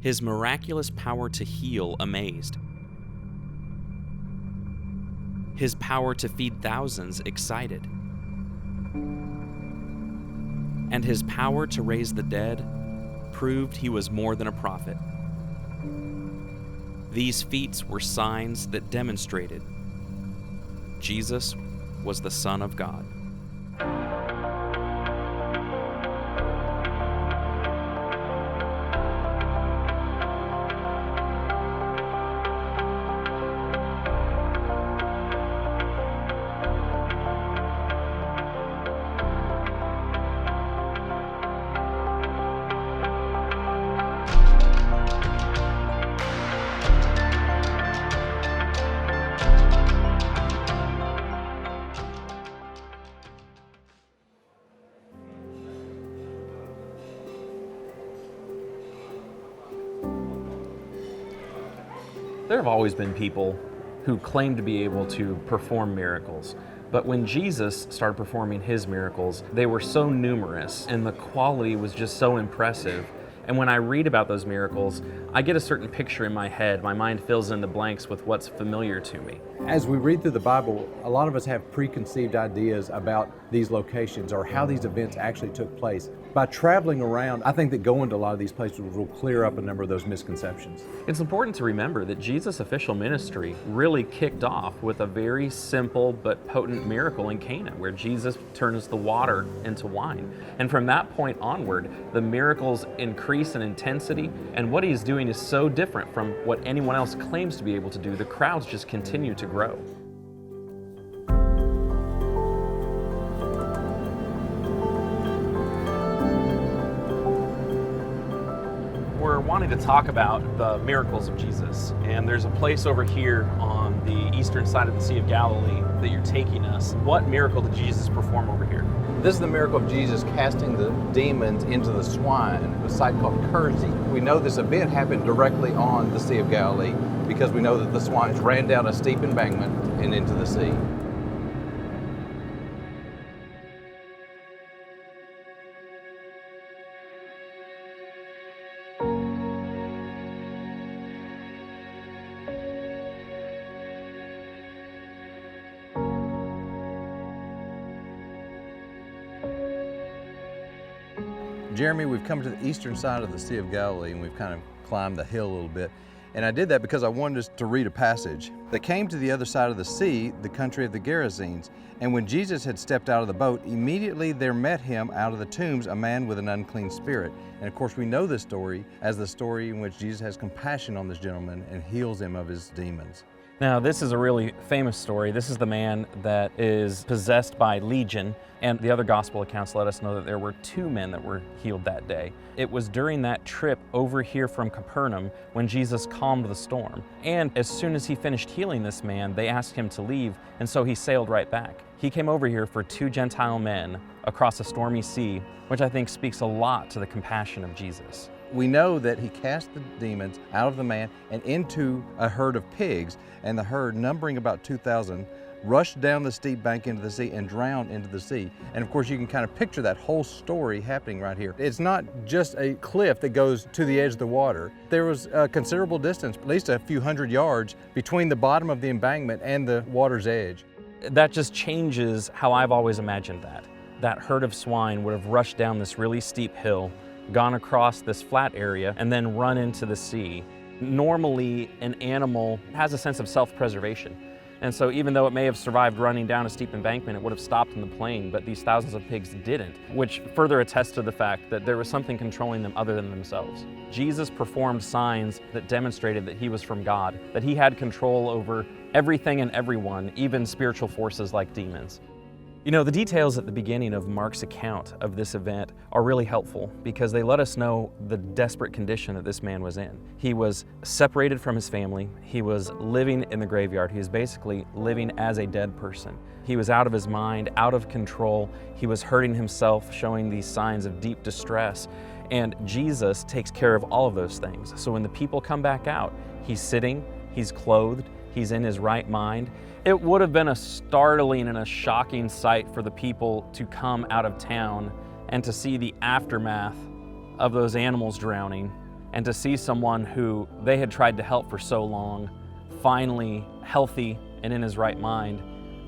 His miraculous power to heal amazed. His power to feed thousands excited. And his power to raise the dead proved he was more than a prophet. These feats were signs that demonstrated Jesus was the Son of God. There have always been people who claim to be able to perform miracles, but when Jesus started performing his miracles, they were so numerous and the quality was just so impressive. And when I read about those miracles, I get a certain picture in my head. My mind fills in the blanks with what's familiar to me. As we read through the Bible, a lot of us have preconceived ideas about these locations or how these events actually took place. By traveling around, I think that going to a lot of these places will clear up a number of those misconceptions. It's important to remember that Jesus' official ministry really kicked off with a very simple but potent miracle in Cana, where Jesus turns the water into wine. And from that point onward, the miracles increase in intensity, and what he's doing is so different from what anyone else claims to be able to do. The crowds just continue to grow. We're wanting to talk about the miracles of Jesus, and there's a place over here on the eastern side of the Sea of Galilee that you're taking us. What miracle did Jesus perform over here? This is the miracle of Jesus casting the demons into the swine, a site called Kursi. We know this event happened directly on the Sea of Galilee because we know that the swines ran down a steep embankment and into the sea. Jeremy, we've come to the eastern side of the Sea of Galilee and we've kind of climbed the hill a little bit. And I did that because I wanted us to read a passage. They came to the other side of the sea, the country of the Gerasenes. And when Jesus had stepped out of the boat, immediately there met him out of the tombs a man with an unclean spirit. And of course we know this story as the story in which Jesus has compassion on this gentleman and heals him of his demons. Now, this is a really famous story. This is the man that is possessed by Legion, and the other gospel accounts let us know that there were 2 men that were healed that day. It was during that trip over here from Capernaum when Jesus calmed the storm. And as soon as he finished healing this man, they asked him to leave, and so he sailed right back. He came over here for 2 Gentile men across a stormy sea, which I think speaks a lot to the compassion of Jesus. We know that he cast the demons out of the man and into a herd of pigs, and the herd, numbering about 2,000, rushed down the steep bank into the sea and drowned into the sea. And of course you can kind of picture that whole story happening right here. It's not just a cliff that goes to the edge of the water. There was a considerable distance, at least a few hundred yards, between the bottom of the embankment and the water's edge. That just changes how I've always imagined that. That herd of swine would have rushed down this really steep hill, gone across this flat area, and then run into the sea. Normally, an animal has a sense of self-preservation. And so even though it may have survived running down a steep embankment, it would have stopped in the plain, but these thousands of pigs didn't, which further attests to the fact that there was something controlling them other than themselves. Jesus performed signs that demonstrated that he was from God, that he had control over everything and everyone, even spiritual forces like demons. You know, the details at the beginning of Mark's account of this event are really helpful because they let us know the desperate condition that this man was in. He was separated from his family. He was living in the graveyard. He was basically living as a dead person. He was out of his mind, out of control. He was hurting himself, showing these signs of deep distress. And Jesus takes care of all of those things. So when the people come back out, he's sitting, he's clothed, he's in his right mind. It would have been a startling and a shocking sight for the people to come out of town and to see the aftermath of those animals drowning and to see someone who they had tried to help for so long, finally healthy and in his right mind.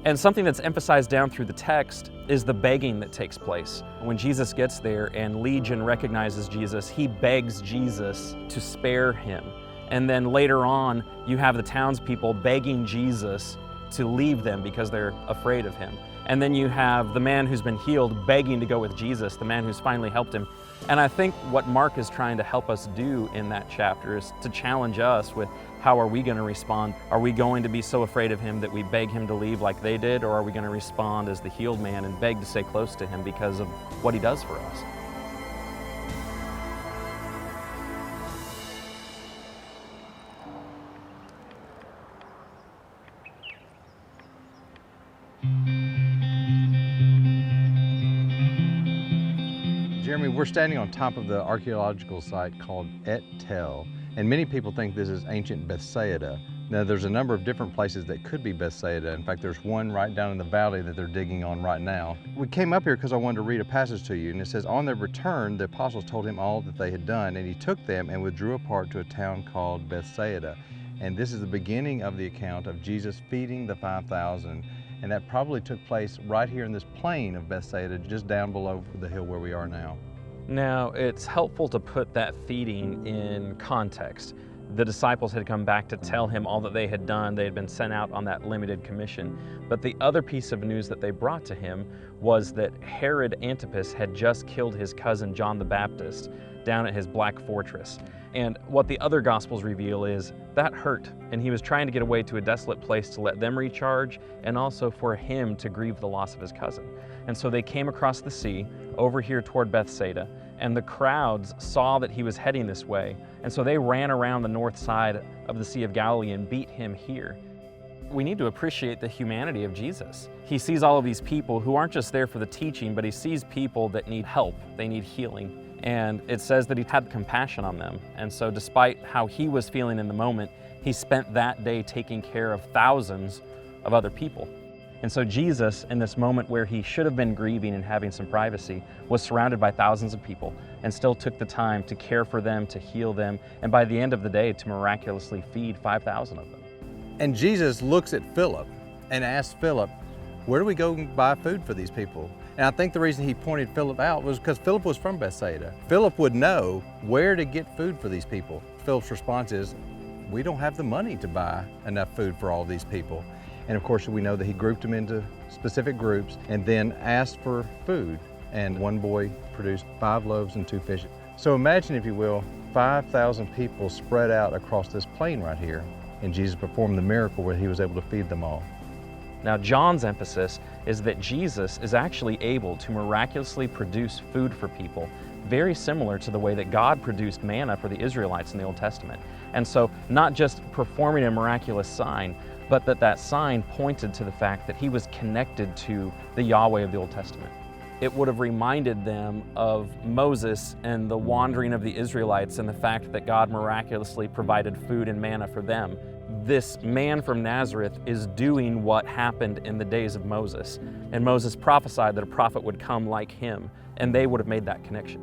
And something that's emphasized down through the text is the begging that takes place. When Jesus gets there and Legion recognizes Jesus, he begs Jesus to spare him. And then later on, you have the townspeople begging Jesus to leave them because they're afraid of him. And then you have the man who's been healed begging to go with Jesus, the man who's finally helped him. And I think what Mark is trying to help us do in that chapter is to challenge us with how are we going to respond? Are we going to be so afraid of him that we beg him to leave like they did? Or are we going to respond as the healed man and beg to stay close to him because of what he does for us? Jeremy, we're standing on top of the archaeological site called Et Tel, and many people think this is ancient Bethsaida. Now, there's a number of different places that could be Bethsaida. In fact, there's one right down in the valley that they're digging on right now. We came up here because I wanted to read a passage to you, and it says, "On their return, the apostles told him all that they had done, and he took them and withdrew apart to a town called Bethsaida." And this is the beginning of the account of Jesus feeding the 5,000. And that probably took place right here in this plain of Bethsaida, just down below the hill where we are now. Now, it's helpful to put that feeding in context. The disciples had come back to tell him all that they had done. They had been sent out on that limited commission. But the other piece of news that they brought to him was that Herod Antipas had just killed his cousin John the Baptist down at his black fortress. And what the other Gospels reveal is that hurt, and he was trying to get away to a desolate place to let them recharge and also for him to grieve the loss of his cousin. And so they came across the sea over here toward Bethsaida, and the crowds saw that he was heading this way, and so they ran around the north side of the Sea of Galilee and beat him here. We need to appreciate the humanity of Jesus. He sees all of these people who aren't just there for the teaching, but he sees people that need help, they need healing. And it says that he had compassion on them. And so despite how he was feeling in the moment, he spent that day taking care of thousands of other people. And so Jesus, in this moment where he should have been grieving and having some privacy, was surrounded by thousands of people and still took the time to care for them, to heal them, and by the end of the day, to miraculously feed 5,000 of them. And Jesus looks at Philip and asks Philip, "Where do we go and buy food for these people?" And I think the reason he pointed Philip out was because Philip was from Bethsaida. Philip would know where to get food for these people. Philip's response is, "We don't have the money to buy enough food for all these people." And of course, we know that he grouped them into specific groups and then asked for food. And one boy produced 5 loaves and 2 fishes. So imagine, if you will, 5,000 people spread out across this plain right here. And Jesus performed the miracle where he was able to feed them all. Now, John's emphasis is that Jesus is actually able to miraculously produce food for people, very similar to the way that God produced manna for the Israelites in the Old Testament. And so, not just performing a miraculous sign, but that sign pointed to the fact that he was connected to the Yahweh of the Old Testament. It would have reminded them of Moses and the wandering of the Israelites and the fact that God miraculously provided food and manna for them. This man from Nazareth is doing what happened in the days of Moses. And Moses prophesied that a prophet would come like him, and they would have made that connection.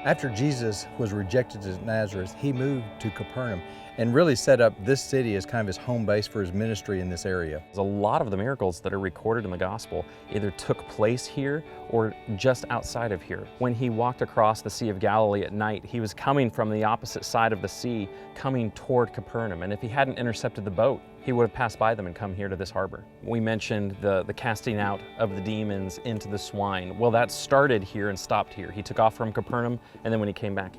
After Jesus was rejected at Nazareth, he moved to Capernaum and really set up this city as kind of his home base for his ministry in this area. A lot of the miracles that are recorded in the gospel either took place here or just outside of here. When he walked across the Sea of Galilee at night, he was coming from the opposite side of the sea, coming toward Capernaum. And if he hadn't intercepted the boat, he would have passed by them and come here to this harbor. We mentioned the casting out of the demons into the swine. Well, that started here and stopped here. He took off from Capernaum, and then when he came back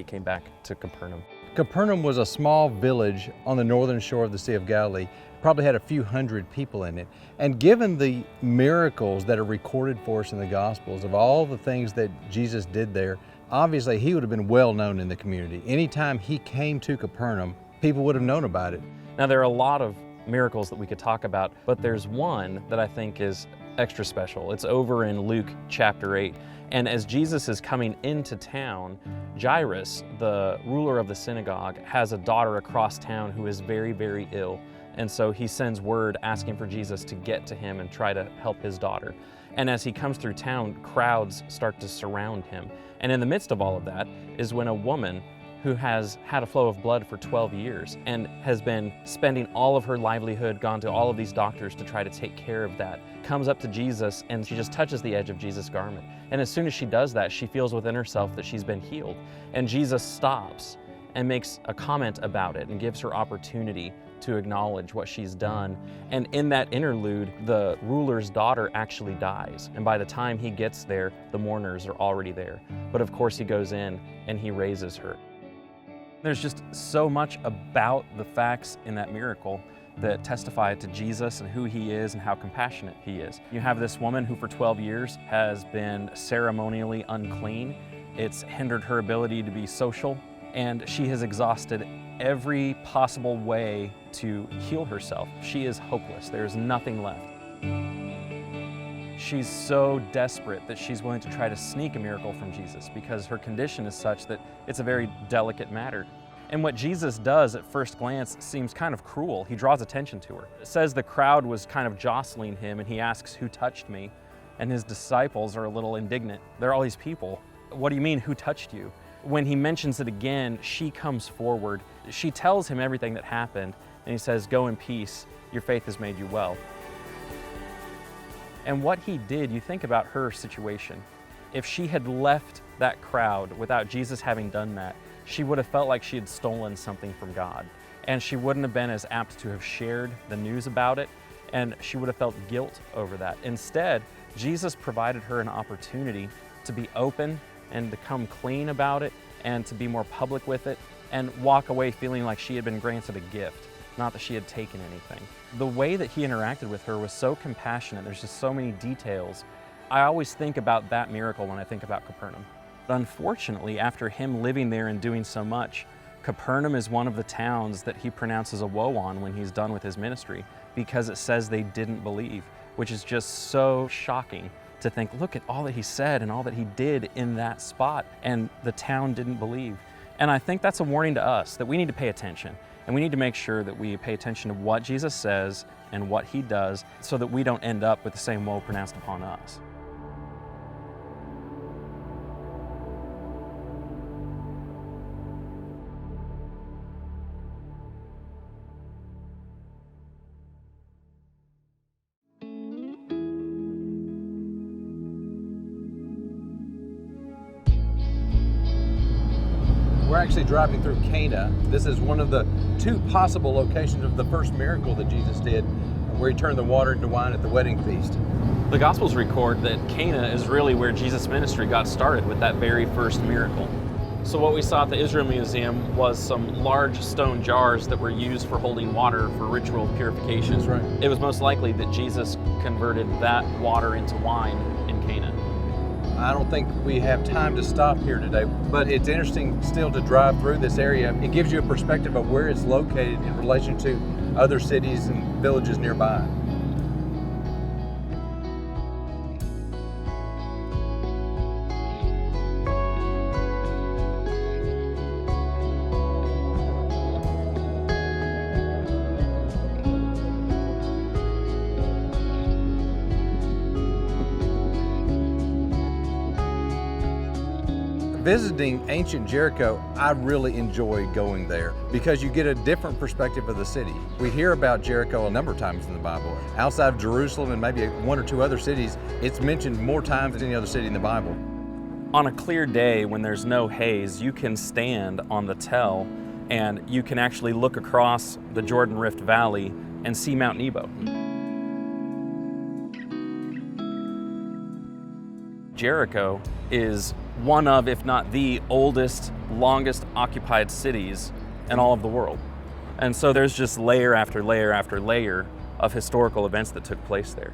to Capernaum. Capernaum was a small village on the northern shore of the Sea of Galilee. Probably had a few hundred people in it. And given the miracles that are recorded for us in the Gospels, of all the things that Jesus did there, obviously he would have been well known in the community. Anytime he came to Capernaum, people would have known about it. Now, there are a lot of miracles that we could talk about, but there's one that I think is extra special. It's over in Luke chapter 8. And as Jesus is coming into town, Jairus, the ruler of the synagogue, has a daughter across town who is very, very ill. And so he sends word asking for Jesus to get to him and try to help his daughter. And as he comes through town, crowds start to surround him. And in the midst of all of that is when a woman who has had a flow of blood for 12 years and has been spending all of her livelihood, gone to all of these doctors to try to take care of that, comes up to Jesus and she just touches the edge of Jesus' garment. And as soon as she does that, she feels within herself that she's been healed. And Jesus stops and makes a comment about it and gives her opportunity to acknowledge what she's done. And in that interlude, the ruler's daughter actually dies. And by the time he gets there, the mourners are already there. But of course he goes in and he raises her. There's just so much about the facts in that miracle that testify to Jesus and who he is and how compassionate he is. You have this woman who for 12 years has been ceremonially unclean. It's hindered her ability to be social, and she has exhausted every possible way to heal herself. She is hopeless. There's nothing left. She's so desperate that she's willing to try to sneak a miracle from Jesus because her condition is such that it's a very delicate matter. And what Jesus does at first glance seems kind of cruel. He draws attention to her. It says the crowd was kind of jostling him and he asks, "Who touched me?" And his disciples are a little indignant. There are all these people. What do you mean, who touched you? When he mentions it again, she comes forward. She tells him everything that happened and he says, "Go in peace, your faith has made you well." And what he did, you think about her situation. If she had left that crowd without Jesus having done that, she would have felt like she had stolen something from God. And she wouldn't have been as apt to have shared the news about it, and she would have felt guilt over that. Instead, Jesus provided her an opportunity to be open and to come clean about it and to be more public with it and walk away feeling like she had been granted a gift, not that she had taken anything. The way that he interacted with her was so compassionate. There's just so many details. I always think about that miracle when I think about Capernaum. Unfortunately, after him living there and doing so much, Capernaum is one of the towns that he pronounces a woe on when he's done with his ministry because it says they didn't believe, which is just so shocking to think, look at all that he said and all that he did in that spot, and the town didn't believe. And I think that's a warning to us that we need to pay attention, and we need to make sure that we pay attention to what Jesus says and what he does so that we don't end up with the same woe pronounced upon us. We're actually driving through Cana. This is one of the two possible locations of the first miracle that Jesus did, where he turned the water into wine at the wedding feast. The Gospels record that Cana is really where Jesus' ministry got started with that very first miracle. So what we saw at the Israel Museum was some large stone jars that were used for holding water for ritual purification. That's right. It was most likely that Jesus converted that water into wine in Cana. I don't think we have time to stop here today, but it's interesting still to drive through this area. It gives you a perspective of where it's located in relation to other cities and villages nearby. Visiting ancient Jericho, I really enjoy going there because you get a different perspective of the city. We hear about Jericho a number of times in the Bible. Outside of Jerusalem and maybe one or two other cities, it's mentioned more times than any other city in the Bible. On a clear day when there's no haze, you can stand on the Tell and you can actually look across the Jordan Rift Valley and see Mount Nebo. Jericho is one of, if not the oldest, longest occupied cities in all of the world. And so there's just layer after layer after layer of historical events that took place there.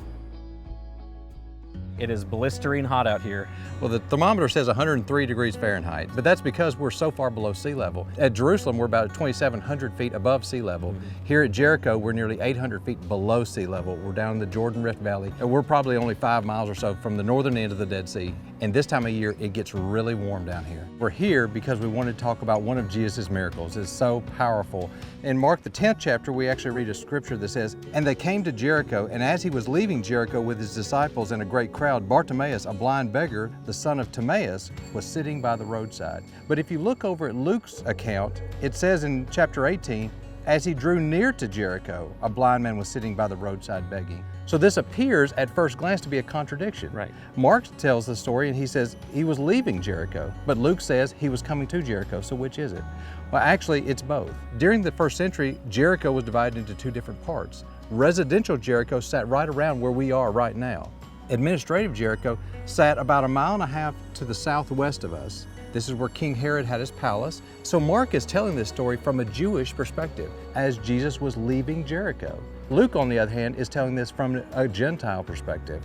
It is blistering hot out here. Well, the thermometer says 103 degrees Fahrenheit, but that's because we're so far below sea level. At Jerusalem, we're about 2,700 feet above sea level. Here at Jericho, we're nearly 800 feet below sea level. We're down in the Jordan Rift Valley, and we're probably only 5 miles or so from the northern end of the Dead Sea. And this time of year, it gets really warm down here. We're here because we wanted to talk about one of Jesus' miracles. It's so powerful. In Mark, the 10th chapter, we actually read a scripture that says, "And they came to Jericho, and as he was leaving Jericho with his disciples and a great crowd, Bartimaeus, a blind beggar, the son of Timaeus, was sitting by the roadside." But if you look over at Luke's account, it says in chapter 18, "As he drew near to Jericho, a blind man was sitting by the roadside begging." So this appears at first glance to be a contradiction. Right. Mark tells the story and he says he was leaving Jericho, but Luke says he was coming to Jericho. So which is it? Well, actually, it's both. During the first century, Jericho was divided into two different parts. Residential Jericho sat right around where we are right now. Administrative Jericho sat about 1.5 miles to the southwest of us. This is where King Herod had his palace. So Mark is telling this story from a Jewish perspective as Jesus was leaving Jericho. Luke, on the other hand, is telling this from a Gentile perspective.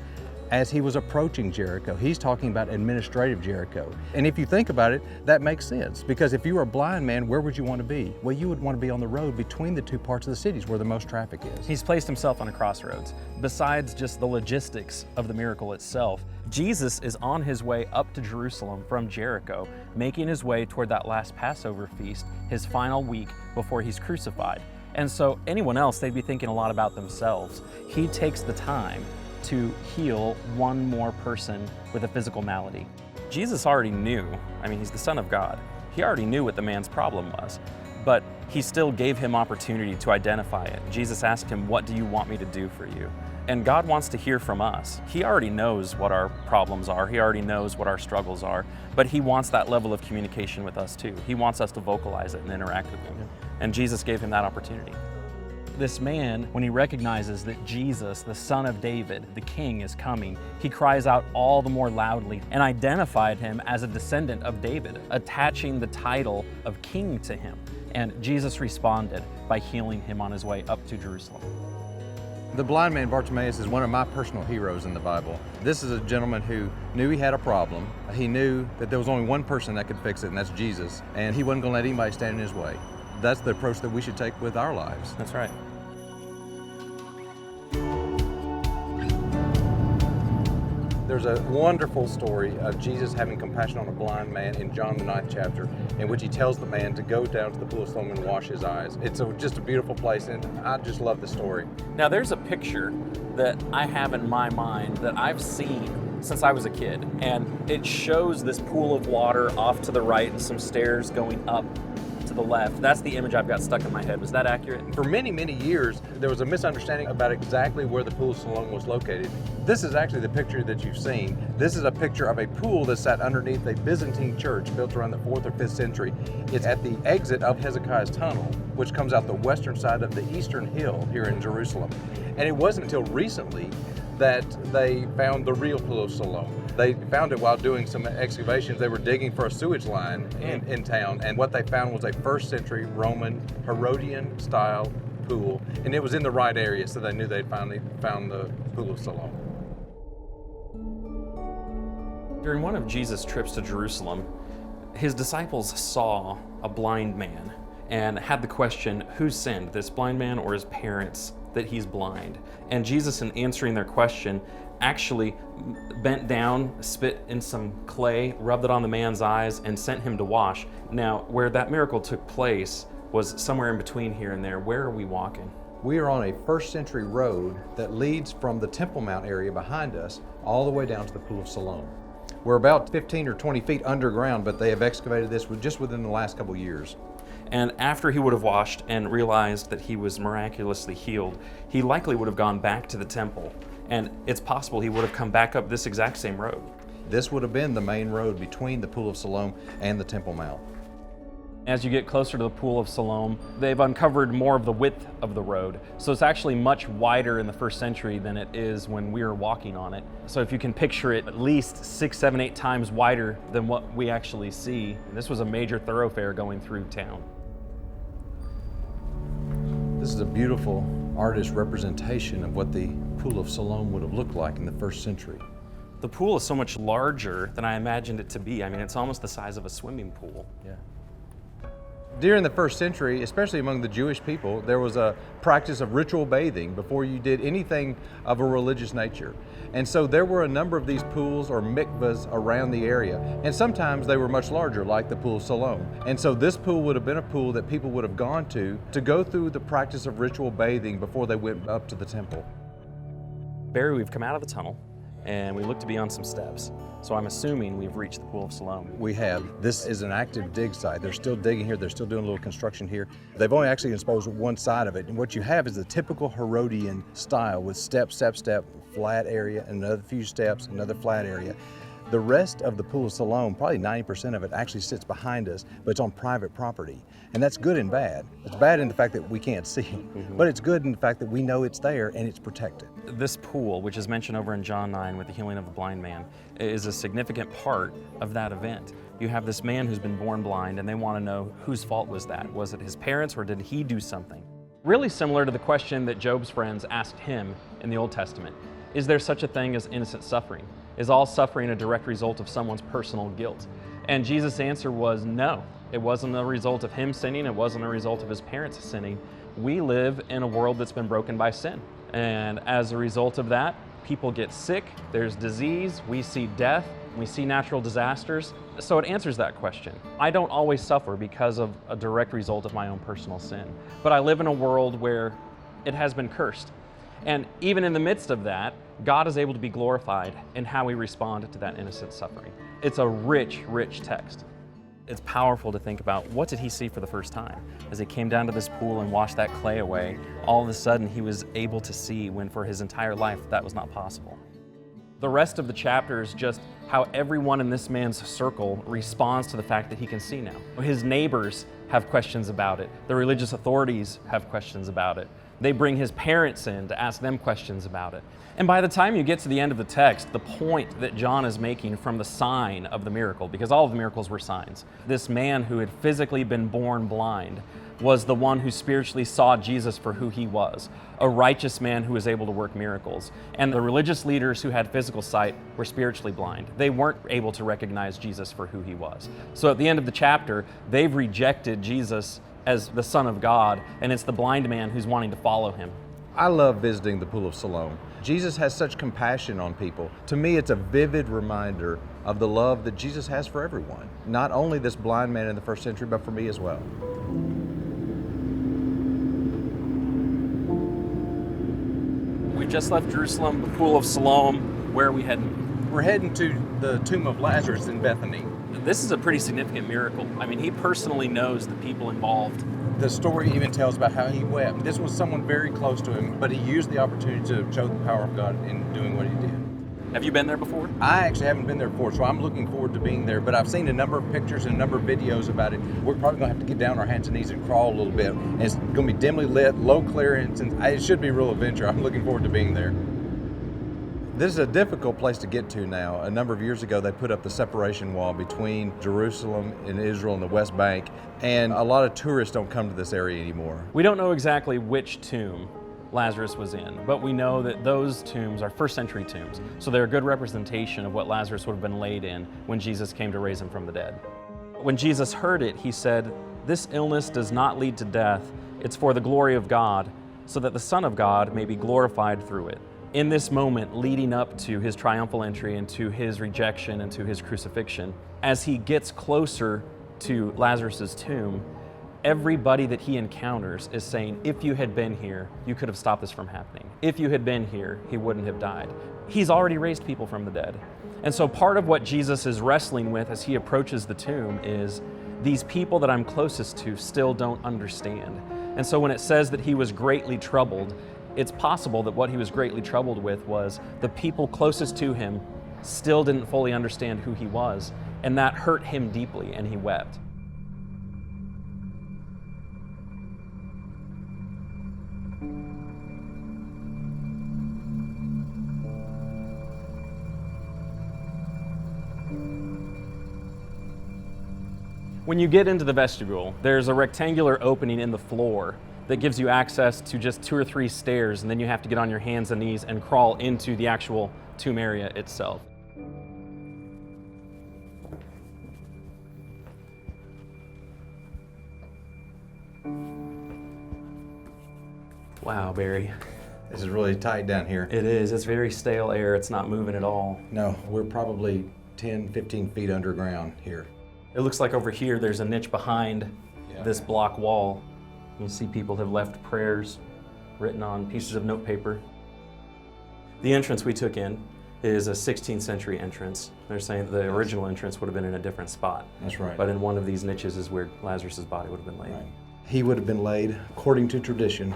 As he was approaching Jericho, he's talking about administrative Jericho. And if you think about it, that makes sense, because if you were a blind man, where would you want to be? Well, you would want to be on the road between the two parts of the cities where the most traffic is. He's placed himself on a crossroads. Besides just the logistics of the miracle itself, Jesus is on his way up to Jerusalem from Jericho, making his way toward that last Passover feast, his final week before he's crucified. And so anyone else, they'd be thinking a lot about themselves. He takes the time to heal one more person with a physical malady. Jesus already knew, he's the Son of God. He already knew what the man's problem was, but he still gave him opportunity to identify it. Jesus asked him, "What do you want me to do for you?" And God wants to hear from us. He already knows what our problems are. He already knows what our struggles are, but he wants that level of communication with us too. He wants us to vocalize it and interact with him. And Jesus gave him that opportunity. This man, when he recognizes that Jesus, the son of David, the king, is coming, he cries out all the more loudly and identified him as a descendant of David, attaching the title of king to him. And Jesus responded by healing him on his way up to Jerusalem. The blind man Bartimaeus is one of my personal heroes in the Bible. This is a gentleman who knew he had a problem. He knew that there was only one person that could fix it, and that's Jesus. And he wasn't going to let anybody stand in his way. That's the approach that we should take with our lives. That's right. There's a wonderful story of Jesus having compassion on a blind man in John the 9th chapter, in which he tells the man to go down to the pool of Siloam and wash his eyes. It's just a beautiful place, and I just love the story. Now there's a picture that I have in my mind that I've seen since I was a kid, and it shows this pool of water off to the right and some stairs going up to the left. That's the image I've got stuck in my head. Was that accurate? For many, many years, there was a misunderstanding about exactly where the pool of Siloam was located. This is actually the picture that you've seen. This is a picture of a pool that sat underneath a Byzantine church built around the 4th or 5th century. It's at the exit of Hezekiah's tunnel, which comes out the western side of the eastern hill here in Jerusalem. And it wasn't until recently that they found the real pool of Siloam. They found it while doing some excavations. They were digging for a sewage line in town, and what they found was a 1st century Roman Herodian style pool, and it was in the right area, so they knew they'd finally found the pool of Siloam. During one of Jesus' trips to Jerusalem, his disciples saw a blind man and had the question, who sinned, this blind man or his parents, that he's blind? And Jesus, in answering their question, actually bent down, spit in some clay, rubbed it on the man's eyes, and sent him to wash. Now, where that miracle took place was somewhere in between here and there. Where are we walking? We are on a 1st century road that leads from the Temple Mount area behind us all the way down to the Pool of Siloam. We're about 15 or 20 feet underground, but they have excavated this just within the last couple years. And after he would have washed and realized that he was miraculously healed, he likely would have gone back to the temple. And it's possible he would have come back up this exact same road. This would have been the main road between the Pool of Siloam and the Temple Mount. As you get closer to the Pool of Siloam, they've uncovered more of the width of the road. So it's actually much wider in the 1st century than it is when we were walking on it. So if you can picture it, at least 6, 7, 8 times wider than what we actually see. This was a major thoroughfare going through town. This is a beautiful artist representation of what the Pool of Siloam would have looked like in the 1st century. The pool is so much larger than I imagined it to be. I mean, it's almost the size of a swimming pool. Yeah. During the first century, especially among the Jewish people, there was a practice of ritual bathing before you did anything of a religious nature. And so there were a number of these pools or mikvahs around the area. And sometimes they were much larger, like the pool of Siloam. And so this pool would have been a pool that people would have gone to go through the practice of ritual bathing before they went up to the temple. Barry, we've come out of the tunnel and we look to be on some steps. So I'm assuming we've reached the pool of Siloam. We have. This is an active dig site. They're still digging here. They're still doing a little construction here. They've only actually exposed one side of it. And what you have is the typical Herodian style with step, step, step, flat area, another few steps, another flat area. The rest of the pool of Siloam, probably 90% of it actually sits behind us, but it's on private property. And that's good and bad. It's bad in the fact that we can't see it, but it's good in the fact that we know it's there and it's protected. This pool, which is mentioned over in John 9 with the healing of the blind man, is a significant part of that event. You have this man who's been born blind and they want to know whose fault was that? Was it his parents or did he do something? Really similar to the question that Job's friends asked him in the Old Testament. Is there such a thing as innocent suffering? Is all suffering a direct result of someone's personal guilt? And Jesus' answer was no. It wasn't a result of him sinning. It wasn't a result of his parents sinning. We live in a world that's been broken by sin. And as a result of that, people get sick, there's disease, we see death, we see natural disasters. So it answers that question. I don't always suffer because of a direct result of my own personal sin. But I live in a world where it has been cursed. And even in the midst of that, God is able to be glorified in how we respond to that innocent suffering. It's a rich, rich text. It's powerful to think about, what did he see for the first time? As he came down to this pool and washed that clay away, all of a sudden he was able to see when for his entire life that was not possible. The rest of the chapter is just how everyone in this man's circle responds to the fact that he can see now. His neighbors have questions about it. The religious authorities have questions about it. They bring his parents in to ask them questions about it. And by the time you get to the end of the text, the point that John is making from the sign of the miracle, because all of the miracles were signs, this man who had physically been born blind was the one who spiritually saw Jesus for who he was, a righteous man who was able to work miracles. And the religious leaders who had physical sight were spiritually blind. They weren't able to recognize Jesus for who he was. So at the end of the chapter, they've rejected Jesus as the Son of God, and it's the blind man who's wanting to follow him. I love visiting the pool of Siloam. Jesus has such compassion on people. To me, it's a vivid reminder of the love that Jesus has for everyone. Not only this blind man in the first century, but for me as well. We just left Jerusalem, the pool of Siloam. Where are we heading? We're heading to the tomb of Lazarus in Bethany. This is a pretty significant miracle. I mean, he personally knows the people involved. The story even tells about how he wept. This was someone very close to him, but he used the opportunity to show the power of God in doing what he did. Have you been there before? I actually haven't been there before, so I'm looking forward to being there, but I've seen a number of pictures and a number of videos about it. We're probably going to have to get down on our hands and knees and crawl a little bit. And it's going to be dimly lit, low clearance, and it should be a real adventure. I'm looking forward to being there. This is a difficult place to get to now. A number of years ago, they put up the separation wall between Jerusalem and Israel and the West Bank, and a lot of tourists don't come to this area anymore. We don't know exactly which tomb Lazarus was in, but we know that those tombs are first century tombs, so they're a good representation of what Lazarus would have been laid in when Jesus came to raise him from the dead. When Jesus heard it, he said, "This illness does not lead to death. It's for the glory of God, so that the Son of God may be glorified through it." In this moment leading up to his triumphal entry and to his rejection and to his crucifixion, as he gets closer to Lazarus' tomb, everybody that he encounters is saying, if you had been here, you could have stopped this from happening. If you had been here, he wouldn't have died. He's already raised people from the dead. And so part of what Jesus is wrestling with as he approaches the tomb is, these people that I'm closest to still don't understand. And so when it says that he was greatly troubled, it's possible that what he was greatly troubled with was the people closest to him still didn't fully understand who he was, and that hurt him deeply, and he wept. When you get into the vestibule, there's a rectangular opening in the floor that gives you access to just 2 or 3 stairs, and then you have to get on your hands and knees and crawl into the actual tomb area itself. Wow, Barry. This is really tight down here. It is. It's very stale air. It's not moving at all. No, we're probably 10, 15 feet underground here. It looks like over here there's a niche behind this block wall. You'll see people have left prayers written on pieces of notepaper. The entrance we took in is a 16th century entrance. They're saying the original entrance would have been in a different spot. That's right. But in one of these niches is where Lazarus' body would have been laid. Right. He would have been laid, according to tradition,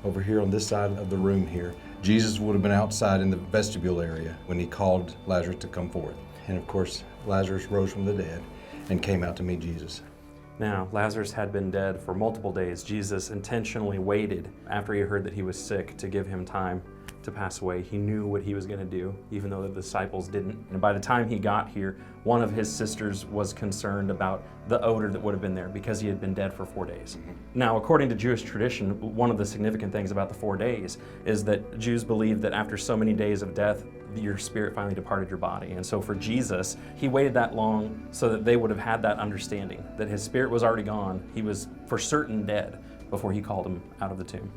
over here on this side of the room here. Jesus would have been outside in the vestibule area when he called Lazarus to come forth. And of course, Lazarus rose from the dead and came out to meet Jesus. Now, Lazarus had been dead for multiple days. Jesus intentionally waited after he heard that he was sick to give him time to pass away. He knew what he was going to do, even though the disciples didn't. And by the time he got here, one of his sisters was concerned about the odor that would have been there because he had been dead for 4 days. Now, according to Jewish tradition, one of the significant things about the 4 days is that Jews believe that after so many days of death, your spirit finally departed your body. And so for Jesus, he waited that long so that they would have had that understanding that his spirit was already gone. He was for certain dead before he called him out of the tomb.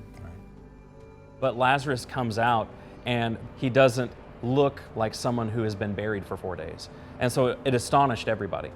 But Lazarus comes out and he doesn't look like someone who has been buried for 4 days. And so it astonished everybody.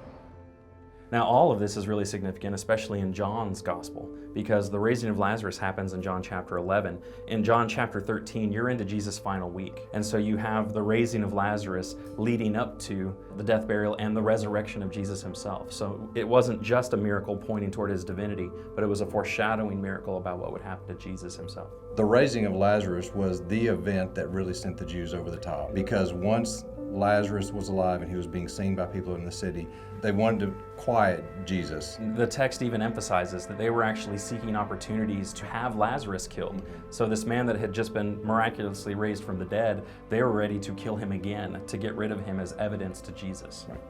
Now, all of this is really significant, especially in John's gospel, because the raising of Lazarus happens in John chapter 11. In John chapter 13, you're into Jesus' final week. And so you have the raising of Lazarus leading up to the death, burial, and the resurrection of Jesus himself. So it wasn't just a miracle pointing toward his divinity, but it was a foreshadowing miracle about what would happen to Jesus himself. The raising of Lazarus was the event that really sent the Jews over the top, because once Lazarus was alive and he was being seen by people in the city, they wanted to quiet Jesus. The text even emphasizes that they were actually seeking opportunities to have Lazarus killed. So this man that had just been miraculously raised from the dead, they were ready to kill him again to get rid of him as evidence to Jesus. Right.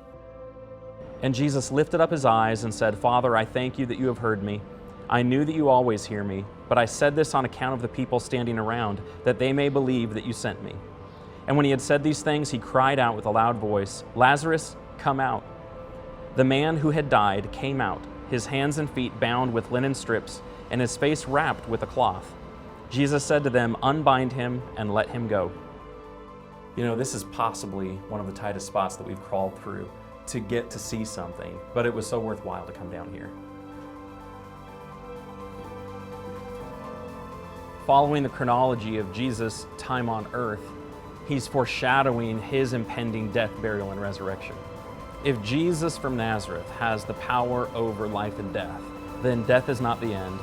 And Jesus lifted up his eyes and said, "Father, I thank you that you have heard me. I knew that you always hear me, but I said this on account of the people standing around, that they may believe that you sent me." And when he had said these things, he cried out with a loud voice, "Lazarus, come out." The man who had died came out, his hands and feet bound with linen strips, and his face wrapped with a cloth. Jesus said to them, "Unbind him and let him go." You know, this is possibly one of the tightest spots that we've crawled through to get to see something, but it was so worthwhile to come down here. Following the chronology of Jesus' time on earth, he's foreshadowing his impending death, burial, and resurrection. If Jesus from Nazareth has the power over life and death, then death is not the end,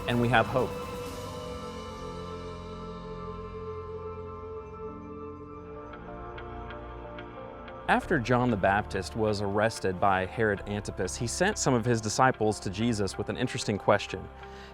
and we have hope. After John the Baptist was arrested by Herod Antipas, he sent some of his disciples to Jesus with an interesting question.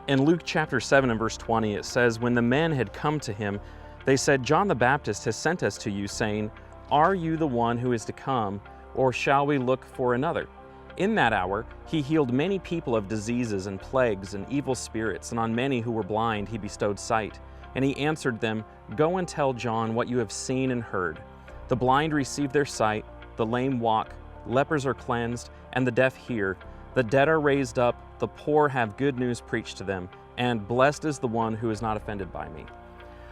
In Luke chapter 7 and verse 20, it says, "When the men had come to him, they said, 'John the Baptist has sent us to you, saying, Are you the one who is to come, or shall we look for another?' In that hour, he healed many people of diseases and plagues and evil spirits, and on many who were blind he bestowed sight. And he answered them, 'Go and tell John what you have seen and heard. The blind receive their sight, the lame walk, lepers are cleansed, and the deaf hear. The dead are raised up, the poor have good news preached to them, and blessed is the one who is not offended by me.'"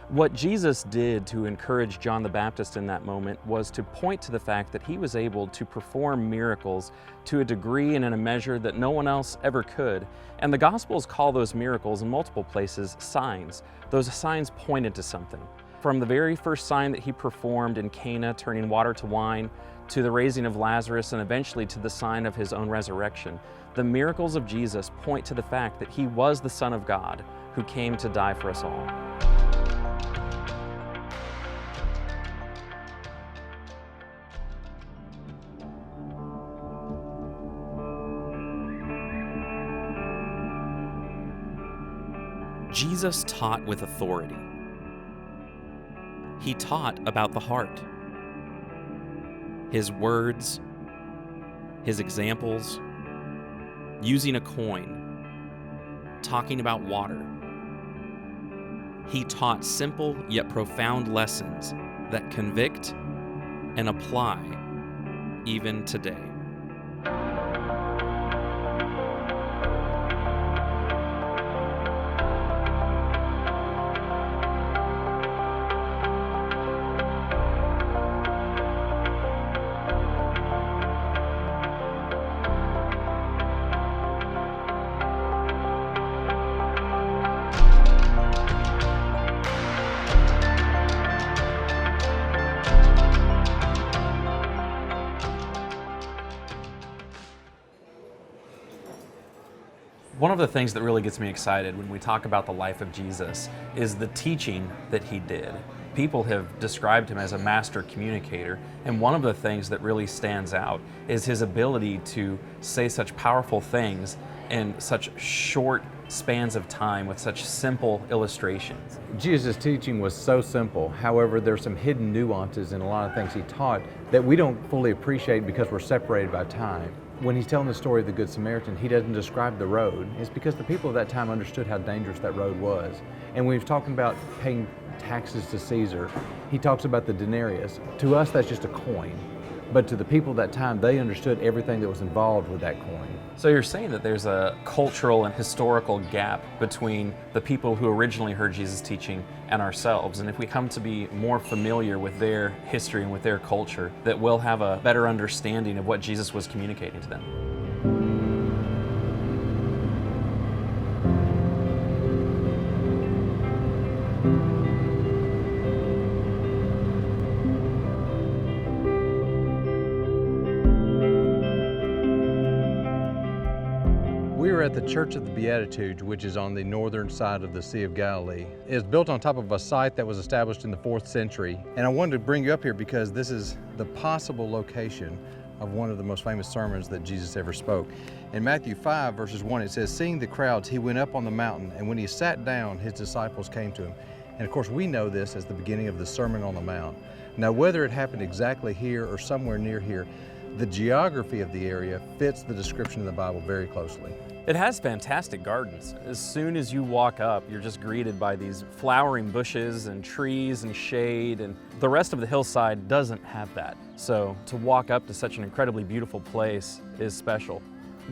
What Jesus did to encourage John the Baptist in that moment was to point to the fact that he was able to perform miracles to a degree and in a measure that no one else ever could. And the Gospels call those miracles in multiple places signs. Those signs pointed to something. From the very first sign that he performed in Cana, turning water to wine, to the raising of Lazarus, and eventually to the sign of his own resurrection, the miracles of Jesus point to the fact that he was the Son of God who came to die for us all. Jesus taught with authority. He taught about the heart. His words, his examples, using a coin, talking about water. He taught simple yet profound lessons that convict and apply even today. One of the things that really gets me excited when we talk about the life of Jesus is the teaching that he did. People have described him as a master communicator, and one of the things that really stands out is his ability to say such powerful things in such short spans of time with such simple illustrations. Jesus' teaching was so simple. However, there's some hidden nuances in a lot of things he taught that we don't fully appreciate because we're separated by time. When he's telling the story of the Good Samaritan, he doesn't describe the road. It's because the people of that time understood how dangerous that road was. And when he's talking about paying taxes to Caesar, he talks about the denarius. To us, that's just a coin. But to the people of that time, they understood everything that was involved with that coin. So you're saying that there's a cultural and historical gap between the people who originally heard Jesus' teaching and ourselves. And if we come to be more familiar with their history and with their culture, that we'll have a better understanding of what Jesus was communicating to them. We are at the Church of the Beattitudes, which is on the northern side of the Sea of Galilee. It's built on top of a site that was established in the 4th century. And I wanted to bring you up here because this is the possible location of one of the most famous sermons that Jesus ever spoke. In Matthew 5, verses 1, it says, "Seeing the crowds, he went up on the mountain, and when he sat down, his disciples came to him." And of course, we know this as the beginning of the Sermon on the Mount. Now, whether it happened exactly here or somewhere near here, the geography of the area fits the description in the Bible very closely. It has fantastic gardens. As soon as you walk up, you're just greeted by these flowering bushes and trees and shade, and the rest of the hillside doesn't have that. So to walk up to such an incredibly beautiful place is special.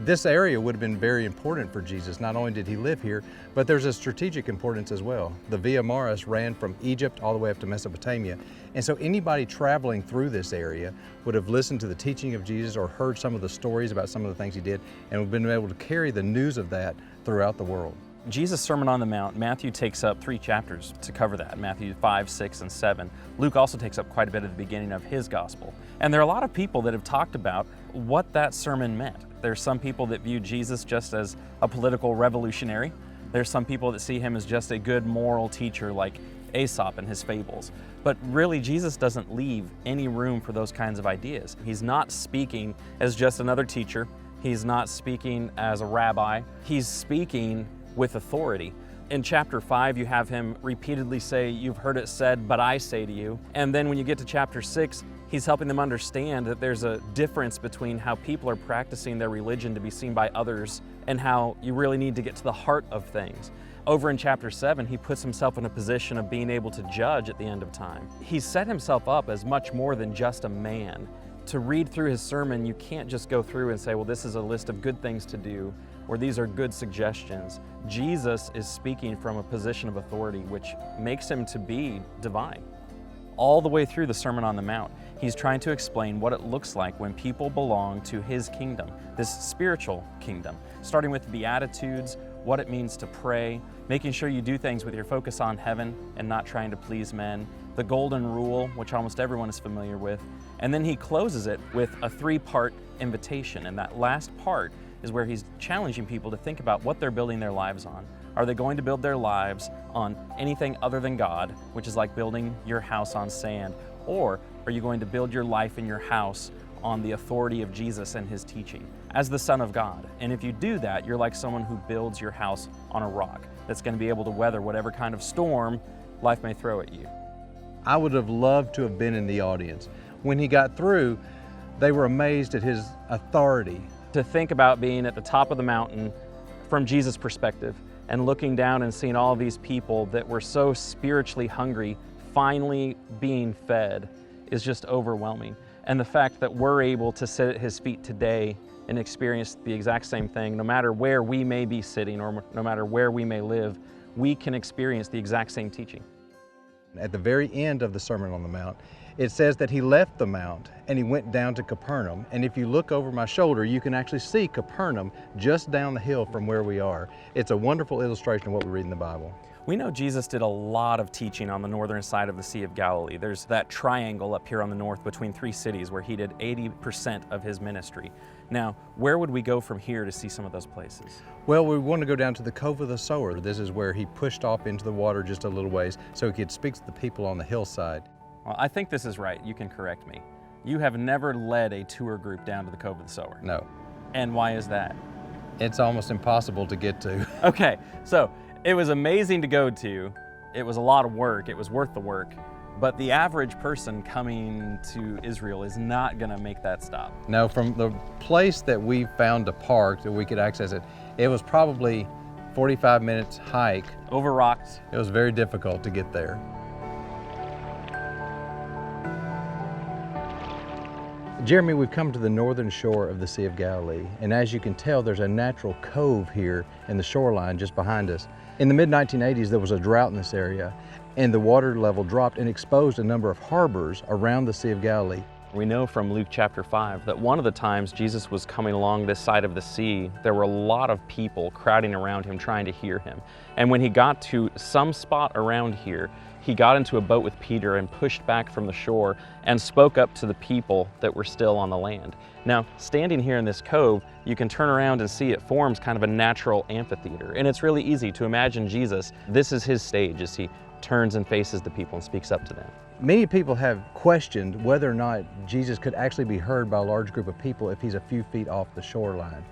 This area would have been very important for Jesus. Not only did he live here, but there's a strategic importance as well. The Via Maris ran from Egypt all the way up to Mesopotamia. And so anybody traveling through this area would have listened to the teaching of Jesus or heard some of the stories about some of the things he did and would have been able to carry the news of that throughout the world. Jesus' Sermon on the Mount, Matthew takes up 3 chapters to cover that, Matthew 5, 6, and 7. Luke also takes up quite a bit at the beginning of his gospel. And there are a lot of people that have talked about what that sermon meant. There's some people that view Jesus just as a political revolutionary. There's some people that see him as just a good moral teacher like Aesop and his fables. But really, Jesus doesn't leave any room for those kinds of ideas. He's not speaking as just another teacher. He's not speaking as a rabbi. He's speaking with authority. In chapter 5, you have him repeatedly say, "You've heard it said, but I say to you." And then when you get to chapter 6, he's helping them understand that there's a difference between how people are practicing their religion to be seen by others and how you really need to get to the heart of things. Over in chapter 7, he puts himself in a position of being able to judge at the end of time. He's set himself up as much more than just a man. To read through his sermon, you can't just go through and say, well, this is a list of good things to do, or these are good suggestions. Jesus is speaking from a position of authority, which makes him to be divine. All the way through the Sermon on the Mount, he's trying to explain what it looks like when people belong to his kingdom, this spiritual kingdom, starting with Beattitudes, what it means to pray, making sure you do things with your focus on heaven and not trying to please men, the golden rule, which almost everyone is familiar with, and then he closes it with a 3-part invitation. And that last part is where he's challenging people to think about what they're building their lives on. Are they going to build their lives on anything other than God, which is like building your house on sand? Or are you going to build your life and your house on the authority of Jesus and his teaching as the Son of God? And if you do that, you're like someone who builds your house on a rock that's going to be able to weather whatever kind of storm life may throw at you. I would have loved to have been in the audience. When he got through, they were amazed at his authority. To think about being at the top of the mountain from Jesus' perspective and looking down and seeing all these people that were so spiritually hungry finally being fed is just overwhelming. And the fact that we're able to sit at his feet today and experience the exact same thing, no matter where we may be sitting or no matter where we may live, we can experience the exact same teaching. At the very end of the Sermon on the Mount, it says that he left the mount and he went down to Capernaum. And if you look over my shoulder, you can actually see Capernaum just down the hill from where we are. It's a wonderful illustration of what we read in the Bible. We know Jesus did a lot of teaching on the northern side of the Sea of Galilee. There's that triangle up here on the north between 3 cities where he did 80% of his ministry. Now, where would we go from here to see some of those places? Well, we want to go down to the Cove of the Sower. This is where he pushed off into the water just a little ways so he could speak to the people on the hillside. Well, I think this is right. You can correct me. You have never led a tour group down to the Cove of the Sower. No. And why is that? It's almost impossible to get to. Okay, so it was amazing to go to. It was a lot of work. It was worth the work. But the average person coming to Israel is not going to make that stop. No, from the place that we found to park that we could access it, it was probably 45 minutes hike. Over rocks. It was very difficult to get there. Jeremy, we've come to the northern shore of the Sea of Galilee, and as you can tell, there's a natural cove here in the shoreline just behind us. In the mid-1980s, there was a drought in this area, and the water level dropped and exposed a number of harbors around the Sea of Galilee. We know from Luke chapter 5 that one of the times Jesus was coming along this side of the sea, there were a lot of people crowding around him trying to hear him. And when he got to some spot around here, he got into a boat with Peter and pushed back from the shore and spoke up to the people that were still on the land. Now, standing here in this cove, you can turn around and see it forms kind of a natural amphitheater. And it's really easy to imagine Jesus. This is his stage as he turns and faces the people and speaks up to them. Many people have questioned whether or not Jesus could actually be heard by a large group of people if he's a few feet off the shoreline.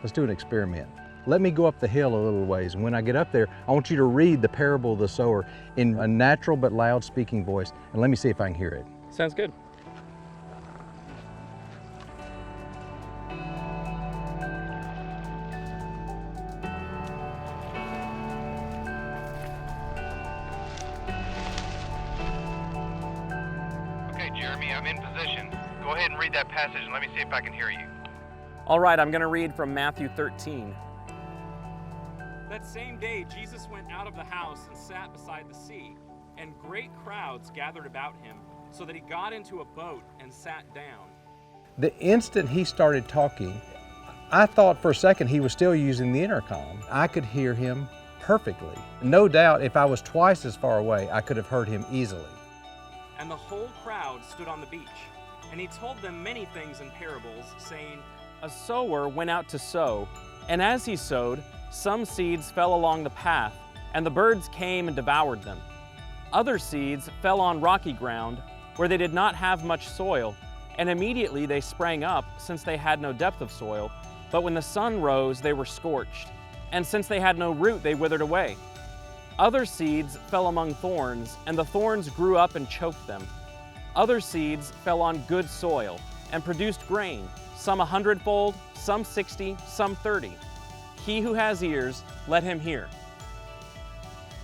Let's do an experiment. Let me go up the hill a little ways, and when I get up there, I want you to read the parable of the sower in a natural but loud speaking voice, and let me see if I can hear it. Sounds good. Okay, Jeremy, I'm in position. Go ahead and read that passage and let me see if I can hear you. All right, I'm going to read from Matthew 13. That same day, Jesus went out of the house and sat beside the sea, and great crowds gathered about him, so that he got into a boat and sat down. The instant he started talking, I thought for a second he was still using the intercom. I could hear him perfectly. No doubt if I was twice as far away, I could have heard him easily. And the whole crowd stood on the beach, and he told them many things in parables, saying, A sower went out to sow, and as he sowed, some seeds fell along the path, and the birds came and devoured them. Other seeds fell on rocky ground, where they did not have much soil, and immediately they sprang up, since they had no depth of soil. But when the sun rose, they were scorched, and since they had no root, they withered away. Other seeds fell among thorns, and the thorns grew up and choked them. Other seeds fell on good soil, and produced grain, some 100-fold, some 60, some 30. He who has ears, let him hear.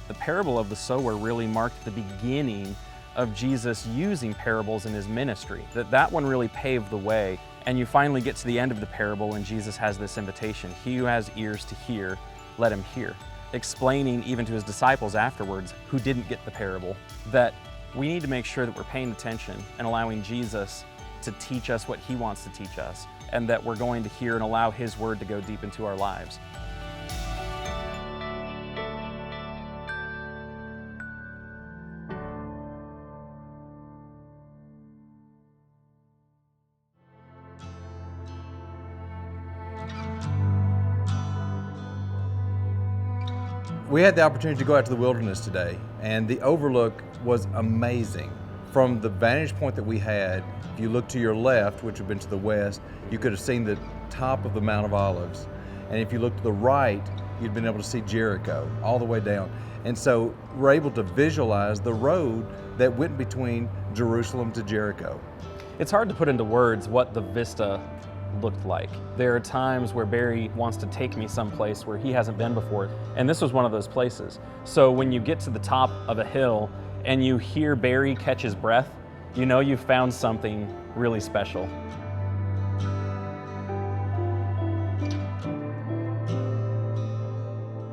The parable of the sower really marked the beginning of Jesus using parables in his ministry. That one really paved the way. And you finally get to the end of the parable and Jesus has this invitation. He who has ears to hear, let him hear. Explaining even to his disciples afterwards, who didn't get the parable, that we need to make sure that we're paying attention and allowing Jesus to teach us what he wants to teach us, and that we're going to hear and allow his word to go deep into our lives. We had the opportunity to go out to the wilderness today, and the overlook was amazing. From the vantage point that we had, if you look to your left, which would have been to the west, you could have seen the top of the Mount of Olives. And if you looked to the right, you'd been able to see Jericho all the way down. And so we're able to visualize the road that went between Jerusalem to Jericho. It's hard to put into words what the vista looked like. There are times where Barry wants to take me someplace where he hasn't been before, and this was one of those places. So when you get to the top of a hill and you hear Barry catch his breath, you know you've found something really special.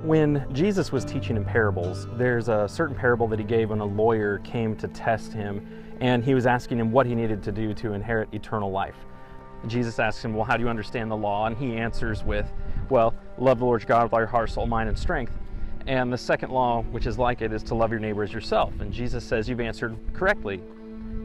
When Jesus was teaching in parables, there's a certain parable that he gave when a lawyer came to test him, and he was asking him what he needed to do to inherit eternal life. Jesus asks him, well, how do you understand the law? And he answers with, well, love the Lord your God with all your heart, soul, mind, and strength. And the second law, which is like it, is to love your neighbor as yourself. And Jesus says, you've answered correctly.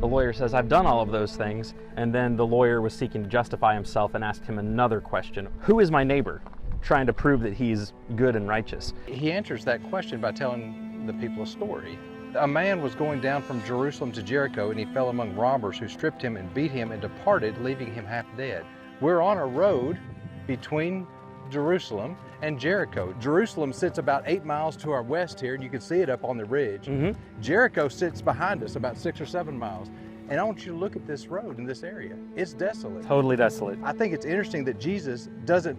The lawyer says, I've done all of those things. And then the lawyer was seeking to justify himself and asked him another question. Who is my neighbor? Trying to prove that he's good and righteous. He answers that question by telling the people a story. A man was going down from Jerusalem to Jericho, and he fell among robbers who stripped him and beat him and departed, leaving him half dead. We're on a road between Jerusalem and Jericho. Jerusalem sits about 8 miles to our west here, and you can see it up on the ridge. Jericho sits behind us about 6 or 7 miles. And I want you to look at this road in this area. It's desolate. Totally desolate. I think it's interesting that Jesus doesn't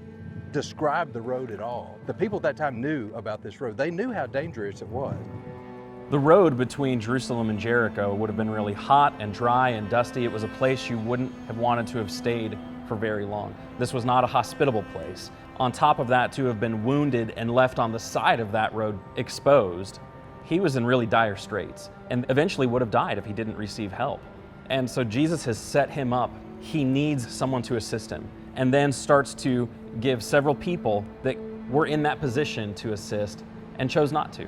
describe the road at all. The people at that time knew about this road. They knew how dangerous it was. The road between Jerusalem and Jericho would have been really hot and dry and dusty. It was a place you wouldn't have wanted to have stayed for very long. This was not a hospitable place. On top of that, to have been wounded and left on the side of that road exposed, he was in really dire straits and eventually would have died if he didn't receive help. And so Jesus has set him up. He needs someone to assist him, and then starts to give several people that were in that position to assist and chose not to.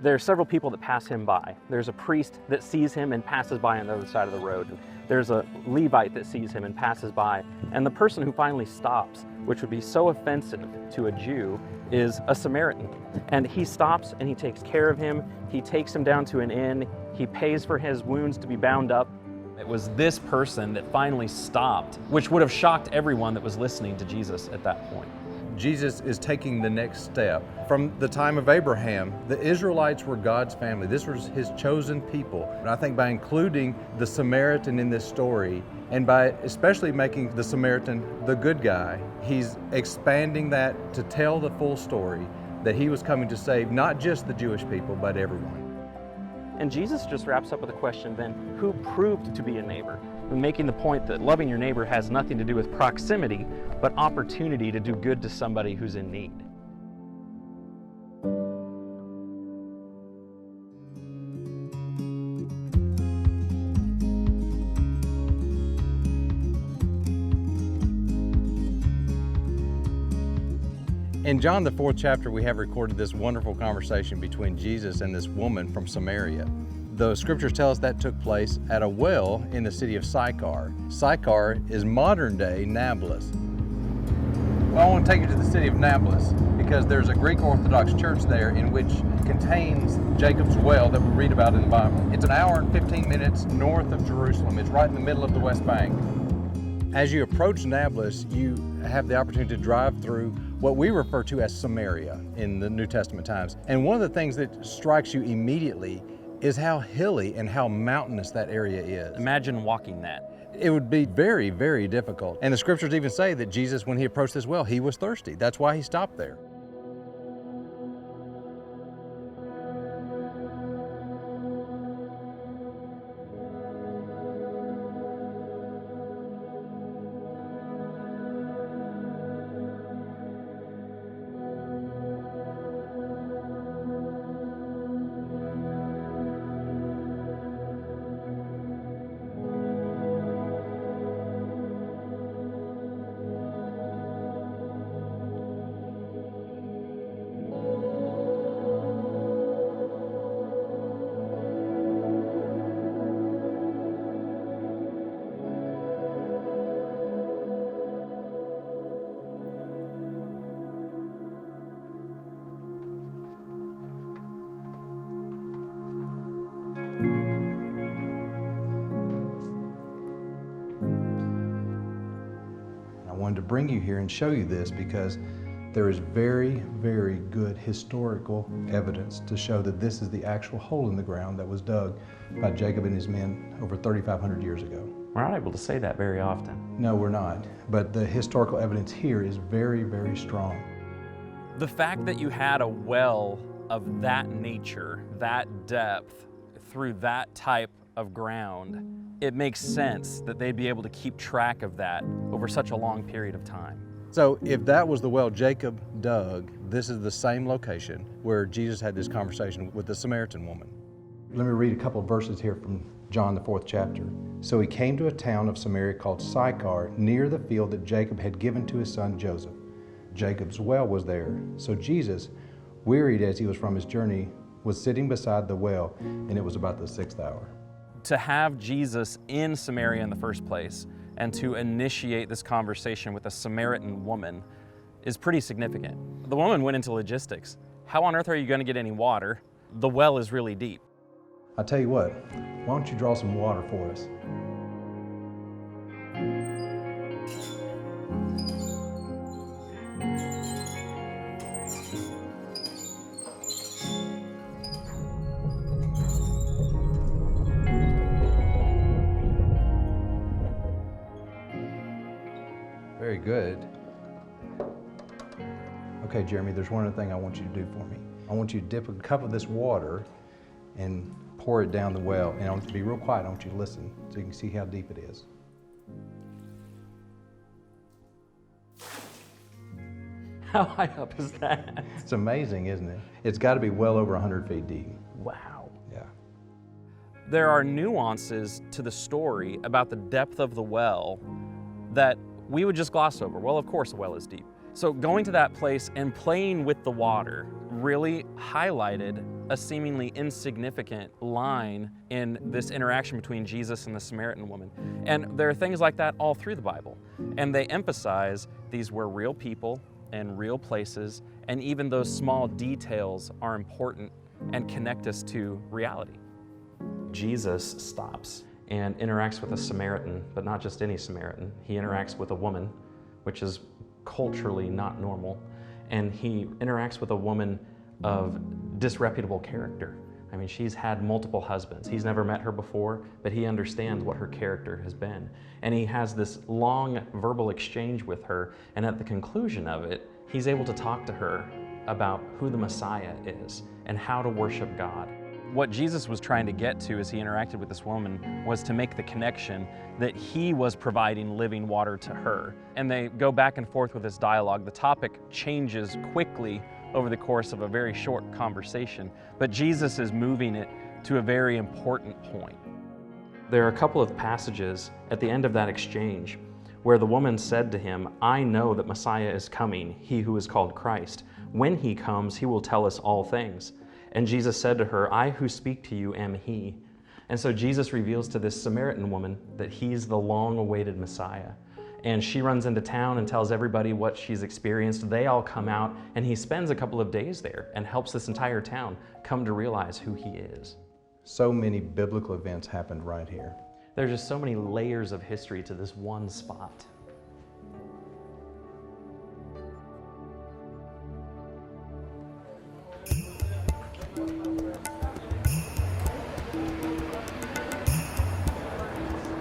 There are several people that pass him by. There's a priest that sees him and passes by on the other side of the road. There's a Levite that sees him and passes by. And the person who finally stops, which would be so offensive to a Jew, is a Samaritan. And he stops and he takes care of him. He takes him down to an inn. He pays for his wounds to be bound up. It was this person that finally stopped, which would have shocked everyone that was listening to Jesus at that point. Jesus is taking the next step. From the time of Abraham, the Israelites were God's family. This was his chosen people. And I think by including the Samaritan in this story, and by especially making the Samaritan the good guy, he's expanding that to tell the full story that he was coming to save not just the Jewish people, but everyone. And Jesus just wraps up with a question then, who proved to be a neighbor? Making the point that loving your neighbor has nothing to do with proximity, but opportunity to do good to somebody who's in need. In John, the 4th chapter, we have recorded this wonderful conversation between Jesus and this woman from Samaria. The scriptures tell us that took place at a well in the city of Sychar. Sychar is modern-day Nablus. Well, I want to take you to the city of Nablus because there's a Greek Orthodox church there in which contains Jacob's well that we read about in the Bible. It's an hour and 15 minutes north of Jerusalem. It's right in the middle of the West Bank. As you approach Nablus, you have the opportunity to drive through what we refer to as Samaria in the New Testament times. And one of the things that strikes you immediately is how hilly and how mountainous that area is. Imagine walking that. It would be very, very difficult. And the scriptures even say that Jesus, when he approached this well, he was thirsty. That's why he stopped there. To bring you here and show you this because there is very, very good historical evidence to show that this is the actual hole in the ground that was dug by Jacob and his men over 3,500 years ago. We're not able to say that very often. No, we're not. But the historical evidence here is very, very strong. The fact that you had a well of that nature, that depth, through that type of ground, it makes sense that they'd be able to keep track of that over such a long period of time. So if that was the well Jacob dug, this is the same location where Jesus had this conversation with the Samaritan woman. Let me read a couple of verses here from John, the 4th chapter. So he came to a town of Samaria called Sychar, near the field that Jacob had given to his son Joseph. Jacob's well was there. So Jesus, wearied as he was from his journey, was sitting beside the well, and it was about the 6th hour. To have Jesus in Samaria in the first place and to initiate this conversation with a Samaritan woman is pretty significant. The woman went into logistics. How on earth are you going to get any water? The well is really deep. I'll tell you what, why don't you draw some water for us? Very good. Okay, Jeremy, there's one other thing I want you to do for me. I want you to dip a cup of this water and pour it down the well. And I want you to be real quiet. I want you to listen so you can see how deep it is. How high up is that? It's amazing, isn't it? It's got to be well over 100 feet deep. Wow. Yeah. There are nuances to the story about the depth of the well that we would just gloss over. Well, of course, the well is deep. So going to that place and playing with the water really highlighted a seemingly insignificant line in this interaction between Jesus and the Samaritan woman. And there are things like that all through the Bible. And they emphasize these were real people and real places, and even those small details are important and connect us to reality. Jesus stops and interacts with a Samaritan, but not just any Samaritan. He interacts with a woman, which is culturally not normal, and he interacts with a woman of disreputable character. I mean, she's had multiple husbands. He's never met her before, but he understands what her character has been. And he has this long verbal exchange with her, and at the conclusion of it, he's able to talk to her about who the Messiah is and how to worship God. What Jesus was trying to get to as he interacted with this woman was to make the connection that he was providing living water to her. And they go back and forth with this dialogue. The topic changes quickly over the course of a very short conversation, but Jesus is moving it to a very important point. There are a couple of passages at the end of that exchange where the woman said to him, "I know that Messiah is coming, he who is called Christ. When he comes, he will tell us all things." And Jesus said to her, "I who speak to you am he." And so Jesus reveals to this Samaritan woman that he's the long-awaited Messiah. And she runs into town and tells everybody what she's experienced. They all come out, and he spends a couple of days there and helps this entire town come to realize who he is. So many biblical events happened right here. There's just so many layers of history to this one spot.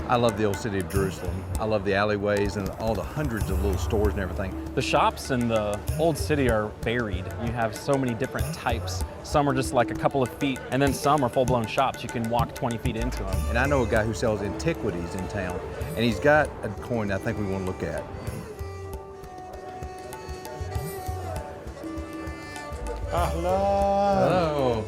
I love the old city of Jerusalem. I love the alleyways and all the hundreds of little stores and everything. The shops in the old city are varied. You have so many different types. Some are just like a couple of feet, and then some are full-blown shops. You can walk 20 feet into them. And I know a guy who sells antiquities in town, and he's got a coin I think we want to look at. Hello.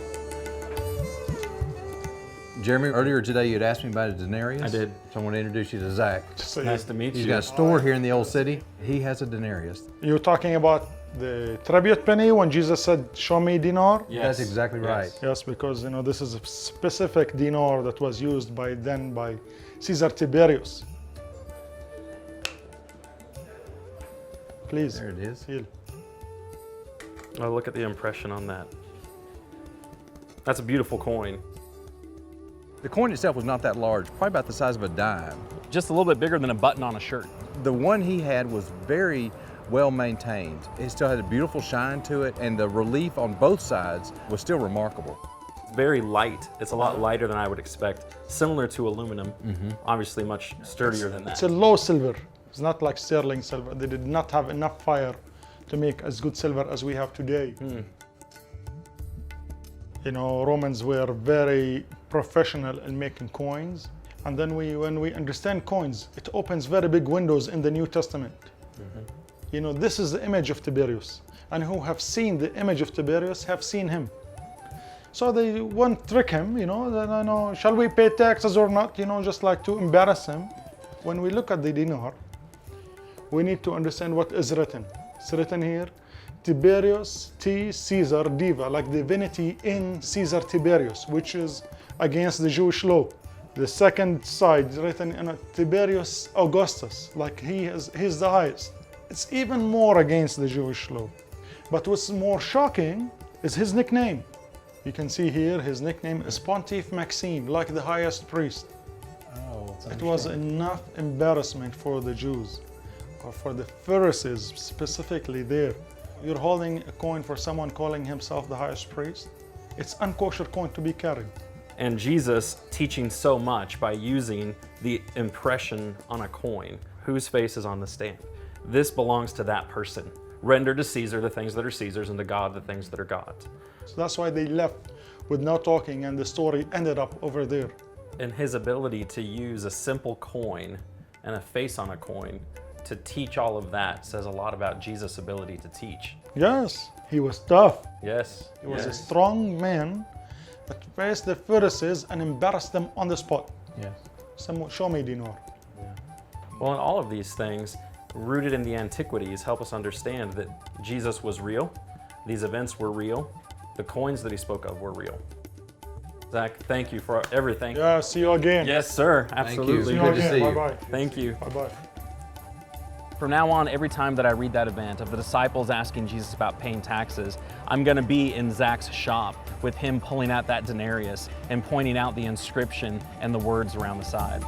Jeremy, earlier today you had asked me about a denarius. I did. So I want to introduce you to Zach. Nice to meet you. He's got a store here in the old city. He has a denarius. You're talking about the tribute penny when Jesus said, "Show me dinar"? Yes. That's exactly right. Yes, because this is a specific dinar that was used by Caesar Tiberius. Please. There it is. Feel. Oh, look at the impression on that. That's a beautiful coin. The coin itself was not that large, probably about the size of a dime. Just a little bit bigger than a button on a shirt. The one he had was very well maintained. It still had a beautiful shine to it, and the relief on both sides was still remarkable. It's very light. It's a lot lighter than I would expect. Similar to aluminum, obviously much sturdier than that. It's a low silver. It's not like sterling silver. They did not have enough fire to make as good silver as we have today. Romans were very professional in making coins. And then when we understand coins, it opens very big windows in the New Testament. This is the image of Tiberius. And who have seen the image of Tiberius have seen him. So they won't trick him, shall we pay taxes or not, just like to embarrass him. When we look at the dinar, we need to understand what is written. It's written here, Tiberius T. Caesar Diva, like divinity in Caesar Tiberius, which is against the Jewish law. The second side written in Tiberius Augustus, like he's the highest. It's even more against the Jewish law. But what's more shocking is his nickname. You can see here his nickname is Pontiff Maxime, like the highest priest. Oh, it was enough embarrassment for the Jews, or for the Pharisees specifically there. You're holding a coin for someone calling himself the highest priest. It's unkosher coin to be carried. And Jesus teaching so much by using the impression on a coin. Whose face is on the stamp? This belongs to that person. Render to Caesar the things that are Caesar's, and to God the things that are God's. So that's why they left with no talking, and the story ended up over there. And his ability to use a simple coin and a face on a coin to teach all of that says a lot about Jesus' ability to teach. Yes, he was tough. Yes. He was a strong man that faced the Pharisees and embarrassed them on the spot. Yes. Show me, Dinor. Well, and all of these things, rooted in the antiquities, help us understand that Jesus was real, these events were real, the coins that he spoke of were real. Zach, thank you for everything. Yeah, see you again. Yes, sir, absolutely. See you Good to again. see you. Bye-bye. Thank you. Bye-bye. From now on, every time that I read that event of the disciples asking Jesus about paying taxes, I'm going to be in Zach's shop with him pulling out that denarius and pointing out the inscription and the words around the side.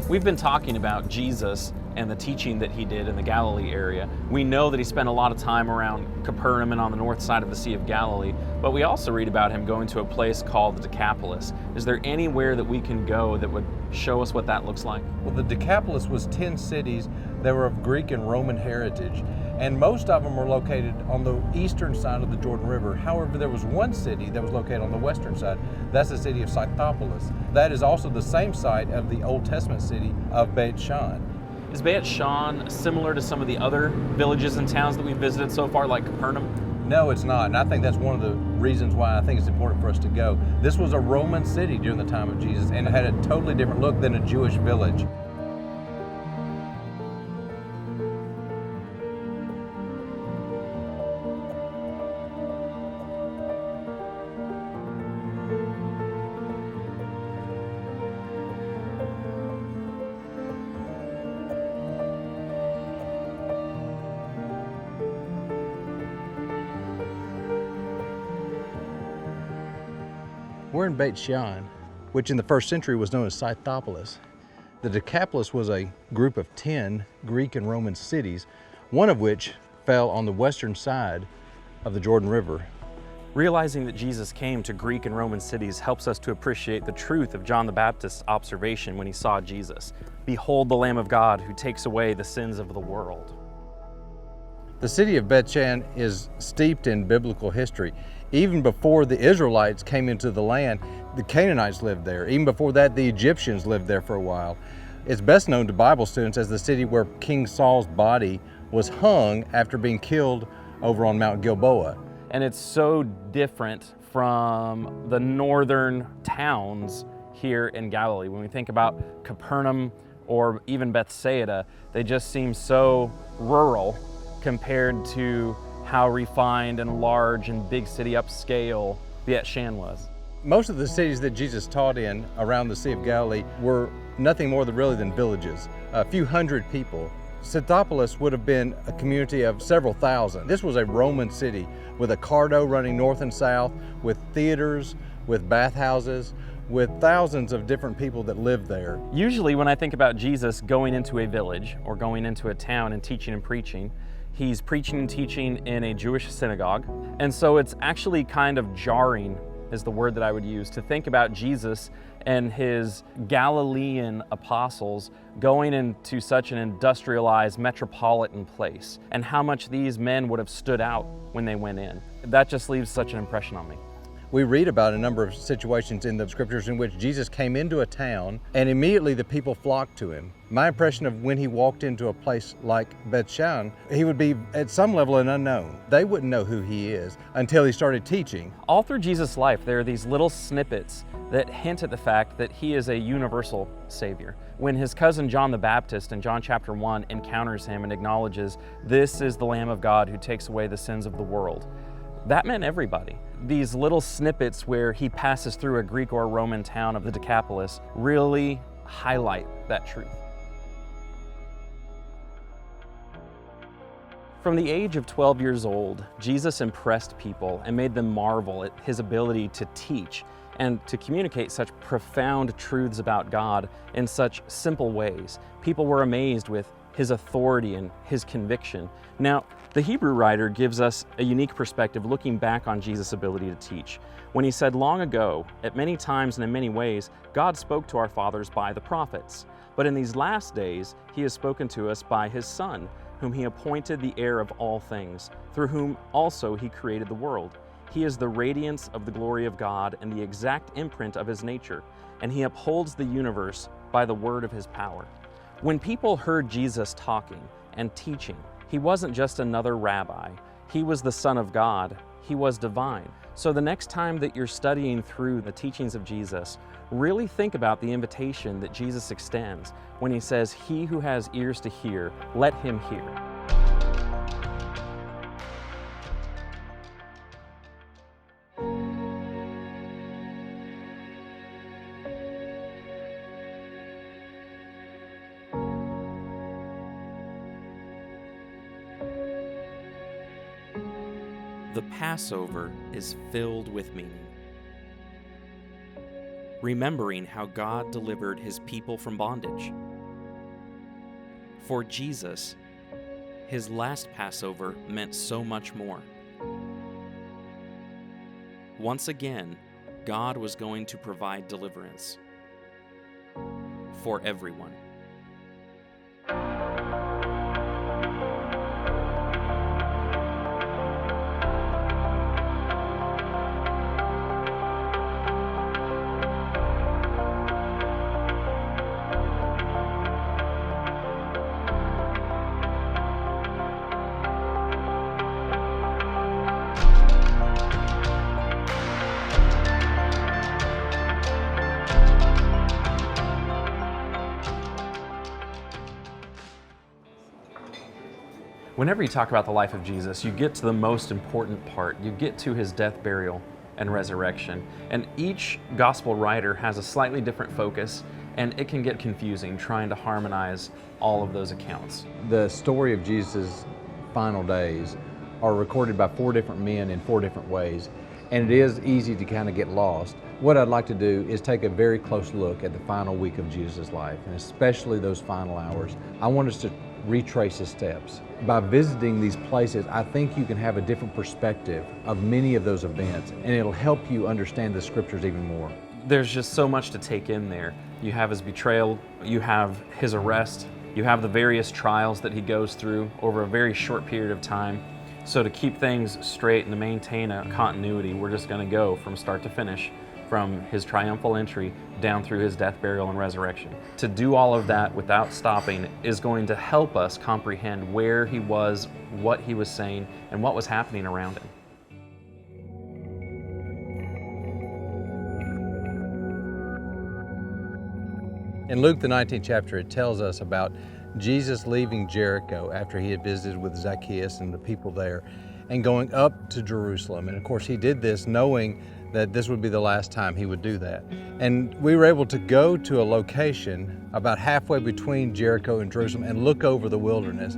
We've been talking about Jesus and the teaching that he did in the Galilee area. We know that he spent a lot of time around Capernaum and on the north side of the Sea of Galilee, but we also read about him going to a place called the Decapolis. Is there anywhere that we can go that would show us what that looks like? Well, the Decapolis was 10 cities that were of Greek and Roman heritage, and most of them were located on the eastern side of the Jordan River. However, there was one city that was located on the western side. That's the city of Scythopolis. That is also the same site of the Old Testament city of Bethsaida. Is Bethsaida similar to some of the other villages and towns that we've visited so far, like Capernaum? No, it's not, and I think that's one of the reasons why I think it's important for us to go. This was a Roman city during the time of Jesus, and it had a totally different look than a Jewish village. We're in Bethsaida, which in the first century was known as Scythopolis. The Decapolis was a group of 10 Greek and Roman cities, one of which fell on the western side of the Jordan River. Realizing that Jesus came to Greek and Roman cities helps us to appreciate the truth of John the Baptist's observation when he saw Jesus. Behold the Lamb of God who takes away the sins of the world. The city of Bethsaida is steeped in biblical history. Even before the Israelites came into the land, the Canaanites lived there. Even before that, the Egyptians lived there for a while. It's best known to Bible students as the city where King Saul's body was hung after being killed over on Mount Gilboa. And it's so different from the northern towns here in Galilee. When we think about Capernaum or even Bethsaida, they just seem so rural compared to how refined and large and big city upscale Bethsaida was. Most of the cities that Jesus taught in around the Sea of Galilee were nothing more than really than villages, a few hundred people. Scythopolis would have been a community of several thousand. This was a Roman city with a cardo running north and south, with theaters, with bathhouses, with thousands of different people that lived there. Usually when I think about Jesus going into a village or going into a town and teaching and preaching, he's preaching and teaching in a Jewish synagogue. And so it's actually kind of jarring, is the word that I would use, to think about Jesus and his Galilean apostles going into such an industrialized metropolitan place, and how much these men would have stood out when they went in. That just leaves such an impression on me. We read about a number of situations in the scriptures in which Jesus came into a town and immediately the people flocked to him. My impression of when he walked into a place like Bethsaida, he would be at some level an unknown. They wouldn't know who he is until he started teaching. All through Jesus' life, there are these little snippets that hint at the fact that he is a universal Savior. When his cousin John the Baptist in John chapter 1 encounters him and acknowledges, "This is the Lamb of God who takes away the sins of the world," that meant everybody. These little snippets where he passes through a Greek or Roman town of the Decapolis really highlight that truth. From the age of 12 years old, Jesus impressed people and made them marvel at his ability to teach and to communicate such profound truths about God in such simple ways. People were amazed with his authority and his conviction. Now, the Hebrew writer gives us a unique perspective looking back on Jesus' ability to teach. When he said, "Long ago, at many times and in many ways, God spoke to our fathers by the prophets. But in these last days, he has spoken to us by his Son, whom he appointed the heir of all things, through whom also he created the world. He is the radiance of the glory of God and the exact imprint of his nature, and he upholds the universe by the word of his power." When people heard Jesus talking and teaching, he wasn't just another rabbi. He was the Son of God. He was divine. So the next time that you're studying through the teachings of Jesus, really think about the invitation that Jesus extends when he says, "He who has ears to hear, let him hear." The Passover is filled with meaning. Remembering how God delivered his people from bondage. For Jesus, his last Passover meant so much more. Once again, God was going to provide deliverance for everyone. Whenever you talk about the life of Jesus, you get to the most important part. You get to his death, burial, and resurrection. And each gospel writer has a slightly different focus, and it can get confusing trying to harmonize all of those accounts. The story of Jesus' final days are recorded by 4 different men in 4 different ways, and it is easy to kind of get lost. What I'd like to do is take a very close look at the final week of Jesus' life, and especially those final hours. I want us to retrace his steps. By visiting these places, I think you can have a different perspective of many of those events, and it'll help you understand the scriptures even more. There's just so much to take in there. You have his betrayal, you have his arrest, you have the various trials that he goes through over a very short period of time. So to keep things straight and to maintain a continuity, we're just going to go from start to finish, from his triumphal entry down through his death, burial, and resurrection. To do all of that without stopping is going to help us comprehend where he was, what he was saying, and what was happening around him. In Luke, the 19th chapter, it tells us about Jesus leaving Jericho after he had visited with Zacchaeus and the people there and going up to Jerusalem. And of course, he did this knowing that this would be the last time he would do that. And we were able to go to a location about halfway between Jericho and Jerusalem and look over the wilderness.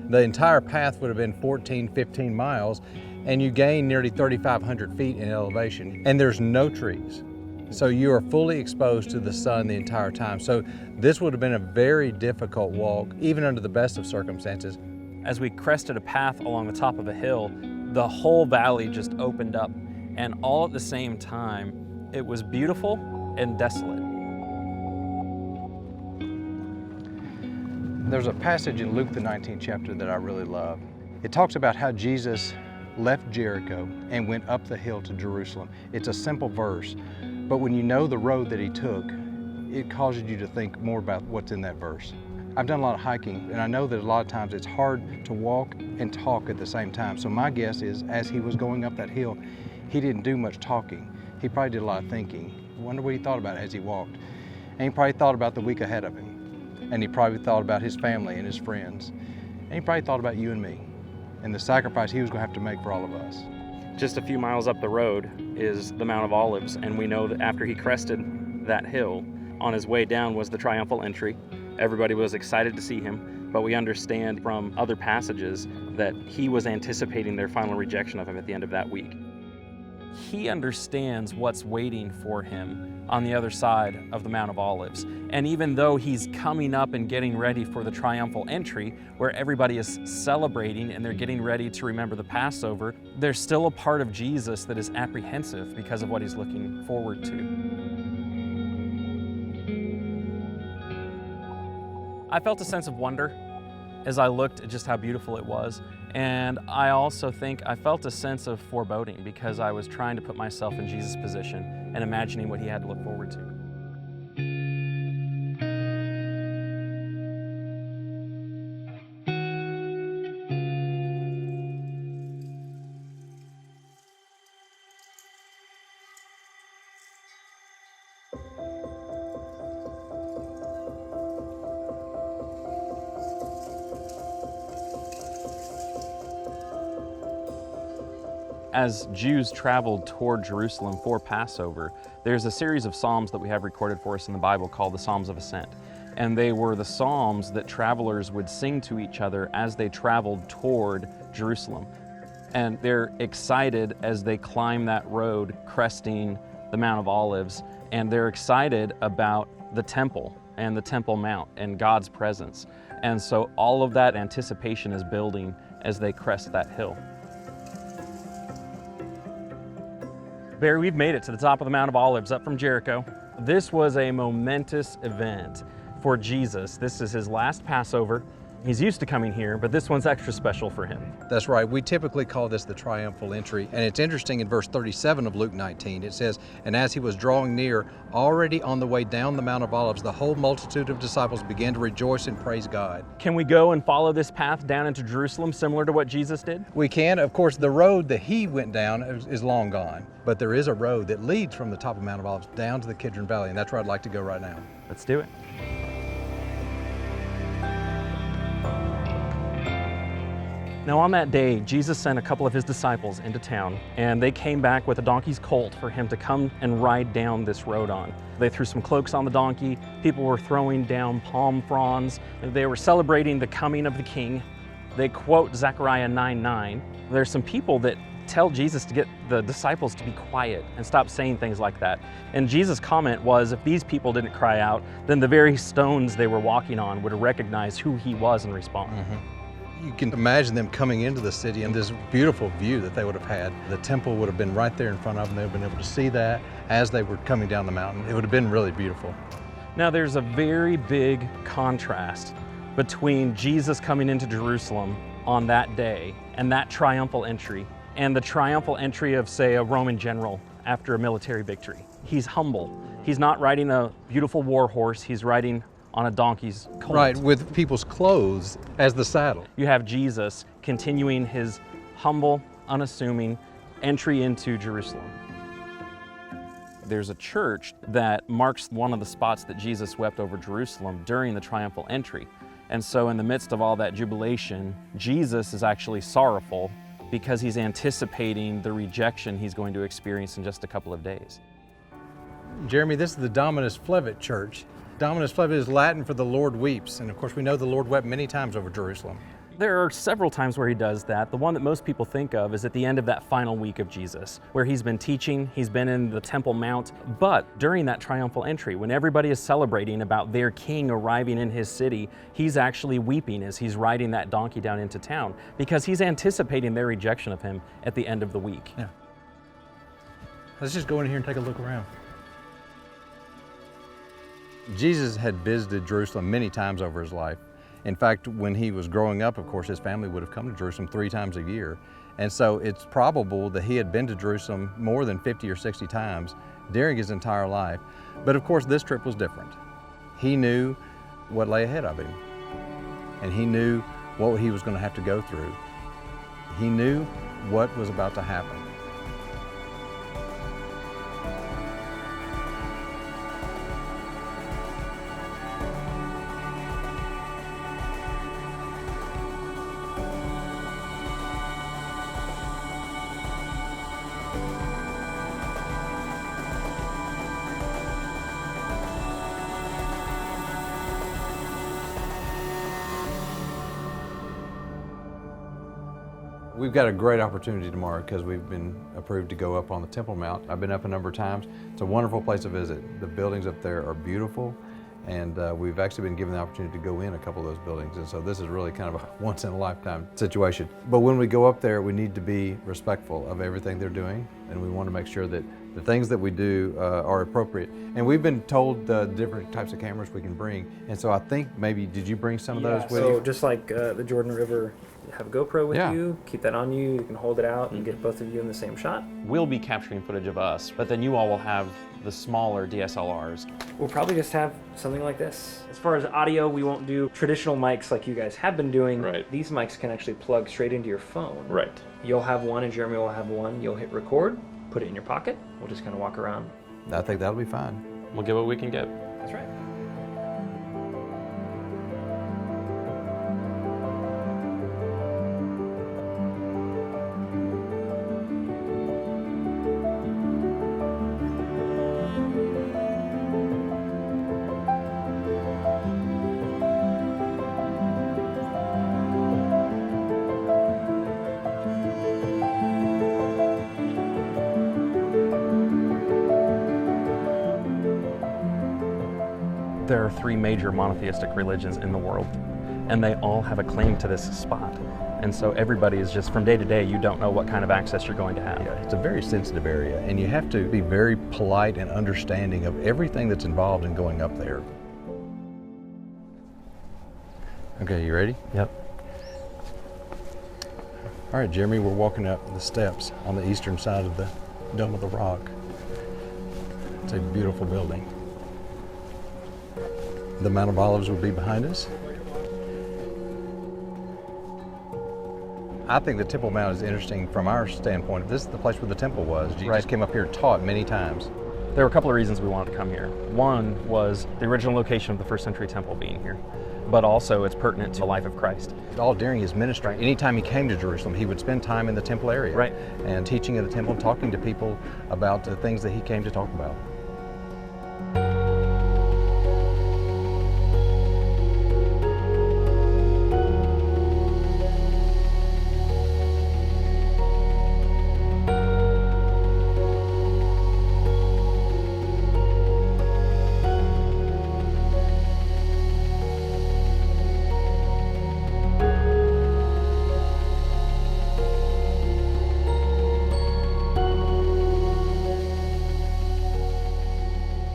The entire path would have been 14, 15 miles, and you gain nearly 3,500 feet in elevation. And there's no trees. So you are fully exposed to the sun the entire time. So this would have been a very difficult walk, even under the best of circumstances. As we crested a path along the top of a hill, the whole valley just opened up. And all at the same time, it was beautiful and desolate. There's a passage in Luke, the 19th chapter, that I really love. It talks about how Jesus left Jericho and went up the hill to Jerusalem. It's a simple verse, but when you know the road that he took, it causes you to think more about what's in that verse. I've done a lot of hiking, and I know that a lot of times it's hard to walk and talk at the same time. So my guess is, as he was going up that hill, he didn't do much talking. He probably did a lot of thinking. I wonder what he thought about as he walked. And he probably thought about the week ahead of him. And he probably thought about his family and his friends. And he probably thought about you and me and the sacrifice he was going to have to make for all of us. Just a few miles up the road is the Mount of Olives, and we know that after he crested that hill, on his way down was the triumphal entry. Everybody was excited to see him, but we understand from other passages that he was anticipating their final rejection of him at the end of that week. He understands what's waiting for him on the other side of the Mount of Olives. And even though he's coming up and getting ready for the triumphal entry, where everybody is celebrating and they're getting ready to remember the Passover, there's still a part of Jesus that is apprehensive because of what he's looking forward to. I felt a sense of wonder as I looked at just how beautiful it was. And I also think I felt a sense of foreboding because I was trying to put myself in Jesus' position and imagining what he had to look forward to. As Jews traveled toward Jerusalem for Passover, there's a series of psalms that we have recorded for us in the Bible called the Psalms of Ascent. And they were the psalms that travelers would sing to each other as they traveled toward Jerusalem. And they're excited as they climb that road, cresting the Mount of Olives, and they're excited about the temple and the Temple Mount and God's presence. And so all of that anticipation is building as they crest that hill. Barry, we've made it to the top of the Mount of Olives up from Jericho. This was a momentous event for Jesus. This is his last Passover. He's used to coming here, but this one's extra special for him. That's right. We typically call this the triumphal entry. And it's interesting in verse 37 of Luke 19, it says, "And as he was drawing near, already on the way down the Mount of Olives, the whole multitude of disciples began to rejoice and praise God." Can we go and follow this path down into Jerusalem similar to what Jesus did? We can. Of course, the road that he went down is long gone, but there is a road that leads from the top of Mount of Olives down to the Kidron Valley, and that's where I'd like to go right now. Let's do it. Now on that day, Jesus sent a couple of his disciples into town, and they came back with a donkey's colt for him to come and ride down this road on. They threw some cloaks on the donkey, people were throwing down palm fronds, they were celebrating the coming of the king. They quote Zechariah 9:9. There's some people that tell Jesus to get the disciples to be quiet and stop saying things like that. And Jesus' comment was, if these people didn't cry out, then the very stones they were walking on would recognize who he was and respond. You can imagine them coming into the city and this beautiful view that they would have had. The temple would have been right there in front of them. They would have been able to see that as they were coming down the mountain. It would have been really beautiful. Now there's a very big contrast between Jesus coming into Jerusalem on that day and that triumphal entry and the triumphal entry of, say, a Roman general after a military victory. He's humble. He's not riding a beautiful war horse. He's riding on a donkey's colt. Right, with people's clothes as the saddle. You have Jesus continuing his humble, unassuming entry into Jerusalem. There's a church that marks one of the spots that Jesus wept over Jerusalem during the triumphal entry. And so in the midst of all that jubilation, Jesus is actually sorrowful because he's anticipating the rejection he's going to experience in just a couple of days. Jeremy, this is the Dominus Flevit Church. Dominus Flevit is Latin for the Lord weeps, and of course we know the Lord wept many times over Jerusalem. There are several times where he does that. The one that most people think of is at the end of that final week of Jesus, where he's been teaching, he's been in the Temple Mount, but during that triumphal entry, when everybody is celebrating about their king arriving in his city, he's actually weeping as he's riding that donkey down into town, because he's anticipating their rejection of him at the end of the week. Yeah. Let's just go in here and take a look around. Jesus had visited Jerusalem many times over his life. In fact, when he was growing up, of course, his family would have come to Jerusalem 3 times a year. And so it's probable that he had been to Jerusalem more than 50 or 60 times during his entire life. But of course, this trip was different. He knew what lay ahead of him, and he knew what he was going to have to go through. He knew what was about to happen. We've got a great opportunity tomorrow because we've been approved to go up on the Temple Mount. I've been up a number of times. It's a wonderful place to visit. The buildings up there are beautiful, and we've actually been given the opportunity to go in a couple of those buildings, and so this is really kind of a once-in-a-lifetime situation. But when we go up there, we need to be respectful of everything they're doing, and we want to make sure that the things that we do are appropriate. And we've been told the different types of cameras we can bring, and so I think maybe, did you bring some of those with you? So just like the Jordan River, you have a GoPro with Yeah. you, keep that on you, you can hold it out and get both of you in the same shot. We'll be capturing footage of us, but then you all will have the smaller DSLRs. We'll probably just have something like this. As far as audio, we won't do traditional mics like you guys have been doing. Right. These mics can actually plug straight into your phone. Right. You'll have one and Jeremy will have one. You'll hit record, put it in your pocket. We'll just kind of walk around. I think that'll be fine. We'll get what we can get. That's right. There are 3 major monotheistic religions in the world, and they all have a claim to this spot. And so everybody is just, from day to day, you don't know what kind of access you're going to have. Yeah, it's a very sensitive area, and you have to be very polite and understanding of everything that's involved in going up there. Okay, you ready? Yep. All right, Jeremy, we're walking up the steps on the eastern side of the Dome of the Rock. It's a beautiful building. The Mount of Olives would be behind us. I think the Temple Mount is interesting from our standpoint. This is the place where the temple was. Jesus Right. came up here and taught many times. There were a couple of reasons we wanted to come here. One was the original location of the first century temple being here, but also it's pertinent to the life of Christ. All during his ministry, anytime he came to Jerusalem, he would spend time in the temple area. Right. And teaching at the temple, talking to people about the things that he came to talk about.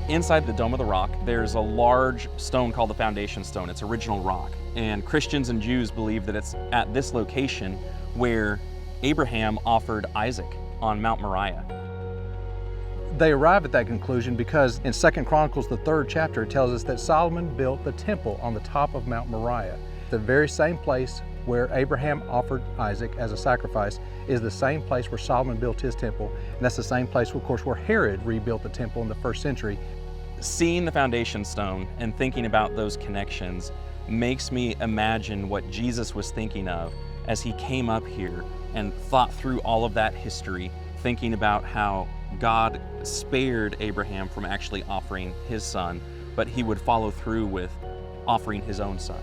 Inside the Dome of the Rock, there's a large stone called the foundation stone. It's original rock. And Christians and Jews believe that it's at this location where Abraham offered Isaac on Mount Moriah. They arrive at that conclusion because in 2 Chronicles, the 3rd chapter, it tells us that Solomon built the temple on the top of Mount Moriah. The very same place where Abraham offered Isaac as a sacrifice is the same place where Solomon built his temple. And that's the same place, of course, where Herod rebuilt the temple in the 1st century. Seeing the foundation stone and thinking about those connections makes me imagine what Jesus was thinking of as he came up here and thought through all of that history, thinking about how God spared Abraham from actually offering his son, but he would follow through with offering his own son.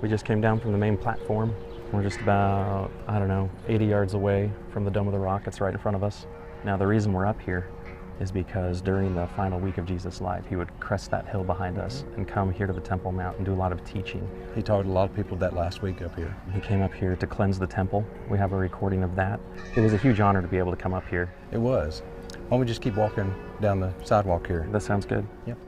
We just came down from the main platform. We're just about, 80 yards away from the Dome of the Rock. It's right in front of us. Now, the reason we're up here is because during the final week of Jesus' life, he would crest that hill behind us and come here to the Temple Mount and do a lot of teaching. He taught a lot of people that last week up here. He came up here to cleanse the temple. We have a recording of that. It was a huge honor to be able to come up here. It was. Why don't we just keep walking down the sidewalk here? That sounds good. Yep.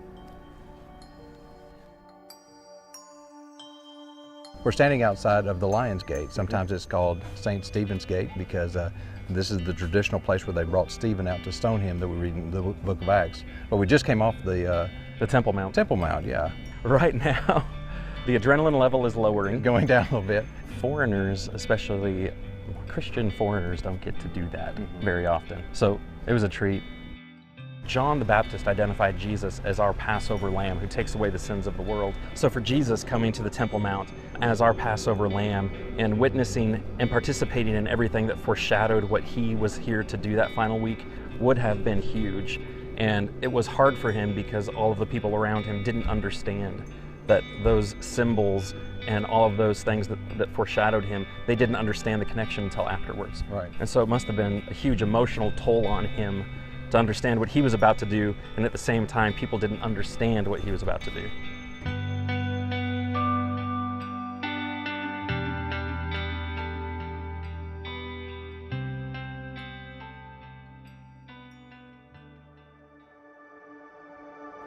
We're standing outside of the Lion's Gate. Sometimes it's called St. Stephen's Gate because this is the traditional place where they brought Stephen out to stone him that we read in the book of Acts. But we just came off the Temple Mount. Temple Mount, yeah. Right now, the adrenaline level is lowering. Going down a little bit. Foreigners, especially Christian foreigners, don't get to do that very often. So it was a treat. John the Baptist identified Jesus as our Passover lamb who takes away the sins of the world. So for Jesus coming to the Temple Mount as our Passover lamb and witnessing and participating in everything that foreshadowed what he was here to do that final week would have been huge. And it was hard for him because all of the people around him didn't understand that those symbols and all of those things that foreshadowed him, they didn't understand the connection until afterwards. Right. And so it must have been a huge emotional toll on him to understand what he was about to do, and at the same time, people didn't understand what he was about to do.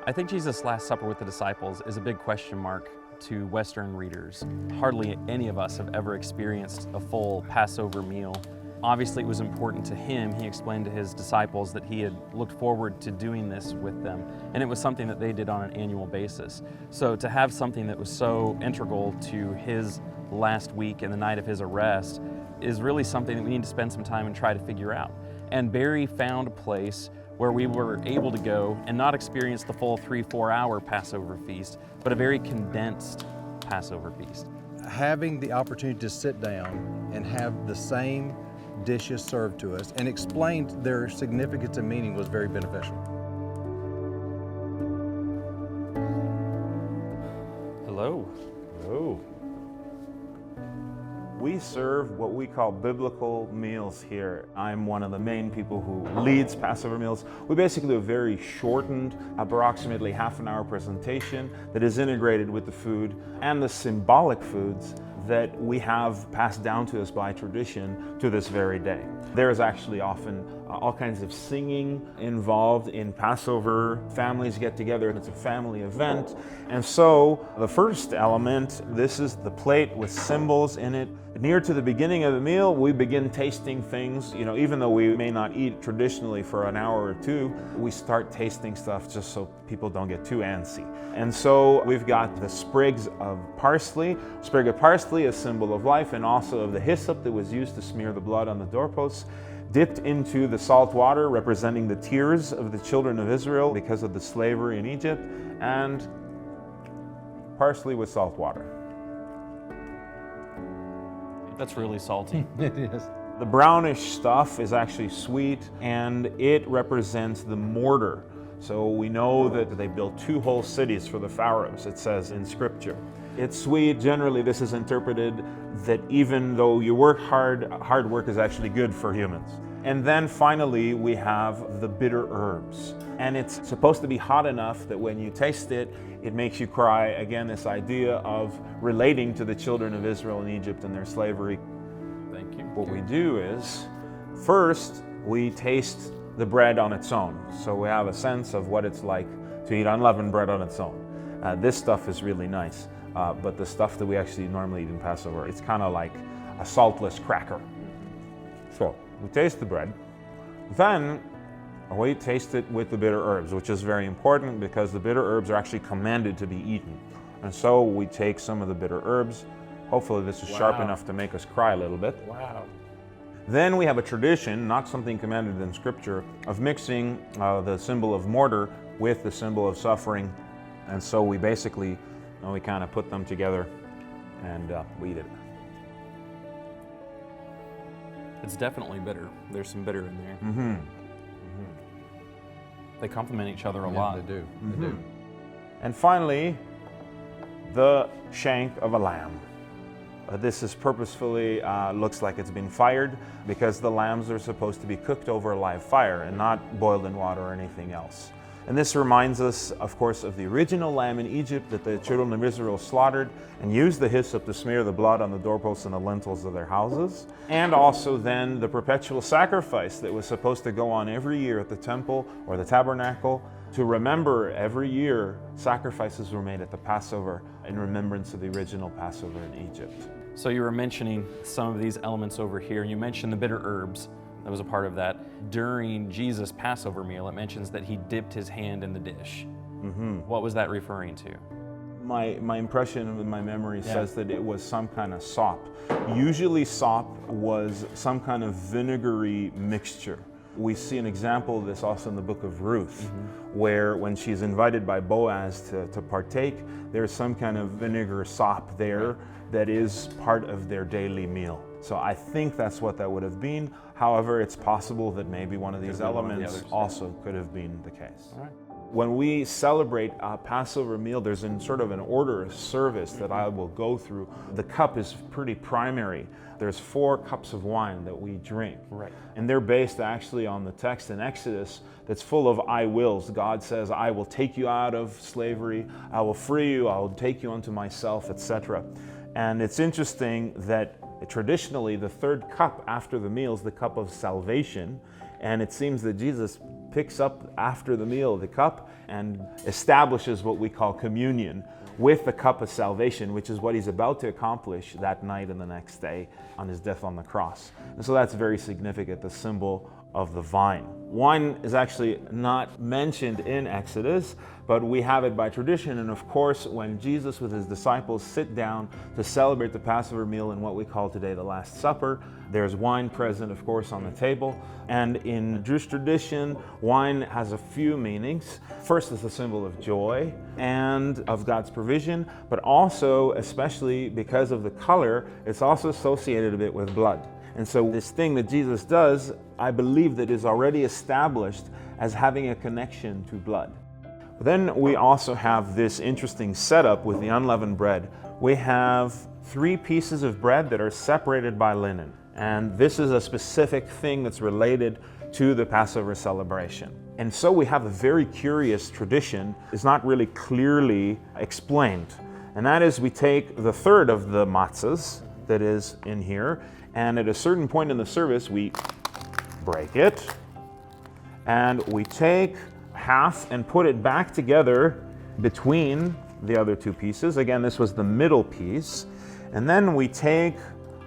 I think Jesus' Last Supper with the disciples is a big question mark to Western readers. Hardly any of us have ever experienced a full Passover meal. Obviously, it was important to him. He explained to his disciples that he had looked forward to doing this with them, and it was something that they did on an annual basis. So to have something that was so integral to his last week and the night of his arrest is really something that we need to spend some time and try to figure out. And Barry found a place where we were able to go and not experience the full 3-4 hour Passover feast, but a very condensed Passover feast. Having the opportunity to sit down and have the same dishes served to us and explained their significance and meaning was very beneficial. Hello. Hello. We serve what we call biblical meals here. I'm one of the main people who leads Passover meals. We basically do a very shortened, approximately half-an-hour presentation that is integrated with the food and the symbolic foods that we have passed down to us by tradition to this very day. There is actually often all kinds of singing involved in Passover. Families get together, it's a family event. And so the first element, this is the plate with symbols in it. Near to the beginning of the meal, we begin tasting things. You know, even though we may not eat traditionally for an hour or two, we start tasting stuff just so people don't get too antsy. And so we've got the sprigs of parsley. Sprig of parsley, a symbol of life, and also of the hyssop that was used to smear the blood on the doorposts, dipped into the salt water, representing the tears of the children of Israel because of the slavery in Egypt, and parsley with salt water. That's really salty. It is. The brownish stuff is actually sweet, and it represents the mortar. So we know that they built 2 whole cities for the pharaohs, it says in scripture. It's sweet. Generally, this is interpreted that even though you work hard, hard work is actually good for humans. And then finally, we have the bitter herbs. And it's supposed to be hot enough that when you taste it, it makes you cry. Again, this idea of relating to the children of Israel in Egypt and their slavery. Thank you. What we do is, first, we taste the bread on its own. So we have a sense of what it's like to eat unleavened bread on its own. This stuff is really nice. But the stuff that we actually normally eat in Passover, it's kind of like a saltless cracker. So we taste the bread. Then we taste it with the bitter herbs, which is very important because the bitter herbs are actually commanded to be eaten. And so we take some of the bitter herbs. Hopefully this is sharp enough to make us cry a little bit. Wow. Then we have a tradition, not something commanded in Scripture, of mixing the symbol of mortar with the symbol of suffering. And so we basically, we kind of put them together and we eat it. It's definitely bitter. There's some bitter in there. Mm-hmm. They complement each other a Yeah, lot. they do. Mm-hmm. They do. And finally, the shank of a lamb. This is purposefully, looks like it's been fired because the lambs are supposed to be cooked over a live fire and not boiled in water or anything else. And this reminds us, of course, of the original lamb in Egypt that the children of Israel slaughtered and used the hyssop to smear the blood on the doorposts and the lintels of their houses. And also then the perpetual sacrifice that was supposed to go on every year at the temple or the tabernacle to remember every year sacrifices were made at the Passover in remembrance of the original Passover in Egypt. So you were mentioning some of these elements over here. You mentioned the bitter herbs. That was a part of that. During Jesus' Passover meal, it mentions that he dipped his hand in the dish. What was that referring to? My impression of my memory says that it was some kind of sop. Usually sop was some kind of vinegary mixture. We see an example of this also in the book of Ruth, where when she's invited by Boaz to partake, there's some kind of vinegar sop there that is part of their daily meal. So I think that's what that would have been. However, it's possible that maybe one of these elements also could have been the case. All right. When we celebrate a Passover meal, there's sort of an order of service that I will go through. The cup is pretty primary. There's 4 cups of wine that we drink. Right. And they're based actually on the text in Exodus that's full of I wills. God says, I will take you out of slavery, I will free you, I will take you unto myself, etc. And it's interesting that traditionally the 3rd cup after the meal is the cup of salvation. And it seems that Jesus picks up after the meal the cup and establishes what we call communion with the cup of salvation, which is what he's about to accomplish that night and the next day on his death on the cross. And so that's very significant, the symbol of the vine. Wine is actually not mentioned in Exodus, but we have it by tradition. And of course, when Jesus with his disciples sit down to celebrate the Passover meal in what we call today the Last Supper, there's wine present, of course, on the table. And in Jewish tradition, wine has a few meanings. First, it's a symbol of joy and of God's provision, but also, especially because of the color, it's also associated a bit with blood. And so this thing that Jesus does, I believe that is already established as having a connection to blood. But then we also have this interesting setup with the unleavened bread. We have 3 pieces of bread that are separated by linen. And this is a specific thing that's related to the Passover celebration. And so we have a very curious tradition. It's not really clearly explained. And that is we take the 3rd of the matzahs that is in here, and at a certain point in the service, we break it, and we take half and put it back together between the other 2 pieces. Again, this was the middle piece. And then we take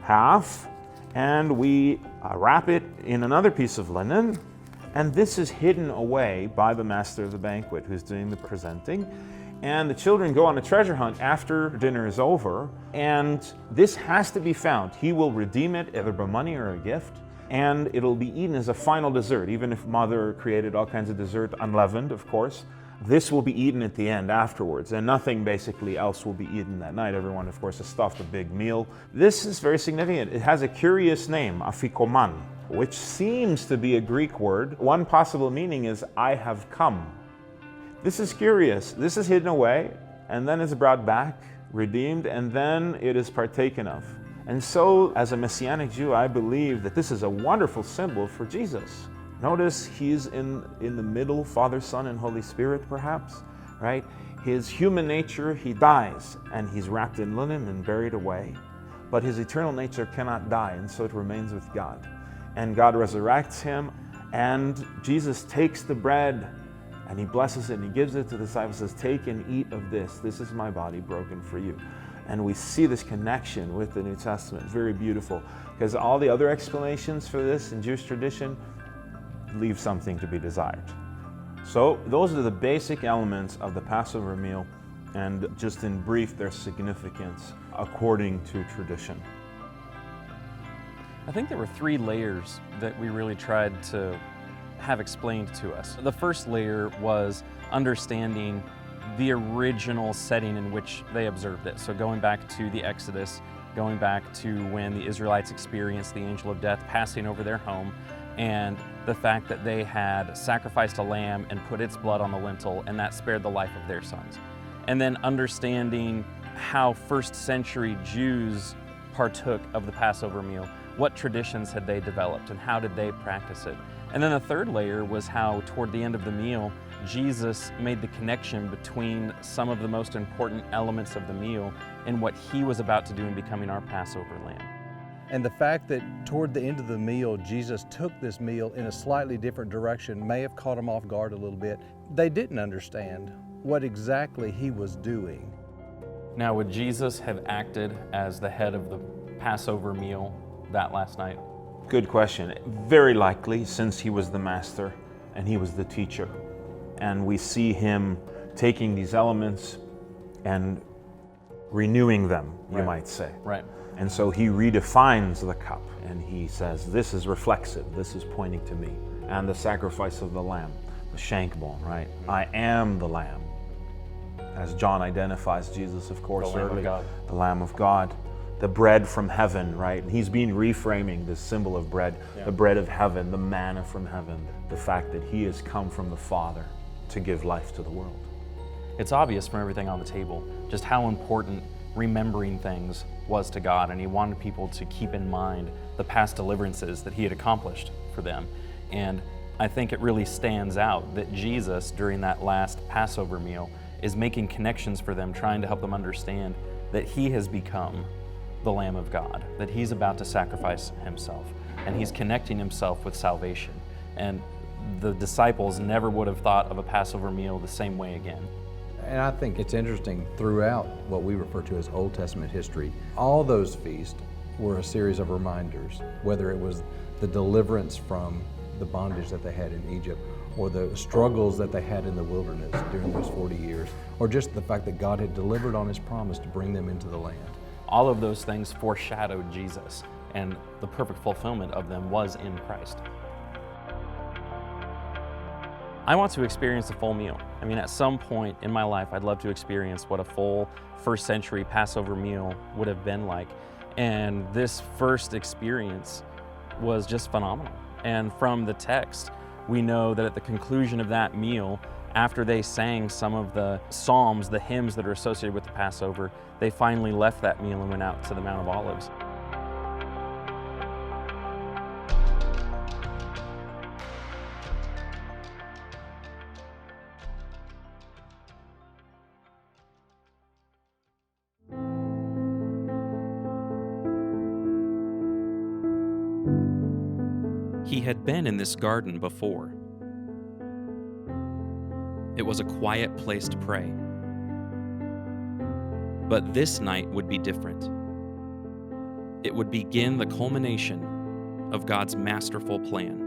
half and we wrap it in another piece of linen. And this is hidden away by the master of the banquet who's doing the presenting. And the children go on a treasure hunt after dinner is over, and this has to be found. He will redeem it either by money or a gift, and it'll be eaten as a final dessert. Even if mother created all kinds of dessert, unleavened, of course, this will be eaten at the end afterwards, and nothing basically else will be eaten that night. Everyone, of course, has stuffed a big meal. This is very significant. It has a curious name, afikoman, which seems to be a Greek word. One possible meaning is, I have come. This is curious. This is hidden away, and then it's brought back, redeemed, and then it is partaken of. And so, as a Messianic Jew, I believe that this is a wonderful symbol for Jesus. Notice he's in the middle, Father, Son, and Holy Spirit, perhaps, right? His human nature, he dies, and he's wrapped in linen and buried away. But his eternal nature cannot die, and so it remains with God. And God resurrects him, and Jesus takes the bread, and he blesses it and he gives it to the disciples, says, take and eat of this. This is my body broken for you. And we see this connection with the New Testament. Very beautiful. Because all the other explanations for this in Jewish tradition leave something to be desired. So those are the basic elements of the Passover meal. And just in brief, their significance according to tradition. I think there were 3 layers that we really tried to have explained to us. The first layer was understanding the original setting in which they observed it. So going back to the Exodus, going back to when the Israelites experienced the angel of death passing over their home, and the fact that they had sacrificed a lamb and put its blood on the lintel, and that spared the life of their sons. And then understanding how first century Jews partook of the Passover meal. What traditions had they developed and how did they practice it? And then the third layer was how toward the end of the meal, Jesus made the connection between some of the most important elements of the meal and what he was about to do in becoming our Passover lamb. And the fact that toward the end of the meal, Jesus took this meal in a slightly different direction may have caught them off guard a little bit. They didn't understand what exactly he was doing. Now, would Jesus have acted as the head of the Passover meal that last night? Good question. Very likely, since he was the master and he was the teacher. And we see him taking these elements and renewing them, you might say. Right. And so he redefines the cup and he says, this is reflexive, this is pointing to me. And the sacrifice of the lamb, the shank bone, right? I am the lamb. As John identifies Jesus, of course, The Lamb of God. The Lamb of God. The bread from heaven, right? And he's been reframing this symbol of bread, the bread of heaven, the manna from heaven, the fact that he has come from the Father to give life to the world. It's obvious from everything on the table just how important remembering things was to God, and he wanted people to keep in mind the past deliverances that he had accomplished for them. And I think it really stands out that Jesus, during that last Passover meal, is making connections for them, trying to help them understand that he has become the Lamb of God, that he's about to sacrifice himself, and he's connecting himself with salvation. And the disciples never would have thought of a Passover meal the same way again. And I think it's interesting, throughout what we refer to as Old Testament history, all those feasts were a series of reminders, whether it was the deliverance from the bondage that they had in Egypt, or the struggles that they had in the wilderness during those 40 years, or just the fact that God had delivered on his promise to bring them into the land. All of those things foreshadowed Jesus, and the perfect fulfillment of them was in Christ. I want to experience a full meal. I mean, at some point in my life, I'd love to experience what a full first century Passover meal would have been like. And this first experience was just phenomenal. And from the text, we know that at the conclusion of that meal, after they sang some of the psalms, the hymns that are associated with the Passover, they finally left that meal and went out to the Mount of Olives. He had been in this garden before. It was a quiet place to pray. But this night would be different. It would begin the culmination of God's masterful plan.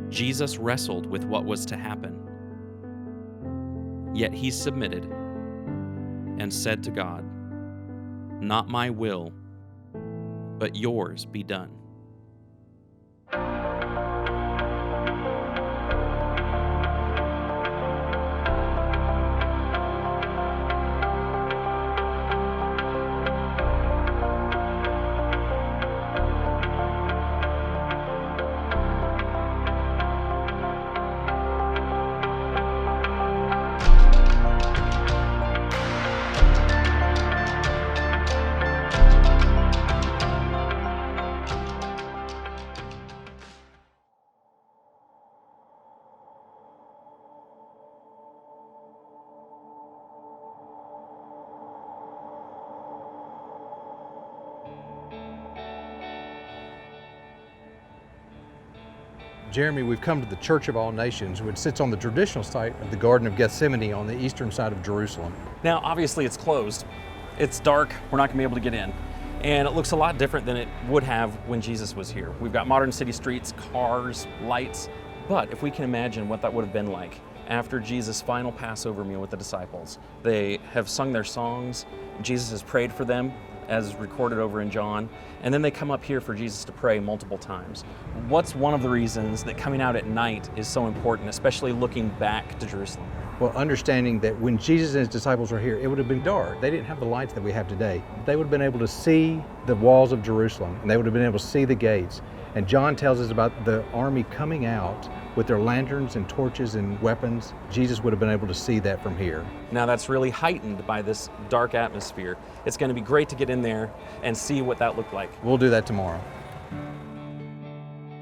Jesus wrestled with what was to happen. Yet he submitted and said to God, "Not my will, but yours be done." Jeremy, we've come to the Church of All Nations, which sits on the traditional site of the Garden of Gethsemane on the eastern side of Jerusalem. Now, obviously it's closed. It's dark, we're not gonna be able to get in. And it looks a lot different than it would have when Jesus was here. We've got modern city streets, cars, lights, but if we can imagine what that would have been like after Jesus' final Passover meal with the disciples. They have sung their songs, Jesus has prayed for them, as recorded over in John, and then they come up here for Jesus to pray multiple times. What's one of the reasons that coming out at night is so important, especially looking back to Jerusalem? Well, understanding that when Jesus and his disciples were here, it would have been dark. They didn't have the lights that we have today. They would have been able to see the walls of Jerusalem, and they would have been able to see the gates. And John tells us about the army coming out with their lanterns and torches and weapons. Jesus would have been able to see that from here. Now that's really heightened by this dark atmosphere. It's going to be great to get in there and see what that looked like. We'll do that tomorrow.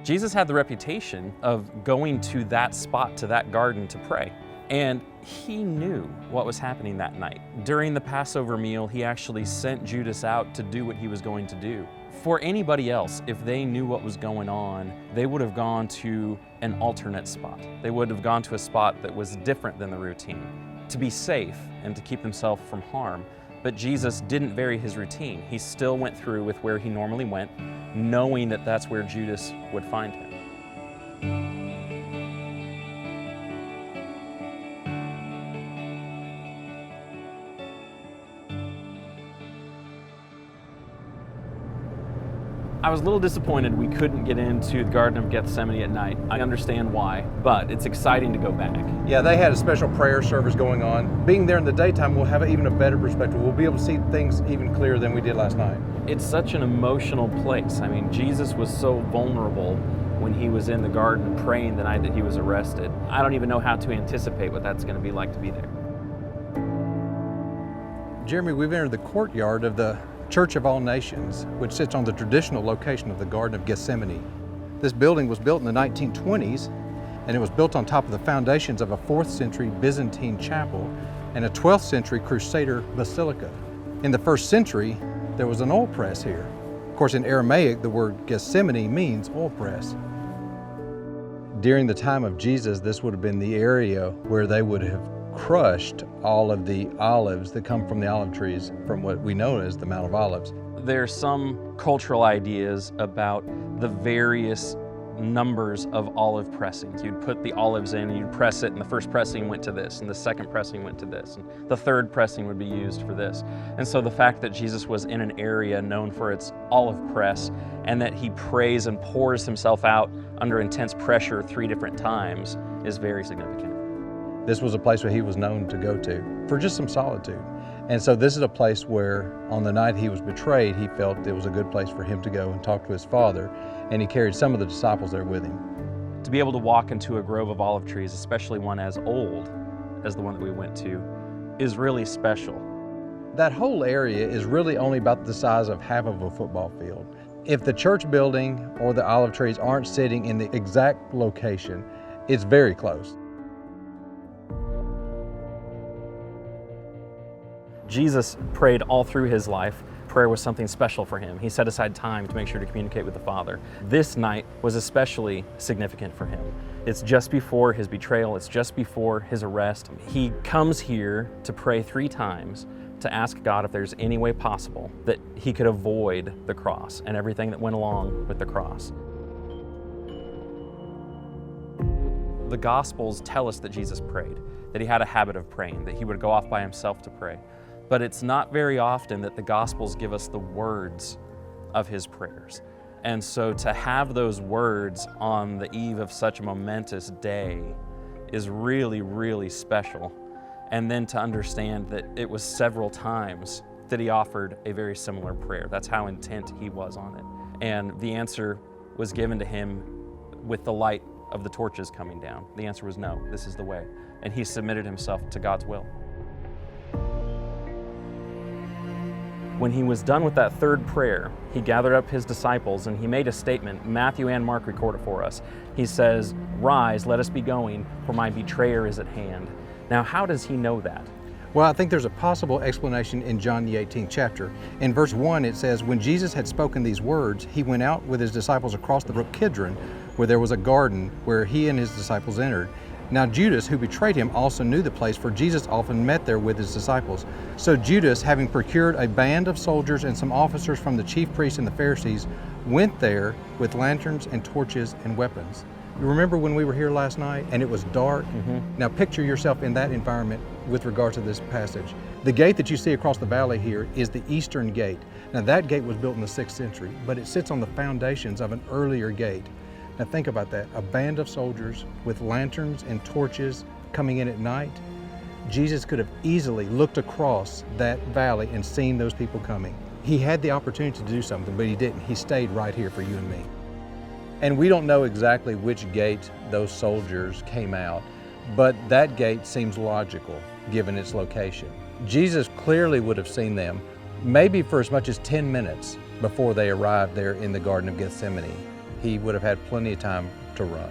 Jesus had the reputation of going to that spot, to that garden to pray. And he knew what was happening that night. During the Passover meal, he actually sent Judas out to do what he was going to do. For anybody else, if they knew what was going on, they would have gone to an alternate spot. They would have gone to a spot that was different than the routine to be safe and to keep themselves from harm. But Jesus didn't vary his routine. He still went through with where he normally went, knowing that that's where Judas would find him. I was a little disappointed we couldn't get into the Garden of Gethsemane at night. I understand why, but it's exciting to go back. Yeah, they had a special prayer service going on. Being there in the daytime, we'll have even a better perspective. We'll be able to see things even clearer than we did last night. It's such an emotional place. I mean, Jesus was so vulnerable when he was in the garden praying the night that he was arrested. I don't even know how to anticipate what that's going to be like to be there. Jeremy, we've entered the courtyard of the Church of All Nations, which sits on the traditional location of the Garden of Gethsemane. This building was built in the 1920s, and it was built on top of the foundations of a 4th century Byzantine chapel and a 12th century Crusader basilica. In the 1st century, there was an oil press here. Of course, in Aramaic, the word Gethsemane means oil press. During the time of Jesus, this would have been the area where they would have crushed all of the olives that come from the olive trees from what we know as the Mount of Olives. There's some cultural ideas about the various numbers of olive pressings. You'd put the olives in and you'd press it, and the first pressing went to this, and the second pressing went to this, and the third pressing would be used for this. And so the fact that Jesus was in an area known for its olive press, and that he prays and pours himself out under intense pressure 3 different times is very significant. This was a place where he was known to go to for just some solitude. And so this is a place where on the night he was betrayed, he felt it was a good place for him to go and talk to his Father, and he carried some of the disciples there with him. To be able to walk into a grove of olive trees, especially one as old as the one that we went to, is really special. That whole area is really only about the size of half of a football field. If the church building or the olive trees aren't sitting in the exact location, it's very close. Jesus prayed all through his life. Prayer was something special for him. He set aside time to make sure to communicate with the Father. This night was especially significant for him. It's just before his betrayal. It's just before his arrest. He comes here to pray 3 times to ask God if there's any way possible that he could avoid the cross and everything that went along with the cross. The Gospels tell us that Jesus prayed, that he had a habit of praying, that he would go off by himself to pray. But it's not very often that the Gospels give us the words of his prayers. And so to have those words on the eve of such a momentous day is really, really special. And then to understand that it was several times that he offered a very similar prayer. That's how intent he was on it. And the answer was given to him with the light of the torches coming down. The answer was no, this is the way. And he submitted himself to God's will. When he was done with that 3rd prayer, he gathered up his disciples and he made a statement. Matthew and Mark record it for us. He says, "Rise, let us be going, for my betrayer is at hand." Now, how does he know that? Well, I think there's a possible explanation in John the 18th chapter. In verse 1, it says, "When Jesus had spoken these words, he went out with his disciples across the brook Kidron, where there was a garden where he and his disciples entered. Now Judas, who betrayed him, also knew the place, for Jesus often met there with his disciples. So Judas, having procured a band of soldiers and some officers from the chief priests and the Pharisees, went there with lanterns and torches and weapons." You remember when we were here last night and it was dark? Now picture yourself in that environment with regard to this passage. The gate that you see across the valley here is the Eastern Gate. Now that gate was built in the 6th century, but it sits on the foundations of an earlier gate. Now think about that, a band of soldiers with lanterns and torches coming in at night. Jesus could have easily looked across that valley and seen those people coming. He had the opportunity to do something, but he didn't. He stayed right here for you and me. And we don't know exactly which gate those soldiers came out, but that gate seems logical given its location. Jesus clearly would have seen them maybe for as much as 10 minutes before they arrived there in the Garden of Gethsemane. he would have had plenty of time to run.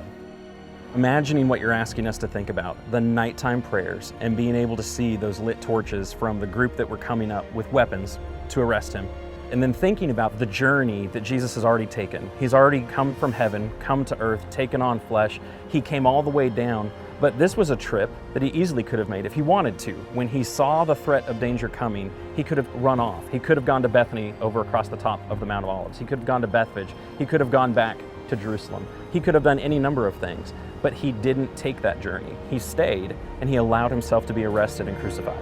Imagining what you're asking us to think about, the nighttime prayers, and being able to see those lit torches from the group that were coming up with weapons to arrest him. And then thinking about the journey that Jesus has already taken. He's already come from heaven, come to earth, taken on flesh. He came all the way down, but this was a trip that he easily could have made if he wanted to. When he saw the threat of danger coming, he could have run off. He could have gone to Bethany over across the top of the Mount of Olives. He could have gone to Bethphage. He could have gone back to Jerusalem. He could have done any number of things, but he didn't take that journey. He stayed, and he allowed himself to be arrested and crucified.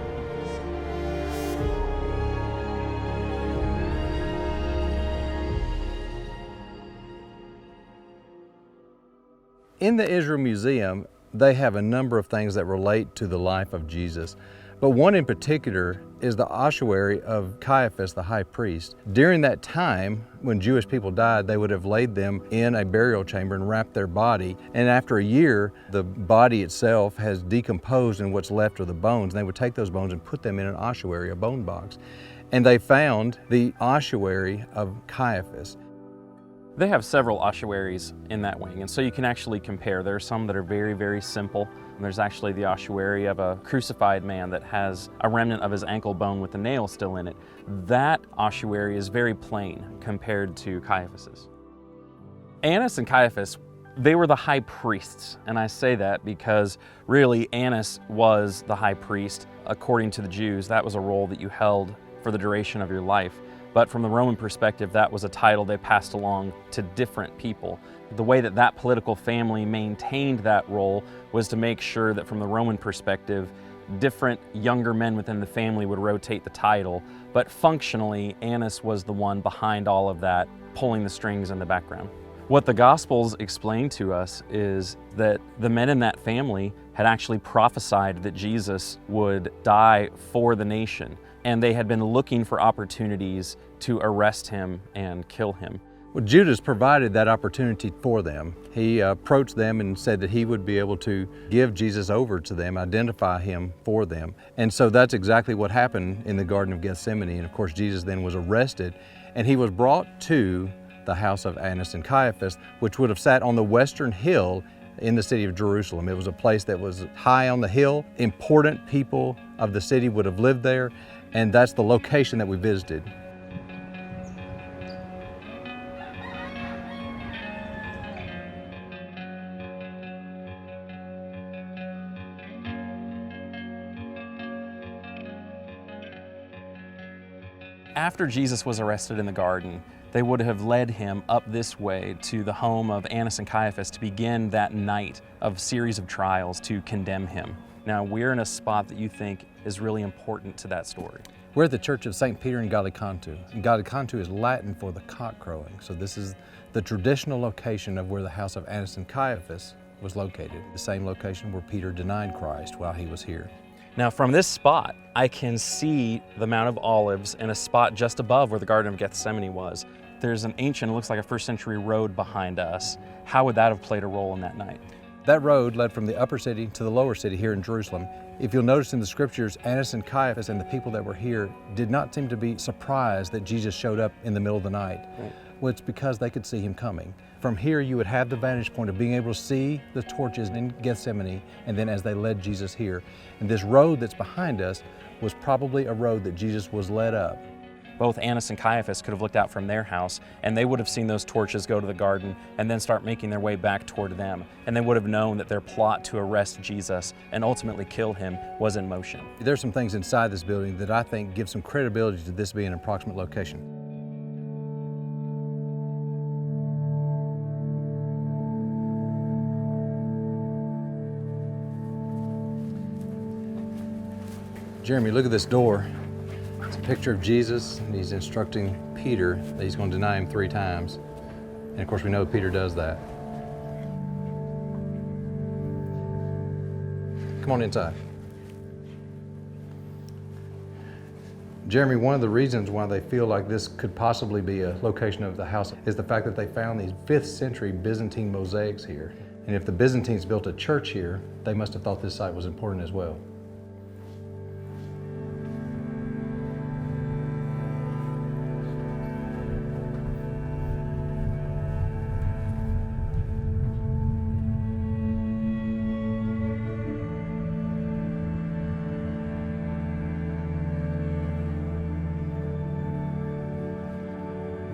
In the Israel Museum, they have a number of things that relate to the life of Jesus, but one in particular is the ossuary of Caiaphas, the high priest. During that time, when Jewish people died, they would have laid them in a burial chamber and wrapped their body, and after a year, the body itself has decomposed and what's left are the bones, and they would take those bones and put them in an ossuary, a bone box, and they found the ossuary of Caiaphas. They have several ossuaries in that wing, and so you can actually compare. There are some that are very, very simple. And there's actually the ossuary of a crucified man that has a remnant of his ankle bone with the nail still in it. That ossuary is very plain compared to Caiaphas's. Annas and Caiaphas, they were the high priests, and I say that because really Annas was the high priest. According to the Jews, that was a role that you held for the duration of your life. But from the Roman perspective, that was a title they passed along to different people. The way that that political family maintained that role was to make sure that from the Roman perspective, different younger men within the family would rotate the title. But functionally, Annas was the one behind all of that, pulling the strings in the background. What the Gospels explain to us is that the men in that family had actually prophesied that Jesus would die for the nation, and they had been looking for opportunities to arrest him and kill him. Well, Judas provided that opportunity for them. He approached them and said that he would be able to give Jesus over to them, identify him for them. And so that's exactly what happened in the Garden of Gethsemane. And of course, Jesus then was arrested, and he was brought to the house of Annas and Caiaphas, which would have sat on the western hill in the city of Jerusalem. It was a place that was high on the hill. Important people of the city would have lived there, and that's the location that we visited. After Jesus was arrested in the garden, they would have led him up this way to the home of Annas and Caiaphas to begin that night of series of trials to condemn him. Now, we're in a spot that you think is really important to that story. We're at the Church of St. Peter in Gallicantu. And Gallicantu is Latin for the cock crowing. So this is the traditional location of where the house of Annas and Caiaphas was located, the same location where Peter denied Christ while he was here. Now, from this spot, I can see the Mount of Olives and a spot just above where the Garden of Gethsemane was. There's an ancient, it looks like a first century road behind us. How would that have played a role in that night? That road led from the upper city to the lower city here in Jerusalem. If you'll notice in the scriptures, Annas and Caiaphas and the people that were here did not seem to be surprised that Jesus showed up in the middle of the night. Right. Well, it's because they could see him coming. From here, you would have the vantage point of being able to see the torches in Gethsemane, and then as they led Jesus here. And this road that's behind us was probably a road that Jesus was led up. Both Annas and Caiaphas could have looked out from their house, and they would have seen those torches go to the garden and then start making their way back toward them. And they would have known that their plot to arrest Jesus and ultimately kill him was in motion. There's some things inside this building that I think give some credibility to this being an approximate location. Jeremy, look at this door. It's a picture of Jesus, and he's instructing Peter that he's going to deny him 3 times. And of course, we know Peter does that. Come on inside. Jeremy, one of the reasons why they feel like this could possibly be a location of the house is the fact that they found these 5th century Byzantine mosaics here. And if the Byzantines built a church here, they must have thought this site was important as well.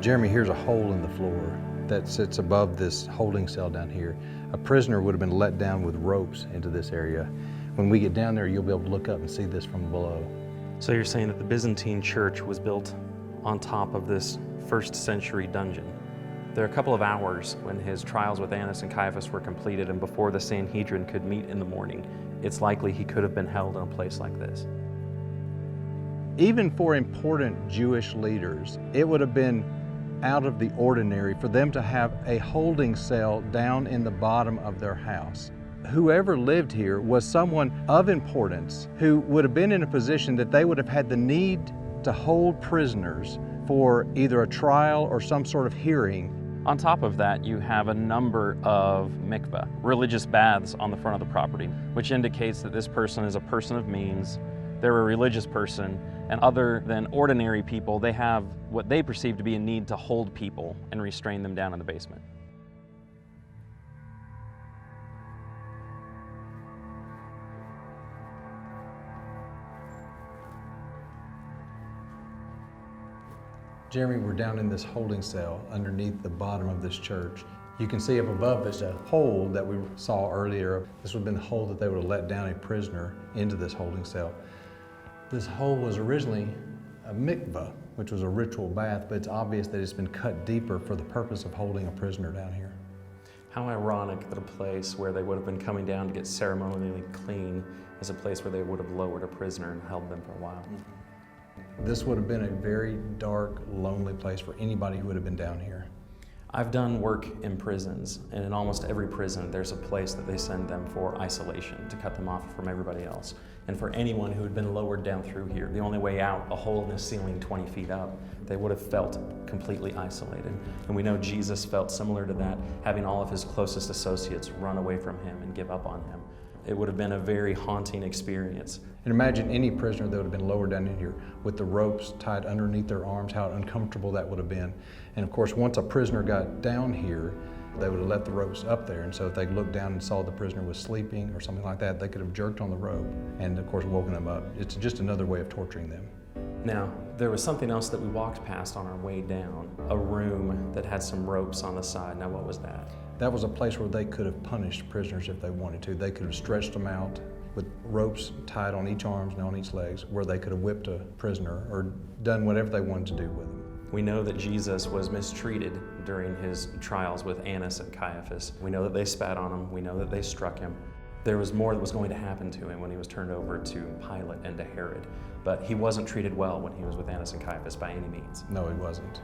Jeremy, here's a hole in the floor that sits above this holding cell down here. A prisoner would have been let down with ropes into this area. When we get down there, you'll be able to look up and see this from below. So you're saying that the Byzantine church was built on top of this first century dungeon. There are a couple of hours when his trials with Annas and Caiaphas were completed and before the Sanhedrin could meet in the morning. It's likely he could have been held in a place like this. Even for important Jewish leaders, it would have been out of the ordinary for them to have a holding cell down in the bottom of their house. Whoever lived here was someone of importance who would have been in a position that they would have had the need to hold prisoners for either a trial or some sort of hearing. On top of that, you have a number of mikveh, religious baths on the front of the property, which indicates that this person is a person of means, they're a religious person, and other than ordinary people, they have what they perceive to be a need to hold people and restrain them down in the basement. Jeremy, we're down in this holding cell underneath the bottom of this church. You can see up above there's a hole that we saw earlier. This would have been the hole that they would have let down a prisoner into this holding cell. This hole was originally a mikveh, which was a ritual bath, but it's obvious that it's been cut deeper for the purpose of holding a prisoner down here. How ironic that a place where they would have been coming down to get ceremonially clean is a place where they would have lowered a prisoner and held them for a while. This would have been a very dark, lonely place for anybody who would have been down here. I've done work in prisons, and in almost every prison there's a place that they send them for isolation, to cut them off from everybody else. And for anyone who had been lowered down through here, the only way out, a hole in the ceiling 20 feet up, they would have felt completely isolated. And we know Jesus felt similar to that, having all of his closest associates run away from him and give up on him. It would have been a very haunting experience. And imagine any prisoner that would have been lowered down in here with the ropes tied underneath their arms, how uncomfortable that would have been. And of course, once a prisoner got down here, they would have left the ropes up there. And so if they looked down and saw the prisoner was sleeping or something like that, they could have jerked on the rope and of course woken them up. It's just another way of torturing them. Now, there was something else that we walked past on our way down, a room that had some ropes on the side. Now, what was that? That was a place where they could have punished prisoners if they wanted to. They could have stretched them out with ropes tied on each arms and on each legs, where they could have whipped a prisoner or done whatever they wanted to do with them. We know that Jesus was mistreated during his trials with Annas and Caiaphas. We know that they spat on him. We know that they struck him. There was more that was going to happen to him when he was turned over to Pilate and to Herod. But he wasn't treated well when he was with Annas and Caiaphas by any means. No, he wasn't.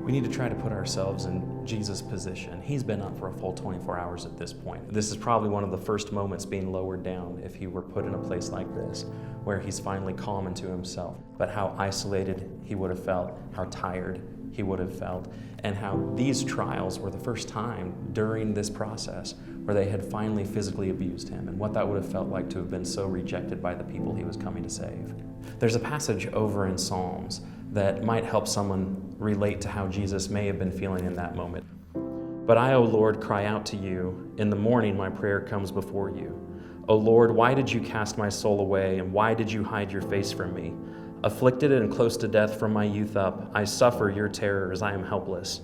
We need to try to put ourselves in Jesus' position. He's been up for a full 24 hours at this point. This is probably one of the first moments being lowered down if he were put in a place like this, where he's finally calm into himself. But how isolated he would have felt, how tired he would have felt, and how these trials were the first time during this process where they had finally physically abused him, and what that would have felt like to have been so rejected by the people he was coming to save. There's a passage over in Psalms that might help someone relate to how Jesus may have been feeling in that moment. But I, O Lord, cry out to you. In the morning my prayer comes before you. O Lord, why did you cast my soul away, and why did you hide your face from me? Afflicted and close to death from my youth up, I suffer your terrors, I am helpless.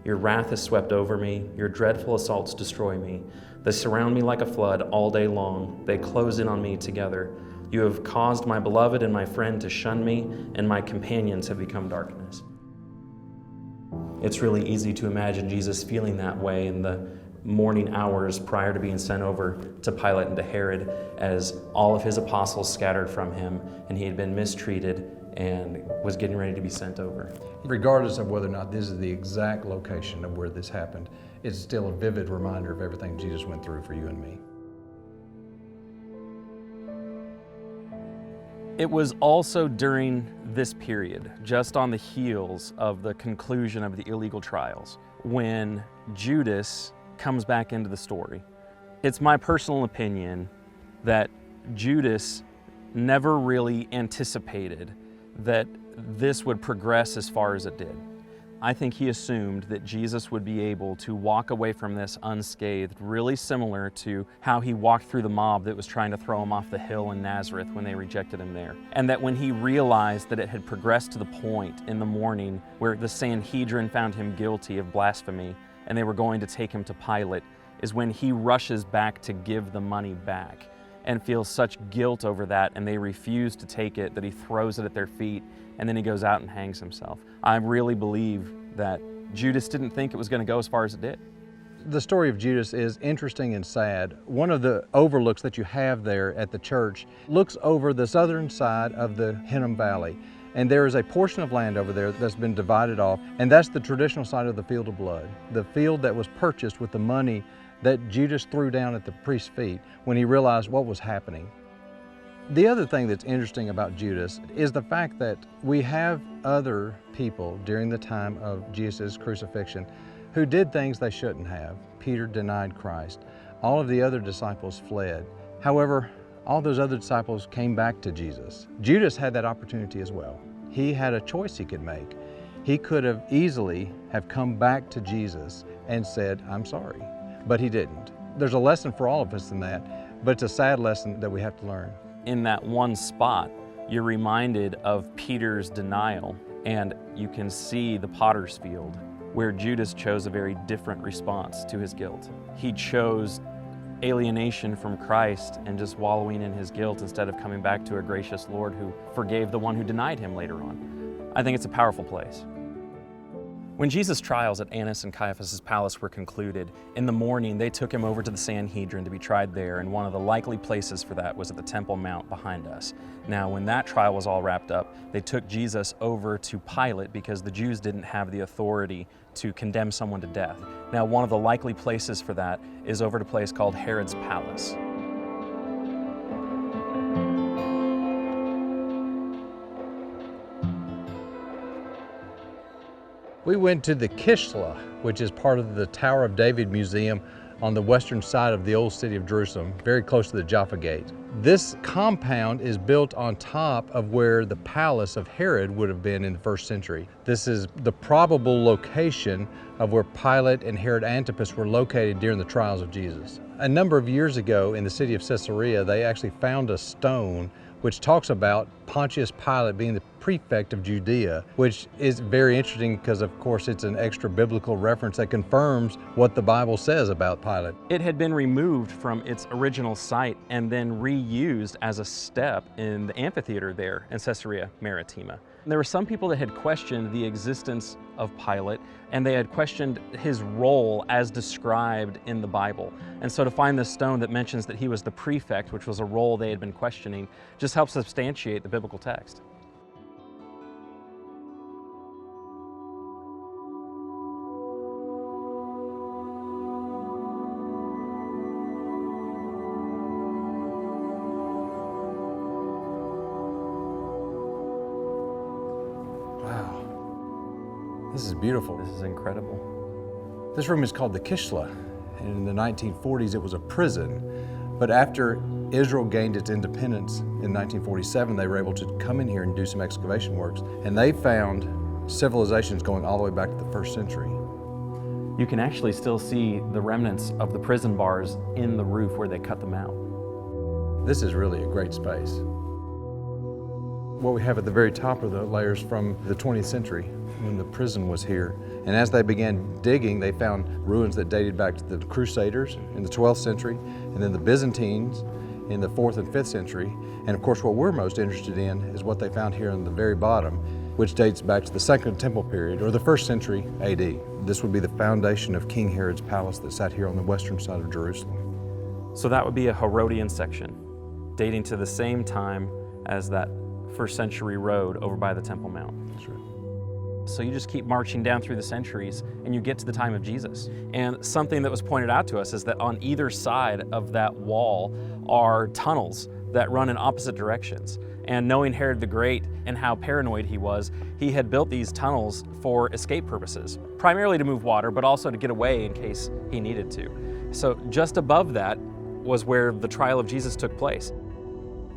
Your wrath has swept over me, your dreadful assaults destroy me. They surround me like a flood all day long, they close in on me together. You have caused my beloved and my friend to shun me, and my companions have become darkness. It's really easy to imagine Jesus feeling that way in the morning hours prior to being sent over to Pilate and to Herod, as all of his apostles scattered from him and he had been mistreated and was getting ready to be sent over. Regardless of whether or not this is the exact location of where this happened, it's still a vivid reminder of everything Jesus went through for you and me. It was also during this period, just on the heels of the conclusion of the illegal trials, when Judas comes back into the story. It's my personal opinion that Judas never really anticipated that this would progress as far as it did. I think he assumed that Jesus would be able to walk away from this unscathed, really similar to how he walked through the mob that was trying to throw him off the hill in Nazareth when they rejected him there. And that when he realized that it had progressed to the point in the morning where the Sanhedrin found him guilty of blasphemy and they were going to take him to Pilate, is when he rushes back to give the money back and feels such guilt over that, and they refuse to take it, that he throws it at their feet, and then he goes out and hangs himself. I really believe that Judas didn't think it was going to go as far as it did. The story of Judas is interesting and sad. One of the overlooks that you have there at the church looks over the southern side of the Hinnom Valley. And there is a portion of land over there that's been divided off, and that's the traditional site of the field of blood, the field that was purchased with the money that Judas threw down at the priest's feet when he realized what was happening. The other thing that's interesting about Judas is the fact that we have other people during the time of Jesus' crucifixion who did things they shouldn't have. Peter denied Christ. All of the other disciples fled. However, all those other disciples came back to Jesus. Judas had that opportunity as well. He had a choice he could make. He could have easily have come back to Jesus and said, "I'm sorry," but he didn't. There's a lesson for all of us in that, but it's a sad lesson that we have to learn. In that one spot, you're reminded of Peter's denial, and you can see the potter's field where Judas chose a very different response to his guilt. He chose alienation from Christ and just wallowing in his guilt instead of coming back to a gracious Lord who forgave the one who denied him later on. I think it's a powerful place. When Jesus' trials at Annas and Caiaphas' palace were concluded, in the morning they took him over to the Sanhedrin to be tried there, and one of the likely places for that was at the Temple Mount behind us. Now, when that trial was all wrapped up, they took Jesus over to Pilate because the Jews didn't have the authority to condemn someone to death. Now, one of the likely places for that is over at a place called Herod's Palace. We went to the Kishla, which is part of the Tower of David Museum on the western side of the old city of Jerusalem, very close to the Jaffa Gate. This compound is built on top of where the palace of Herod would have been in the first century. This is the probable location of where Pilate and Herod Antipas were located during the trials of Jesus. A number of years ago in the city of Caesarea, they actually found a stone which talks about Pontius Pilate being the prefect of Judea, which is very interesting because, of course, it's an extra biblical reference that confirms what the Bible says about Pilate. It had been removed from its original site and then reused as a step in the amphitheater there in Caesarea Maritima. There were some people that had questioned the existence of Pilate, and they had questioned his role as described in the Bible. And so to find this stone that mentions that he was the prefect, which was a role they had been questioning, just helps substantiate the biblical text. This is beautiful. This is incredible. This room is called the Kishla, and in the 1940s it was a prison. But after Israel gained its independence in 1947, they were able to come in here and do some excavation works, and they found civilizations going all the way back to the first century. You can actually still see the remnants of the prison bars in the roof where they cut them out. This is really a great space. What we have at the very top are the layers from the 20th century when the prison was here. And as they began digging, they found ruins that dated back to the Crusaders in the 12th century, and then the Byzantines in the 4th and 5th century. And of course, what we're most interested in is what they found here on the very bottom, which dates back to the Second Temple period, or the 1st century AD. This would be the foundation of King Herod's palace that sat here on the western side of Jerusalem. So that would be a Herodian section, dating to the same time as that first century road over by the Temple Mount. That's right. So you just keep marching down through the centuries and you get to the time of Jesus. And something that was pointed out to us is that on either side of that wall are tunnels that run in opposite directions. And knowing Herod the Great and how paranoid he was, he had built these tunnels for escape purposes, primarily to move water, but also to get away in case he needed to. So just above that was where the trial of Jesus took place.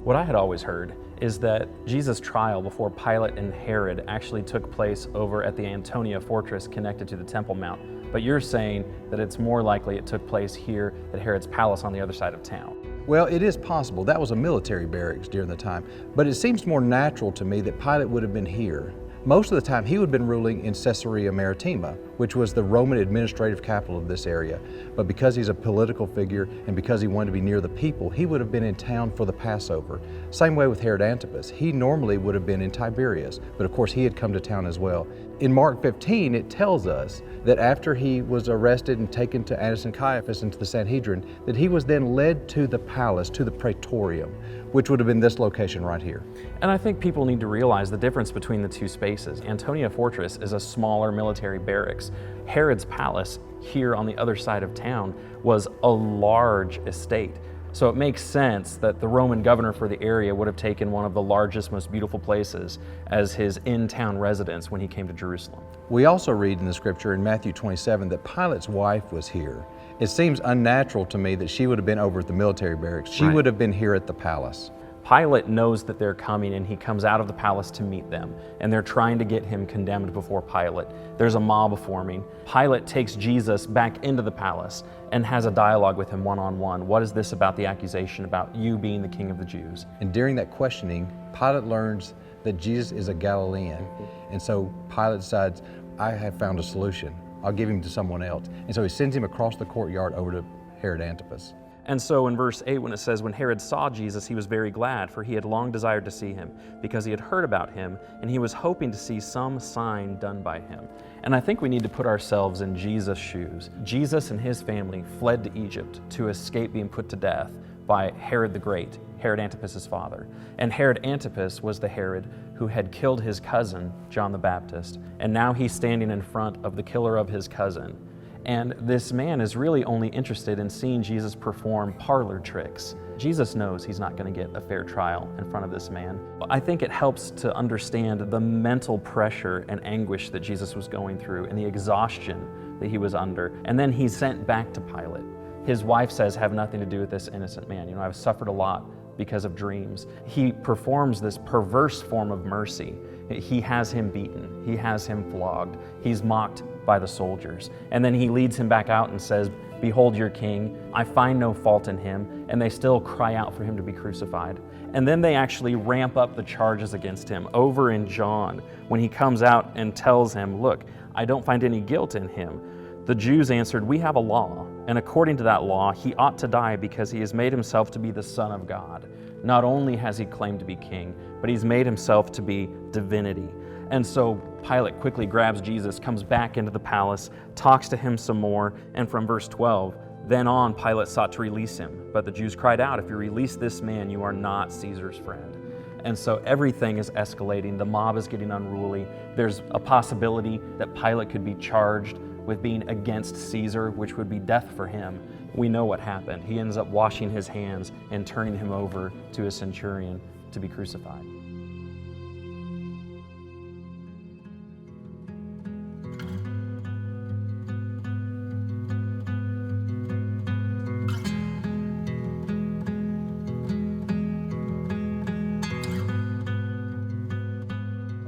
What I had always heard is that Jesus' trial before Pilate and Herod actually took place over at the Antonia fortress connected to the Temple Mount. But you're saying that it's more likely it took place here at Herod's palace on the other side of town. Well, it is possible. That was a military barracks during the time. But it seems more natural to me that Pilate would have been here. Most of the time, he would have been ruling in Caesarea Maritima, which was the Roman administrative capital of this area. But because he's a political figure and because he wanted to be near the people, he would have been in town for the Passover. Same way with Herod Antipas. He normally would have been in Tiberias, but of course he had come to town as well. In Mark 15, it tells us that after he was arrested and taken to Annas and Caiaphas and to the Sanhedrin, that he was then led to the palace, to the praetorium, which would have been this location right here. And I think people need to realize the difference between the two spaces. Antonia Fortress is a smaller military barracks. Herod's palace here on the other side of town was a large estate. So it makes sense that the Roman governor for the area would have taken one of the largest, most beautiful places as his in-town residence when he came to Jerusalem. We also read in the scripture in Matthew 27 that Pilate's wife was here. It seems unnatural to me that she would have been over at the military barracks. She would have been here at the palace. Pilate knows that they're coming and he comes out of the palace to meet them, and they're trying to get him condemned before Pilate. There's a mob forming. Pilate takes Jesus back into the palace and has a dialogue with him one-on-one. What is this about the accusation about you being the king of the Jews? And during that questioning, Pilate learns that Jesus is a Galilean. And so Pilate decides, I have found a solution. I'll give him to someone else. And so he sends him across the courtyard over to Herod Antipas. And so in verse 8, when it says, when Herod saw Jesus, he was very glad, for he had long desired to see him, because he had heard about him, and he was hoping to see some sign done by him. And I think we need to put ourselves in Jesus' shoes. Jesus and his family fled to Egypt to escape being put to death by Herod the Great, Herod Antipas' father. And Herod Antipas was the Herod who had killed his cousin, John the Baptist. And now he's standing in front of the killer of his cousin. And this man is really only interested in seeing Jesus perform parlor tricks. Jesus knows he's not going to get a fair trial in front of this man. I think it helps to understand the mental pressure and anguish that Jesus was going through and the exhaustion that he was under. And then he's sent back to Pilate. His wife says, have nothing to do with this innocent man. You know, I've suffered a lot because of dreams. He performs this perverse form of mercy. He has him beaten. He has him flogged. He's mocked by the soldiers. And then he leads him back out and says, behold your king. I find no fault in him. And they still cry out for him to be crucified. And then they actually ramp up the charges against him over in John when he comes out and tells him, look, I don't find any guilt in him. The Jews answered, we have a law, and according to that law, he ought to die because he has made himself to be the Son of God. Not only has he claimed to be king, but he's made himself to be divinity. And so Pilate quickly grabs Jesus, comes back into the palace, talks to him some more, and from verse 12, then on Pilate sought to release him. But the Jews cried out, if you release this man, you are not Caesar's friend. And so everything is escalating. The mob is getting unruly. There's a possibility that Pilate could be charged with being against Caesar, which would be death for him. We know what happened. He ends up washing his hands and turning him over to a centurion to be crucified.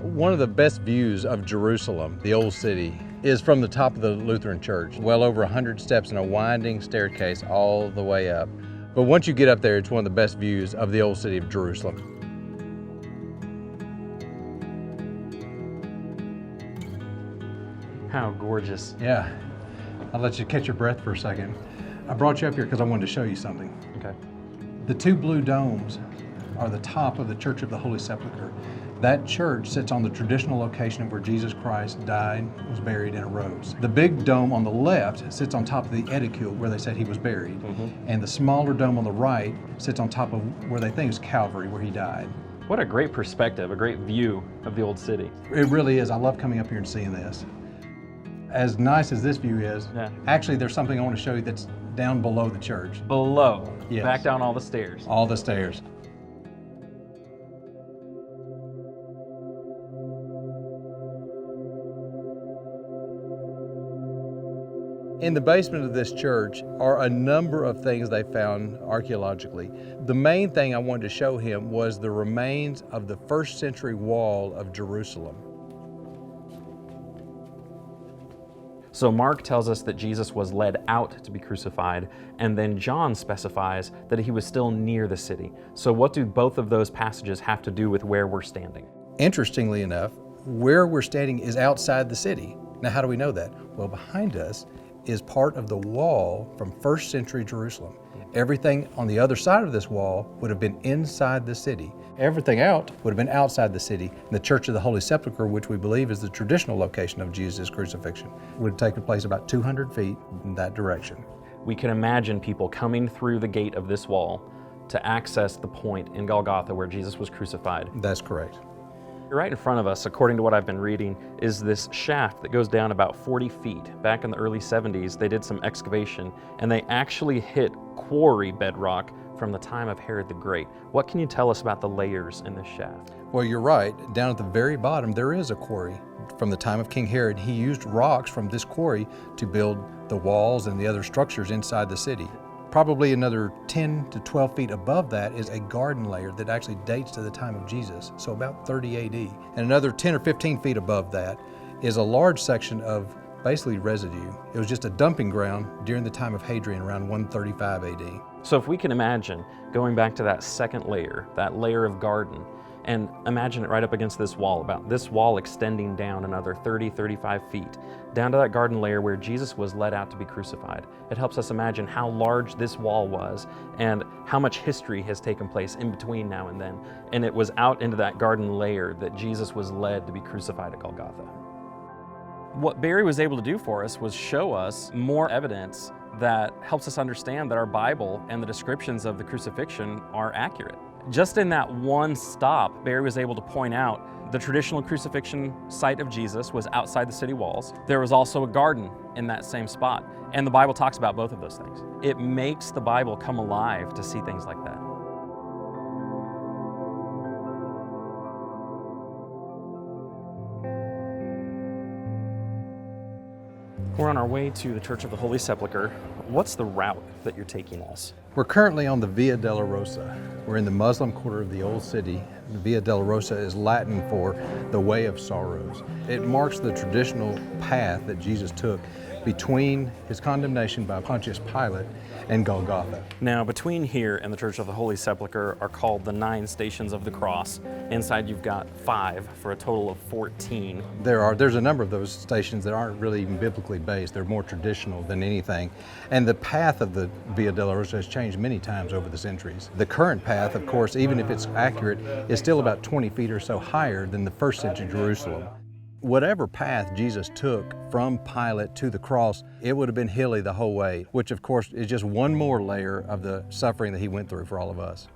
One of the best views of Jerusalem, the old city, is from the top of the Lutheran church. Well over 100 steps and a winding staircase all the way up. But once you get up there, it's one of the best views of the old city of Jerusalem. How gorgeous. Yeah, I'll let you catch your breath for a second. I brought you up here because I wanted to show you something. Okay. The two blue domes are the top of the Church of the Holy Sepulchre. That church sits on the traditional location of where Jesus Christ died, was buried, and arose. The big dome on the left sits on top of the edicule where they said he was buried. And the smaller dome on the right sits on top of where they think is Calvary, where he died. What a great perspective, a great view of the old city. It really is. I love coming up here and seeing this. As nice as this view is, actually there's something I want to show you that's down below the church. Below, Yes. back down all the stairs. All the stairs. In the basement of this church are a number of things they found archaeologically. The main thing I wanted to show him was the remains of the first century wall of Jerusalem. So Mark tells us that Jesus was led out to be crucified, and then John specifies that he was still near the city. So what do both of those passages have to do with where we're standing? Interestingly enough, where we're standing is outside the city. Now, how do we know that? Well, behind us is part of the wall from first century Jerusalem. Everything on the other side of this wall would have been inside the city. Everything out would have been outside the city. And the Church of the Holy Sepulchre, which we believe is the traditional location of Jesus' crucifixion, would have taken place about 200 feet in that direction. We can imagine people coming through the gate of this wall to access the point in Golgotha where Jesus was crucified. That's correct. Right in front of us, according to what I've been reading, is this shaft that goes down about 40 feet. Back in the early 70s, they did some excavation, and they actually hit quarry bedrock from the time of Herod the Great. What can you tell us about the layers in this shaft? Well, you're right. Down at the very bottom, there is a quarry. From the time of King Herod, he used rocks from this quarry to build the walls and the other structures inside the city. Probably another 10 to 12 feet above that is a garden layer that actually dates to the time of Jesus, so about 30 AD. And another 10 or 15 feet above that is a large section of basically residue. It was just a dumping ground during the time of Hadrian around 135 AD. So if we can imagine going back to that second layer, that layer of garden, and imagine it right up against this wall, about this wall extending down another 30, 35 feet, down to that garden layer where Jesus was led out to be crucified. It helps us imagine how large this wall was and how much history has taken place in between now and then. And it was out into that garden layer that Jesus was led to be crucified at Golgotha. What Barry was able to do for us was show us more evidence that helps us understand that our Bible and the descriptions of the crucifixion are accurate. Just in that one stop, Barry was able to point out the traditional crucifixion site of Jesus was outside the city walls. There was also a garden in that same spot, and the Bible talks about both of those things. It makes the Bible come alive to see things like that. We're on our way to the Church of the Holy Sepulchre. What's the route that you're taking us? We're currently on the Via Delarosa. We're in the Muslim quarter of the old city. The Via Delarosa is Latin for the Way of Sorrows. It marks the traditional path that Jesus took between his condemnation by Pontius Pilate and Golgotha. Now, between here and the Church of the Holy Sepulchre are called the 9 Stations of the Cross. Inside you've got 5 for a total of 14. There's a number of those stations that aren't really even biblically based. They're more traditional than anything. And the path of the Via Delarosa has changed many times over the centuries. The current path, of course, even if it's accurate, is still about 20 feet or so higher than the first century Jerusalem. Whatever path Jesus took from Pilate to the cross, it would have been hilly the whole way, which of course is just one more layer of the suffering that he went through for all of us.